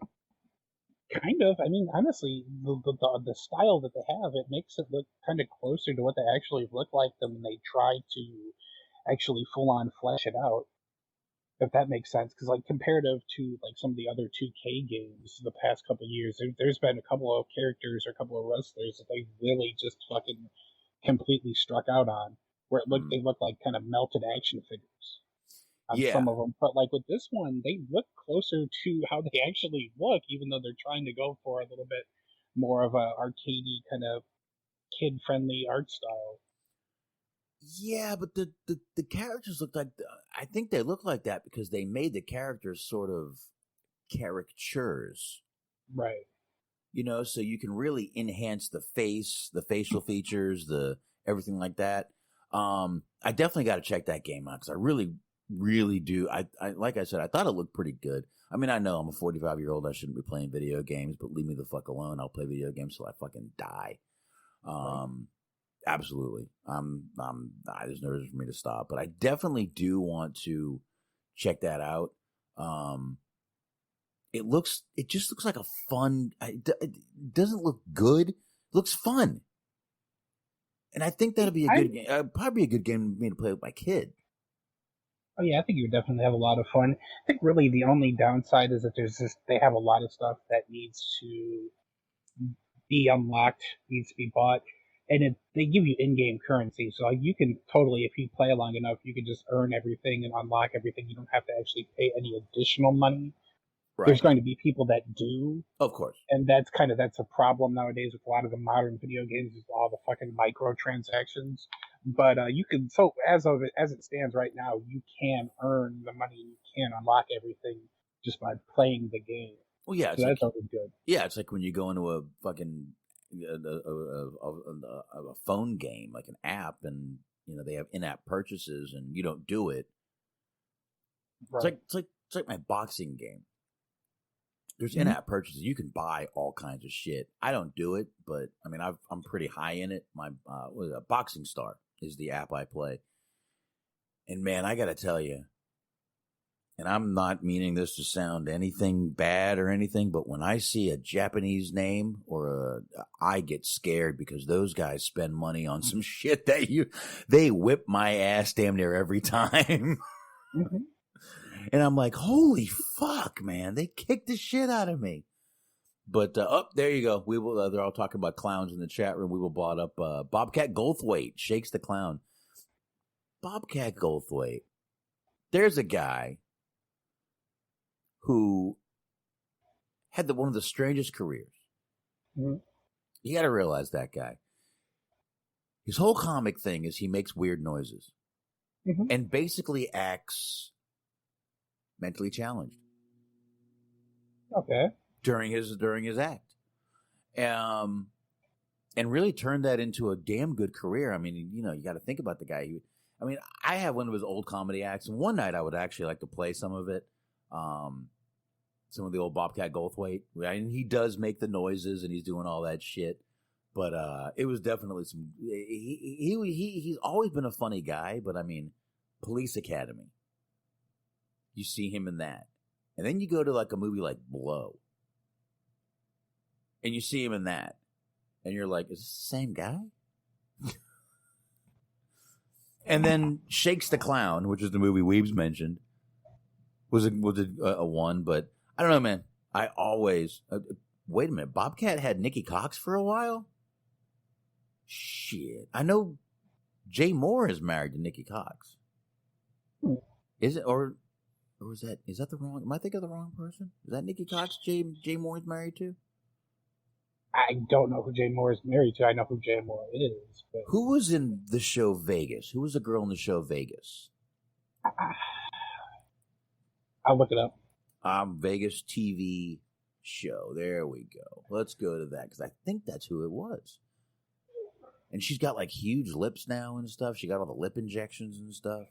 E: Kind of. I mean, honestly, the style that they have, it makes it look kind of closer to what they actually look like than when they try to actually full-on flesh it out. If that makes sense. Because, like, comparative to, like, some of the other 2K games the past couple of years, there's been a couple of characters or a couple of wrestlers that they really just fucking completely struck out on. Where they look like kind of melted action figures. on some of them. But like with this one, they look closer to how they actually look, even though they're trying to go for a little bit more of a arcadey kind of kid-friendly art style.
G: Yeah, but the characters look like, I think they look like that because they made the characters sort of caricatures.
E: Right.
G: You know, so you can really enhance the face, the facial features, the everything like that. I definitely got to check that game out because I really do. I like I said, I thought it looked pretty good. I mean, I know I'm a 45-year-old. I shouldn't be playing video games, but leave me the fuck alone. I'll play video games till I fucking die. Absolutely. There's no reason for me to stop, but I definitely do want to check that out. It just looks like a fun, it doesn't look good. It looks fun. And I think that'll be a good game. Probably a good game for me to play with my kid.
E: Oh yeah, I think you would definitely have a lot of fun. I think really the only downside is that they have a lot of stuff that needs to be unlocked, needs to be bought, and they give you in-game currency. So like, you can totally, if you play long enough, you can just earn everything and unlock everything. You don't have to actually pay any additional money. Right. There's going to be people that do,
G: of course,
E: and that's a problem nowadays with a lot of the modern video games, is all the fucking microtransactions. But you can, so as it stands right now, you can earn the money, you can unlock everything just by playing the game.
G: Well, yeah,
E: so that's always good.
G: Yeah, it's like when you go into a fucking a phone game, like an app, and you know they have in-app purchases, and you don't do it. Right. It's like my boxing game. There's in-app purchases. You can buy all kinds of shit. I don't do it, but I mean, I'm pretty high in it. My Boxing Star is the app I play, and man, I got to tell you, and I'm not meaning this to sound anything bad or anything, but when I see a Japanese name I get scared because those guys spend money on some shit that they whip my ass damn near every time. Mm-hmm. And I'm like, holy fuck, man! They kicked the shit out of me. But there you go. We will. They're all talking about clowns in the chat room. We will brought up Bobcat Goldthwait shakes the clown. Bobcat Goldthwait. There's a guy who had one of the strangest careers. Mm-hmm. You got to realize that guy. His whole comic thing is he makes weird noises and basically acts mentally challenged.
E: Okay.
G: During his act, and really turned that into a damn good career. I mean, you know, you got to think about the guy. I have one of his old comedy acts, and one night I would actually like to play some of it. Some of the old Bobcat Goldthwait. And he does make the noises, and he's doing all that shit. But it was definitely some. He's always been a funny guy, but I mean, Police Academy. You see him in that. And then you go to like a movie like Blow. And you see him in that. And you're like, is this the same guy? And then Shakes the Clown, which is the movie Weebs mentioned, was a one. But I don't know, man. I always... wait a minute. Bobcat had Nikki Cox for a while? Shit. I know Jay Moore is married to Nikki Cox. Is it? Or is that the wrong? Am I thinking of the wrong person? Is that Nikki Cox? Jay Moore is married to?
E: I don't know who Jay Moore is married to. I know who Jay Moore is. But...
G: Who was in the show Vegas? Who was the girl in the show Vegas?
E: I'll look it up.
G: Vegas TV show. There we go. Let's go to that because I think that's who it was. And she's got like huge lips now and stuff. She got all the lip injections and stuff.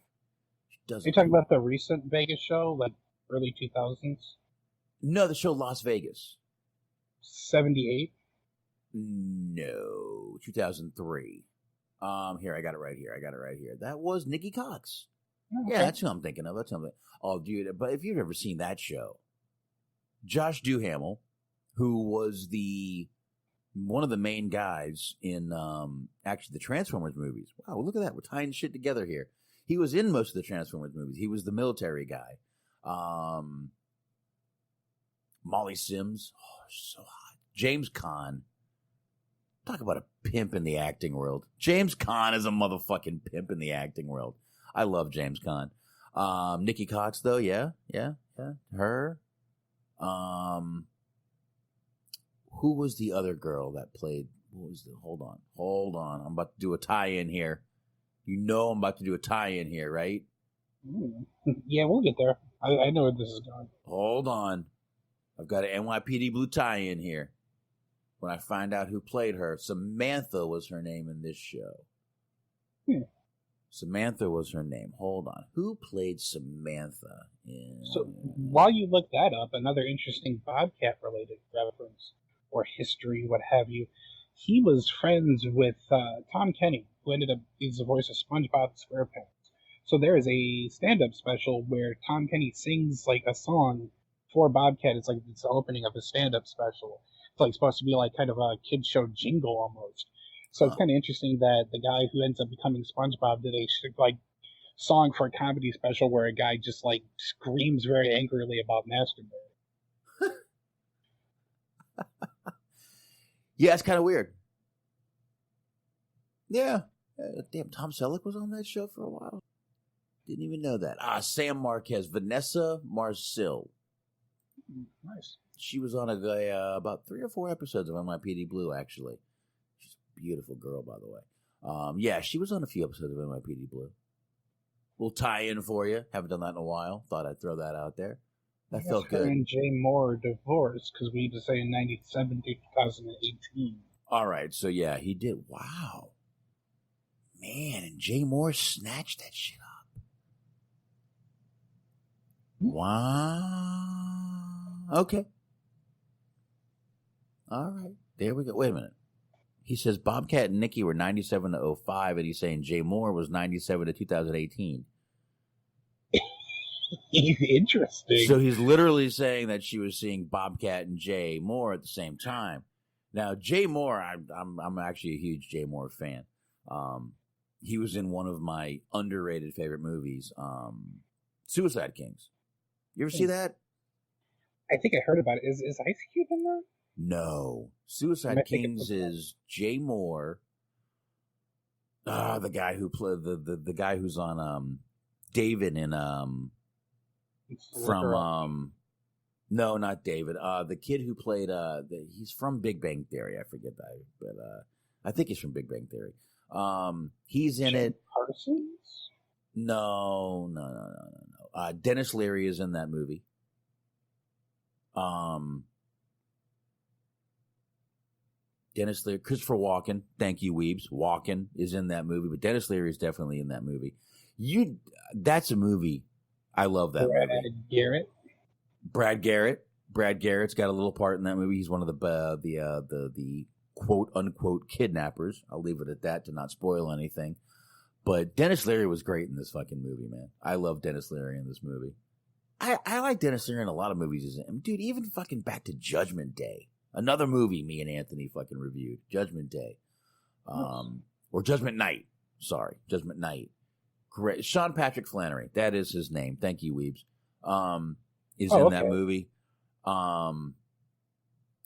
G: Are you talking
E: about the recent Vegas show, like early 2000s?
G: No, the show Las Vegas.
E: 78?
G: No, 2003. Here, I got it right here. That was Nikki Cox. Okay. Yeah, that's who I'm thinking of. Oh, dude, but if you've ever seen that show, Josh Duhamel, who was one of the main guys in actually the Transformers movies. Wow, look at that. We're tying shit together here. He was in most of the Transformers movies. He was the military guy. Molly Sims. Oh, so hot. James Caan. Talk about a pimp in the acting world. James Caan is a motherfucking pimp in the acting world. I love James Caan. Nikki Cox, though, yeah. Her. Who was the other girl that played? What was the? Hold on. I'm about to do a tie-in here. You know I'm about to do a tie-in here, right?
E: Yeah, we'll get there. I know where this is going.
G: Hold on. I've got an NYPD Blue tie-in here. When I find out who played her, Samantha was her name in this show. Samantha was her name. Hold on. Who played Samantha in...
E: So, while you look that up, another interesting Bobcat-related reference, or history, what have you, he was friends with Tom Kenny, who ended up being the voice of SpongeBob SquarePants. So there is a stand-up special where Tom Kenny sings like a song for Bobcat. It's the opening of a stand-up special. It's like supposed to be like kind of a kid show jingle almost. So it's kind of interesting that the guy who ends up becoming SpongeBob did a song for a comedy special where a guy just like screams very angrily about masturbating.
G: Yeah, it's kind of weird. Yeah. Damn, Tom Selleck was on that show for a while. Didn't even know that. Sam Marquez, Vanessa Marcil.
E: Nice.
G: She was on about 3 or 4 episodes of NYPD Blue, actually. She's a beautiful girl, by the way. Yeah, she was on a few episodes of NYPD Blue. We'll tie in for you. Haven't done that in a while. Thought I'd throw that out there. That felt good.
E: Her and Jay Moore divorced because we used to say in 97 to 2018.
G: All right, so yeah, he did. Wow. Man, and Jay Moore snatched that shit up. Wow. Okay. All right. There we go. Wait a minute. He says Bobcat and Nikki were 97 to 05, and he's saying Jay Moore was 97 to 2018.
E: Interesting.
G: So he's literally saying that she was seeing Bobcat and Jay Moore at the same time. Now, Jay Moore, I'm actually a huge Jay Moore fan. He was in one of my underrated favorite movies, Suicide Kings. You ever see that?
E: I think I heard about it. Is Ice Cube in that?
G: No. Suicide Kings is Jay Moore. The guy who played the guy who's on David in no, not David. The kid who played he's from Big Bang Theory. I forget that, but I think he's from Big Bang Theory. He's in it.
E: Parsons?
G: No. Dennis Leary is in that movie. Dennis Leary, Christopher Walken. Thank you, Weebs. Walken is in that movie, but Dennis Leary is definitely in that movie. That's a movie. I love that movie. Brad Garrett. Brad Garrett's got a little part in that movie. He's one of the quote unquote kidnappers. I'll leave it at that to not spoil anything. But Dennis Leary was great in this fucking movie, man. I love Dennis Leary in this movie. I like Dennis Leary in a lot of movies. Dude, even fucking back to Judgment Day. Another movie me and Anthony fucking reviewed. Judgment Day. Or Judgment Night. Sorry. Judgment Night. Great. Sean Patrick Flannery. That is his name. Thank you, Weebs. Is in that movie.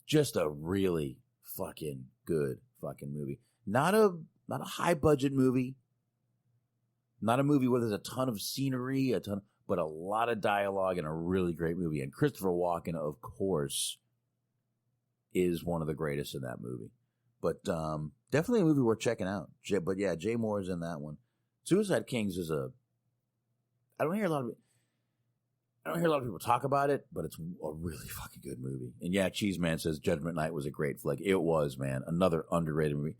G: Just a really fucking good fucking movie. Not a high budget movie. Not a movie where there's a ton of scenery, but a lot of dialogue and a really great movie. And Christopher Walken, of course, is one of the greatest in that movie. But definitely a movie worth checking out. But yeah, Jay Moore is in that one. Suicide Kings is I don't hear a lot of people talk about it, but it's a really fucking good movie. And yeah, Cheeseman says Judgment Night was a great flick. It was, man. Another underrated movie.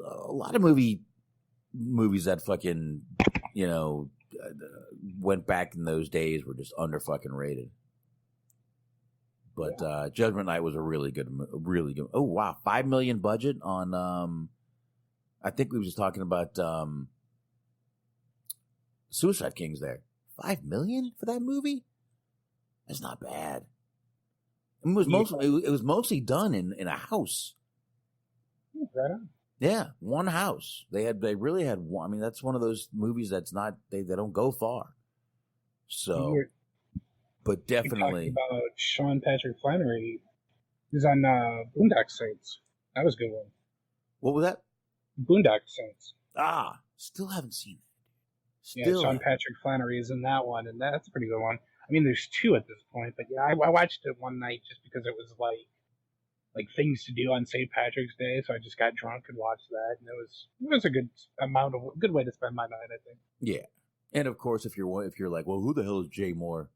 G: A lot of movies that fucking, went back in those days were just under fucking rated. But Judgment Night was a really good. Oh wow, $5 million budget on. I think we were just talking about Suicide Kings. There, $5 million for that movie. That's not bad. It was mostly done in a house.
E: Right on.
G: Yeah, one house. They really had one. I mean, that's one of those movies that's not they don't go far. So. But definitely
E: about Sean Patrick Flannery. He's on Boondock Saints. That was a good one.
G: What was that?
E: Boondock Saints.
G: Still haven't seen Still,
E: Sean Patrick Flannery is in that one, and that's a pretty good one. I mean, there's two at this point, but yeah, I watched it one night just because it was like things to do on St. Patrick's Day, so I just got drunk and watched that, and it was a good way to spend my night, I think.
G: yeah. And of course, if you're like, well, who the hell is Jay Moore?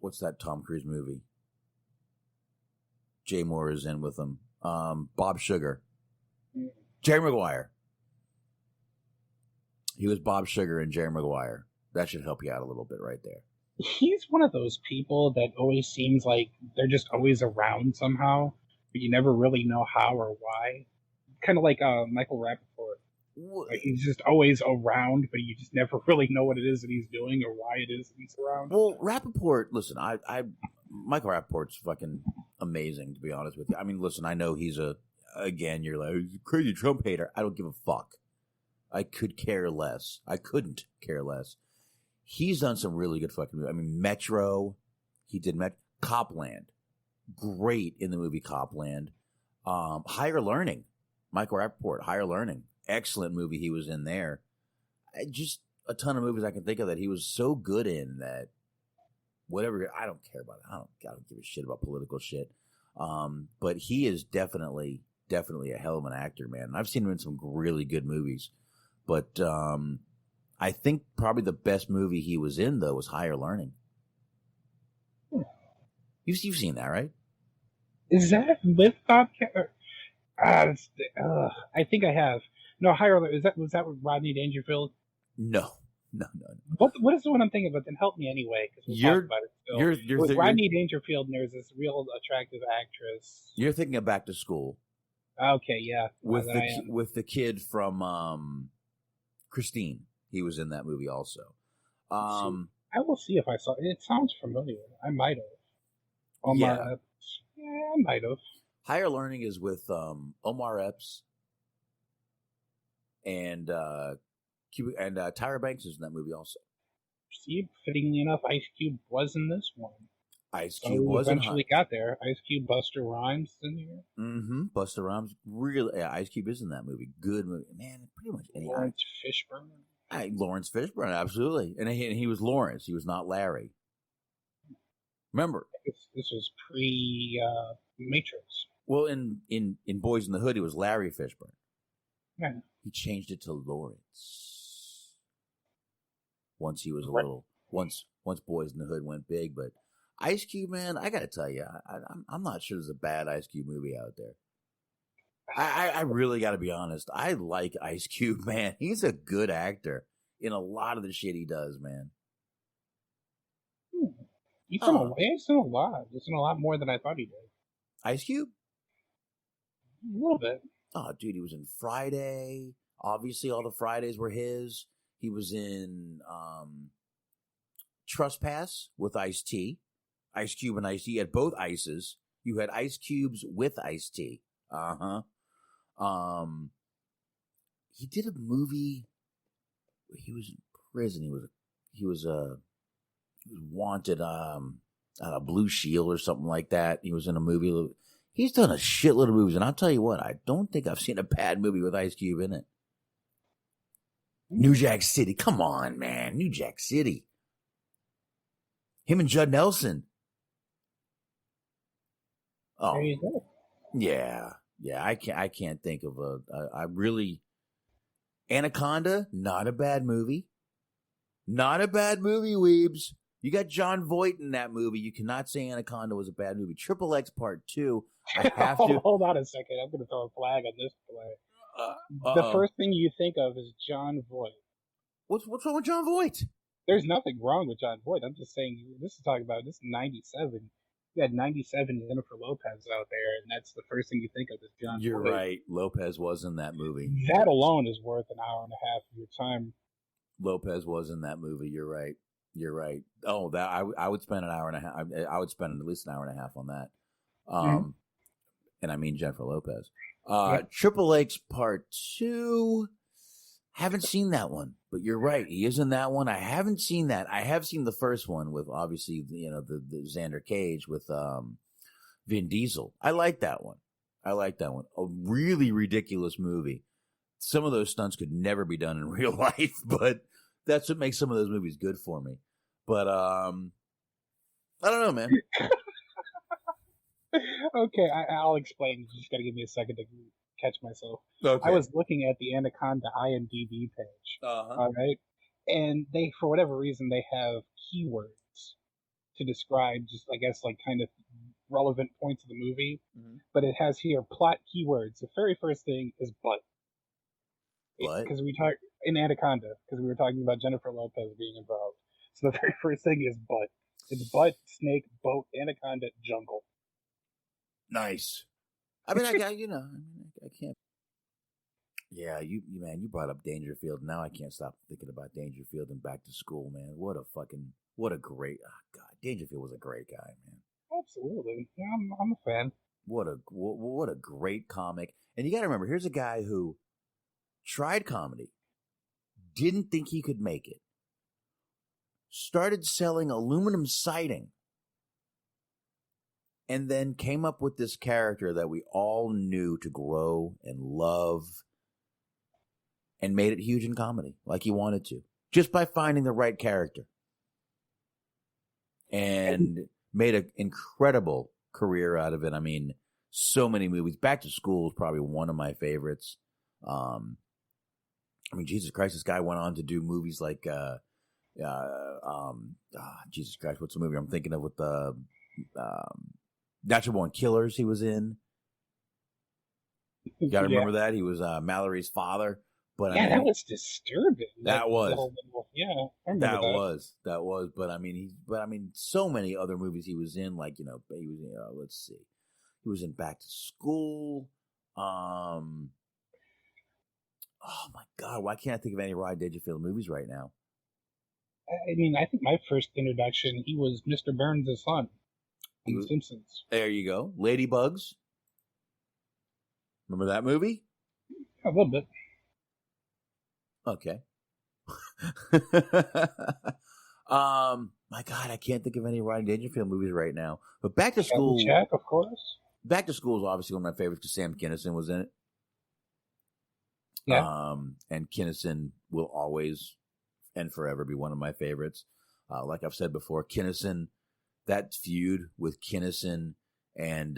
G: What's that Tom Cruise movie? Jay Moore is in with him. Bob Sugar. Jerry Maguire. He was Bob Sugar and Jerry Maguire. That should help you out a little bit right there.
E: He's one of those people that always seems like they're just always around somehow, but you never really know how or why. Kind of like Michael Rappaport. Like he's just always around, but you just never really know what it is that he's doing or why it is that he's around.
G: Well, Rappaport, listen, Michael Rappaport's fucking amazing, to be honest with you. I mean, listen, I know he's you're like, he's a crazy Trump hater. I don't give a fuck. I couldn't care less. He's done some really good fucking movies. I mean, Metro, he did Copland, great in the movie Copland. Higher Learning, Michael Rappaport, Higher Learning, excellent movie he was in there. Just a ton of movies I can think of that he was so good in that whatever, I don't care about it. I don't give a shit about political shit. But he is definitely a hell of an actor, man. And I've seen him in some really good movies. But I think probably the best movie he was in, though, was Higher Learning. You've seen that, right?
E: Is that with Bob? I think I have. No, Higher Learning. Was that with Rodney Dangerfield?
G: No.
E: What is the one I'm thinking about? Then help me anyway, because we'll talk about it still. You're with Rodney Dangerfield, and there's this real attractive actress.
G: You're thinking of Back to School.
E: Okay, yeah.
G: With the kid from Christine. He was in that movie also.
E: I will see if I saw it. It sounds familiar. I might have. Omar Epps. Yeah, I might have.
G: Higher Learning is with Omar Epps and Tyra Banks is in that movie also.
E: See, fittingly enough, Ice Cube was in this one.
G: Ice Cube was
E: eventually got there. Ice Cube, Buster Rhymes in here.
G: Mm-hmm. Buster Rhymes, really. Yeah, Ice Cube is in that movie. Good movie, man. Pretty much any.
E: Lawrence Fishburne.
G: Lawrence Fishburne, absolutely, and he was Lawrence. He was not Larry. Remember,
E: this was pre Matrix.
G: Well, in Boys in the Hood, it was Larry Fishburne.
E: Yeah.
G: He changed it to Lawrence. Once he was a little. Once Boys in the Hood went big, but Ice Cube, man, I gotta tell you, I'm not sure there's a bad Ice Cube movie out there. I really gotta be honest. I like Ice Cube, man. He's a good actor in a lot of the shit he does, man.
E: He's done a lot. He's done a lot more than I thought he did.
G: Ice Cube?
E: A little bit.
G: Oh, dude, he was in Friday. Obviously, all the Fridays were his. He was in Trespass with Ice-T. Ice Cube and Ice-T. You had both Ices. You had Ice Cubes with Ice-T. He did a movie where he was in prison. He was wanted on a Blue Shield or something like that. He was in a movie. He's done a shitload of movies, and I'll tell you what, I don't think I've seen a bad movie with Ice Cube in it. New Jack City. Come on, man. New Jack City. Him and Judd Nelson. Oh,
E: there you go.
G: Yeah. I can't think of Anaconda. Not a bad movie. Not a bad movie, weebs. You got John Voight in that movie. You cannot say Anaconda was a bad movie. Triple X Part 2. I have to.
E: Hold on a second. I'm going to throw a flag on this play. The first thing you think of is John Voight.
G: What's wrong with John Voight?
E: There's nothing wrong with John Voight. I'm just saying, this is 97. You had 97 Jennifer Lopez out there, and that's the first thing you think of is John Voight.
G: You're right. Lopez was in that movie.
E: That alone is worth an hour and a half of your time.
G: Lopez was in that movie. You're right. Oh, that I would spend an hour and a half. I would spend at least an hour and a half on that. And I mean Jennifer Lopez. Triple X Part 2. Haven't seen that one, but you're right. He is in that one. I haven't seen that. I have seen the first one with obviously the Xander Cage with Vin Diesel. I like that one. A really ridiculous movie. some of those stunts could never be done in real life, but that's what makes some of those movies good for me. But I don't know, man.
E: Okay, I'll explain. You just got to give me a second to catch myself.
G: Okay.
E: I was looking at the Anaconda IMDb page. All right, and they, for whatever reason, they have keywords to describe just, I guess, like kind of relevant points of the movie.
G: Mhm.
E: But it has here plot keywords. The very first thing is butt.
G: What?
E: Because we talk in Anaconda, because we were talking about Jennifer Lopez being involved. So the very first thing is butt. It's butt, snake, boat, anaconda, jungle.
G: Nice. I mean, I can't. Yeah, you brought up Dangerfield. Now I can't stop thinking about Dangerfield and Back to School, man. What a great, God, Dangerfield was a great guy, man.
E: Absolutely. Yeah, I'm a fan.
G: What a great comic. And you got to remember, here's a guy who tried comedy, didn't think he could make it, started selling aluminum siding, and then came up with this character that we all knew to grow and love, and made it huge in comedy like he wanted to, just by finding the right character. And made an incredible career out of it. I mean, so many movies. Back to School is probably one of my favorites. I mean, Jesus Christ, this guy went on to do movies like, Jesus Christ, what's the movie I'm thinking of with the Natural Born Killers he was in? You gotta remember that? He was Mallory's father. But
E: yeah,
G: I mean,
E: that was disturbing.
G: That was.
E: Yeah, I remember
G: That was. But I mean, so many other movies he was in, like, he was, let's see. He was in Back to School. Oh my God, why can't I think of any Rodney Dangerfield movies right now?
E: I mean, I think my first introduction, he was Mr. Burns' son in The Simpsons.
G: There you go. Ladybugs. Remember that movie?
E: A little bit.
G: Okay. My God, I can't think of any Rodney Dangerfield movies right now. But Back to School,
E: Jack, of course.
G: Back to School is obviously one of my favorites because Sam Kinison was in it.
E: Yeah.
G: And Kinison will always and forever be one of my favorites. Like I've said before, Kinison, that feud with Kinison and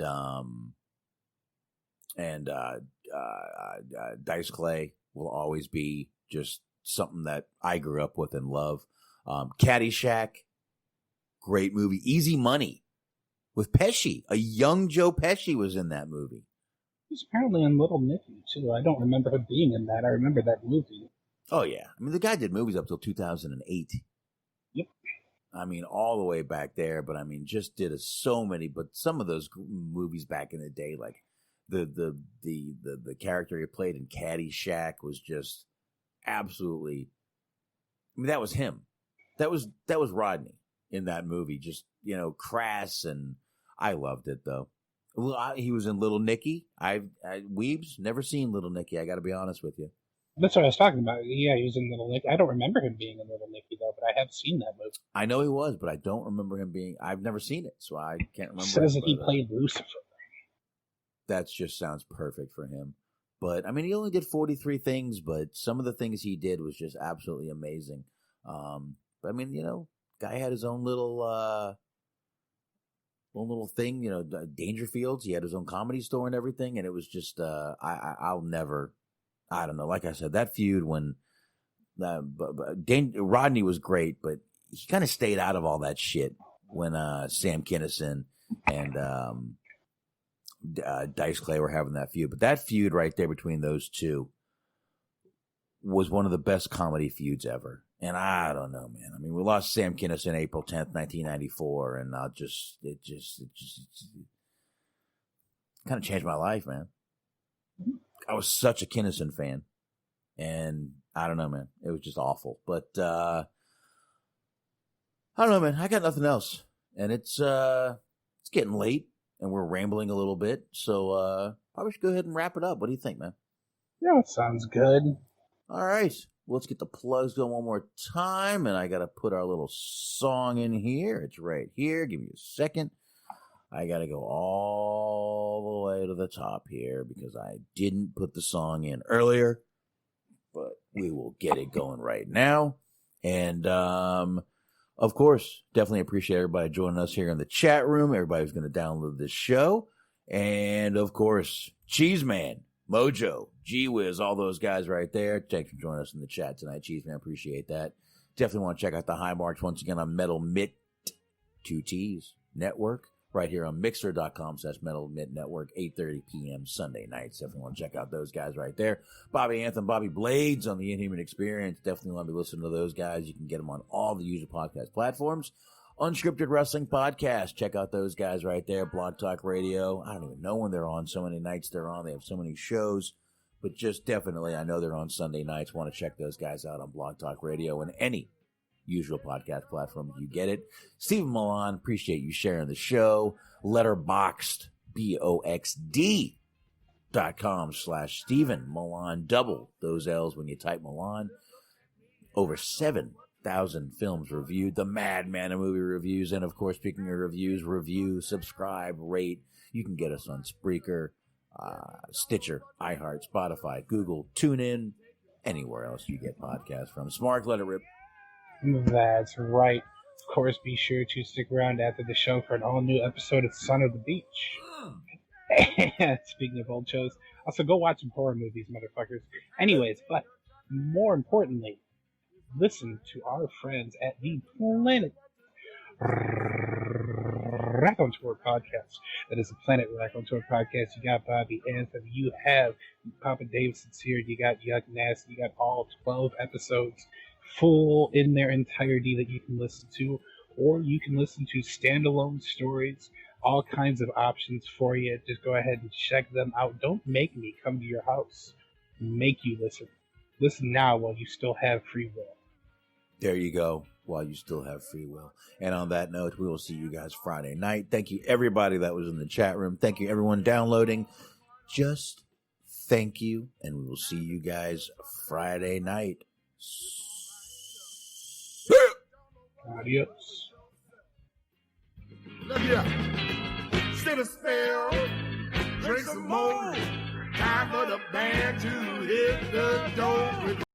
G: Dice Clay will always be just something that I grew up with and love. Caddyshack, great movie. Easy Money with Pesci. A young Joe Pesci was in that movie.
E: He's apparently in Little Nicky, too. I don't remember him being in that. I remember that movie.
G: Oh, yeah. I mean, the guy did movies up till 2008.
E: Yep.
G: I mean, all the way back there, but I mean, just did so many. But some of those movies back in the day, like the character he played in Caddyshack was just absolutely. I mean, that was him. That was Rodney in that movie. Just, crass, and I loved it though. He was in Little Nicky. Weebs, never seen Little Nicky. I got to be honest with you.
E: That's what I was talking about. Yeah, he was in Little Nicky. I don't remember him being in Little Nicky, though, but I have seen that movie.
G: I know he was, but I don't remember him being. I've never seen it, so I can't remember. It
E: says that he played Lucifer.
G: That just sounds perfect for him. But, I mean, he only did 43 things, but some of the things he did was just absolutely amazing. But, I mean, guy had his own little thing, Dangerfields. He had his own comedy store and everything, and it was just, I'll never, I don't know. Like I said, that feud when Rodney was great, but he kind of stayed out of all that shit when Sam Kinison and Dice Clay were having that feud. But that feud right there between those two was one of the best comedy feuds ever. And I don't know, man. I mean, we lost Sam Kinison April 10th, 1994, and it just kind of changed my life, man. I was such a Kinison fan, and I don't know, man. It was just awful. But I don't know, man. I got nothing else, and it's getting late, and we're rambling a little bit, so probably should go ahead and wrap it up. What do you think, man?
E: Yeah, it sounds good.
G: All right. Let's get the plugs going one more time, and I got to put our little song in here. It's right here. Give me a second. I got to go all the way to the top here because I didn't put the song in earlier. but we will get it going right now. And, of course, definitely appreciate everybody joining us here in the chat room, everybody who's going to download this show. And, of course, Cheeseman, Mojo, G-Wiz, all those guys right there. Thanks for joining us in the chat tonight, Cheeseman. Appreciate that. Definitely want to check out the High Marks once again on Metal Mitt 2 T's Network right here on Mixer.com/Metal Mitt Network, 8:30 p.m. Sunday nights. Definitely want to check out those guys right there. Bobby Anthem, Bobby Blades on the Inhuman Experience. Definitely want to be listening to those guys. You can get them on all the usual podcast platforms. Unscripted Wrestling Podcast. Check out those guys right there. Blog Talk Radio. I don't even know when they're on. So many nights they're on. They have so many shows. But just definitely, I know they're on Sunday nights. Want to check those guys out on Blog Talk Radio and any usual podcast platform. You get it. Stephen Milan, appreciate you sharing the show. Letterboxd, BOXD.com/Stephen Milan. Double those L's when you type Milan. Over 7,000 films reviewed. The Madman of Movie Reviews. And, of course, speaking of reviews, review, subscribe, rate. You can get us on Spreaker, Stitcher, iHeart, Spotify, Google, TuneIn, anywhere else you get podcasts from. Smart, let it rip.
E: That's right. Of course, be sure to stick around after the show for an all-new episode of Son of the Beach. And speaking of old shows, also go watch some horror movies, motherfuckers. Anyways, but more importantly, listen to our friends at the Planet Raconteur Podcast. That is the Planet Raconteur Podcast. You got Bobby Anthem. You have Papa Davidson's here. You got Yuck Nasty. You got all 12 episodes full in their entirety that you can listen to, or you can listen to standalone stories, all kinds of options for you. Just go ahead and check them out. Don't make me come to your house. Make you listen. Listen now while you still have free will.
G: There you go, while you still have free will. And on that note, we will see you guys Friday night. Thank you, everybody that was in the chat room. Thank you, everyone downloading. Just thank you, and we will see you guys Friday night.
E: Adios.
B: Look here. Sit a spell, drink some more. Time for the band to hit the door with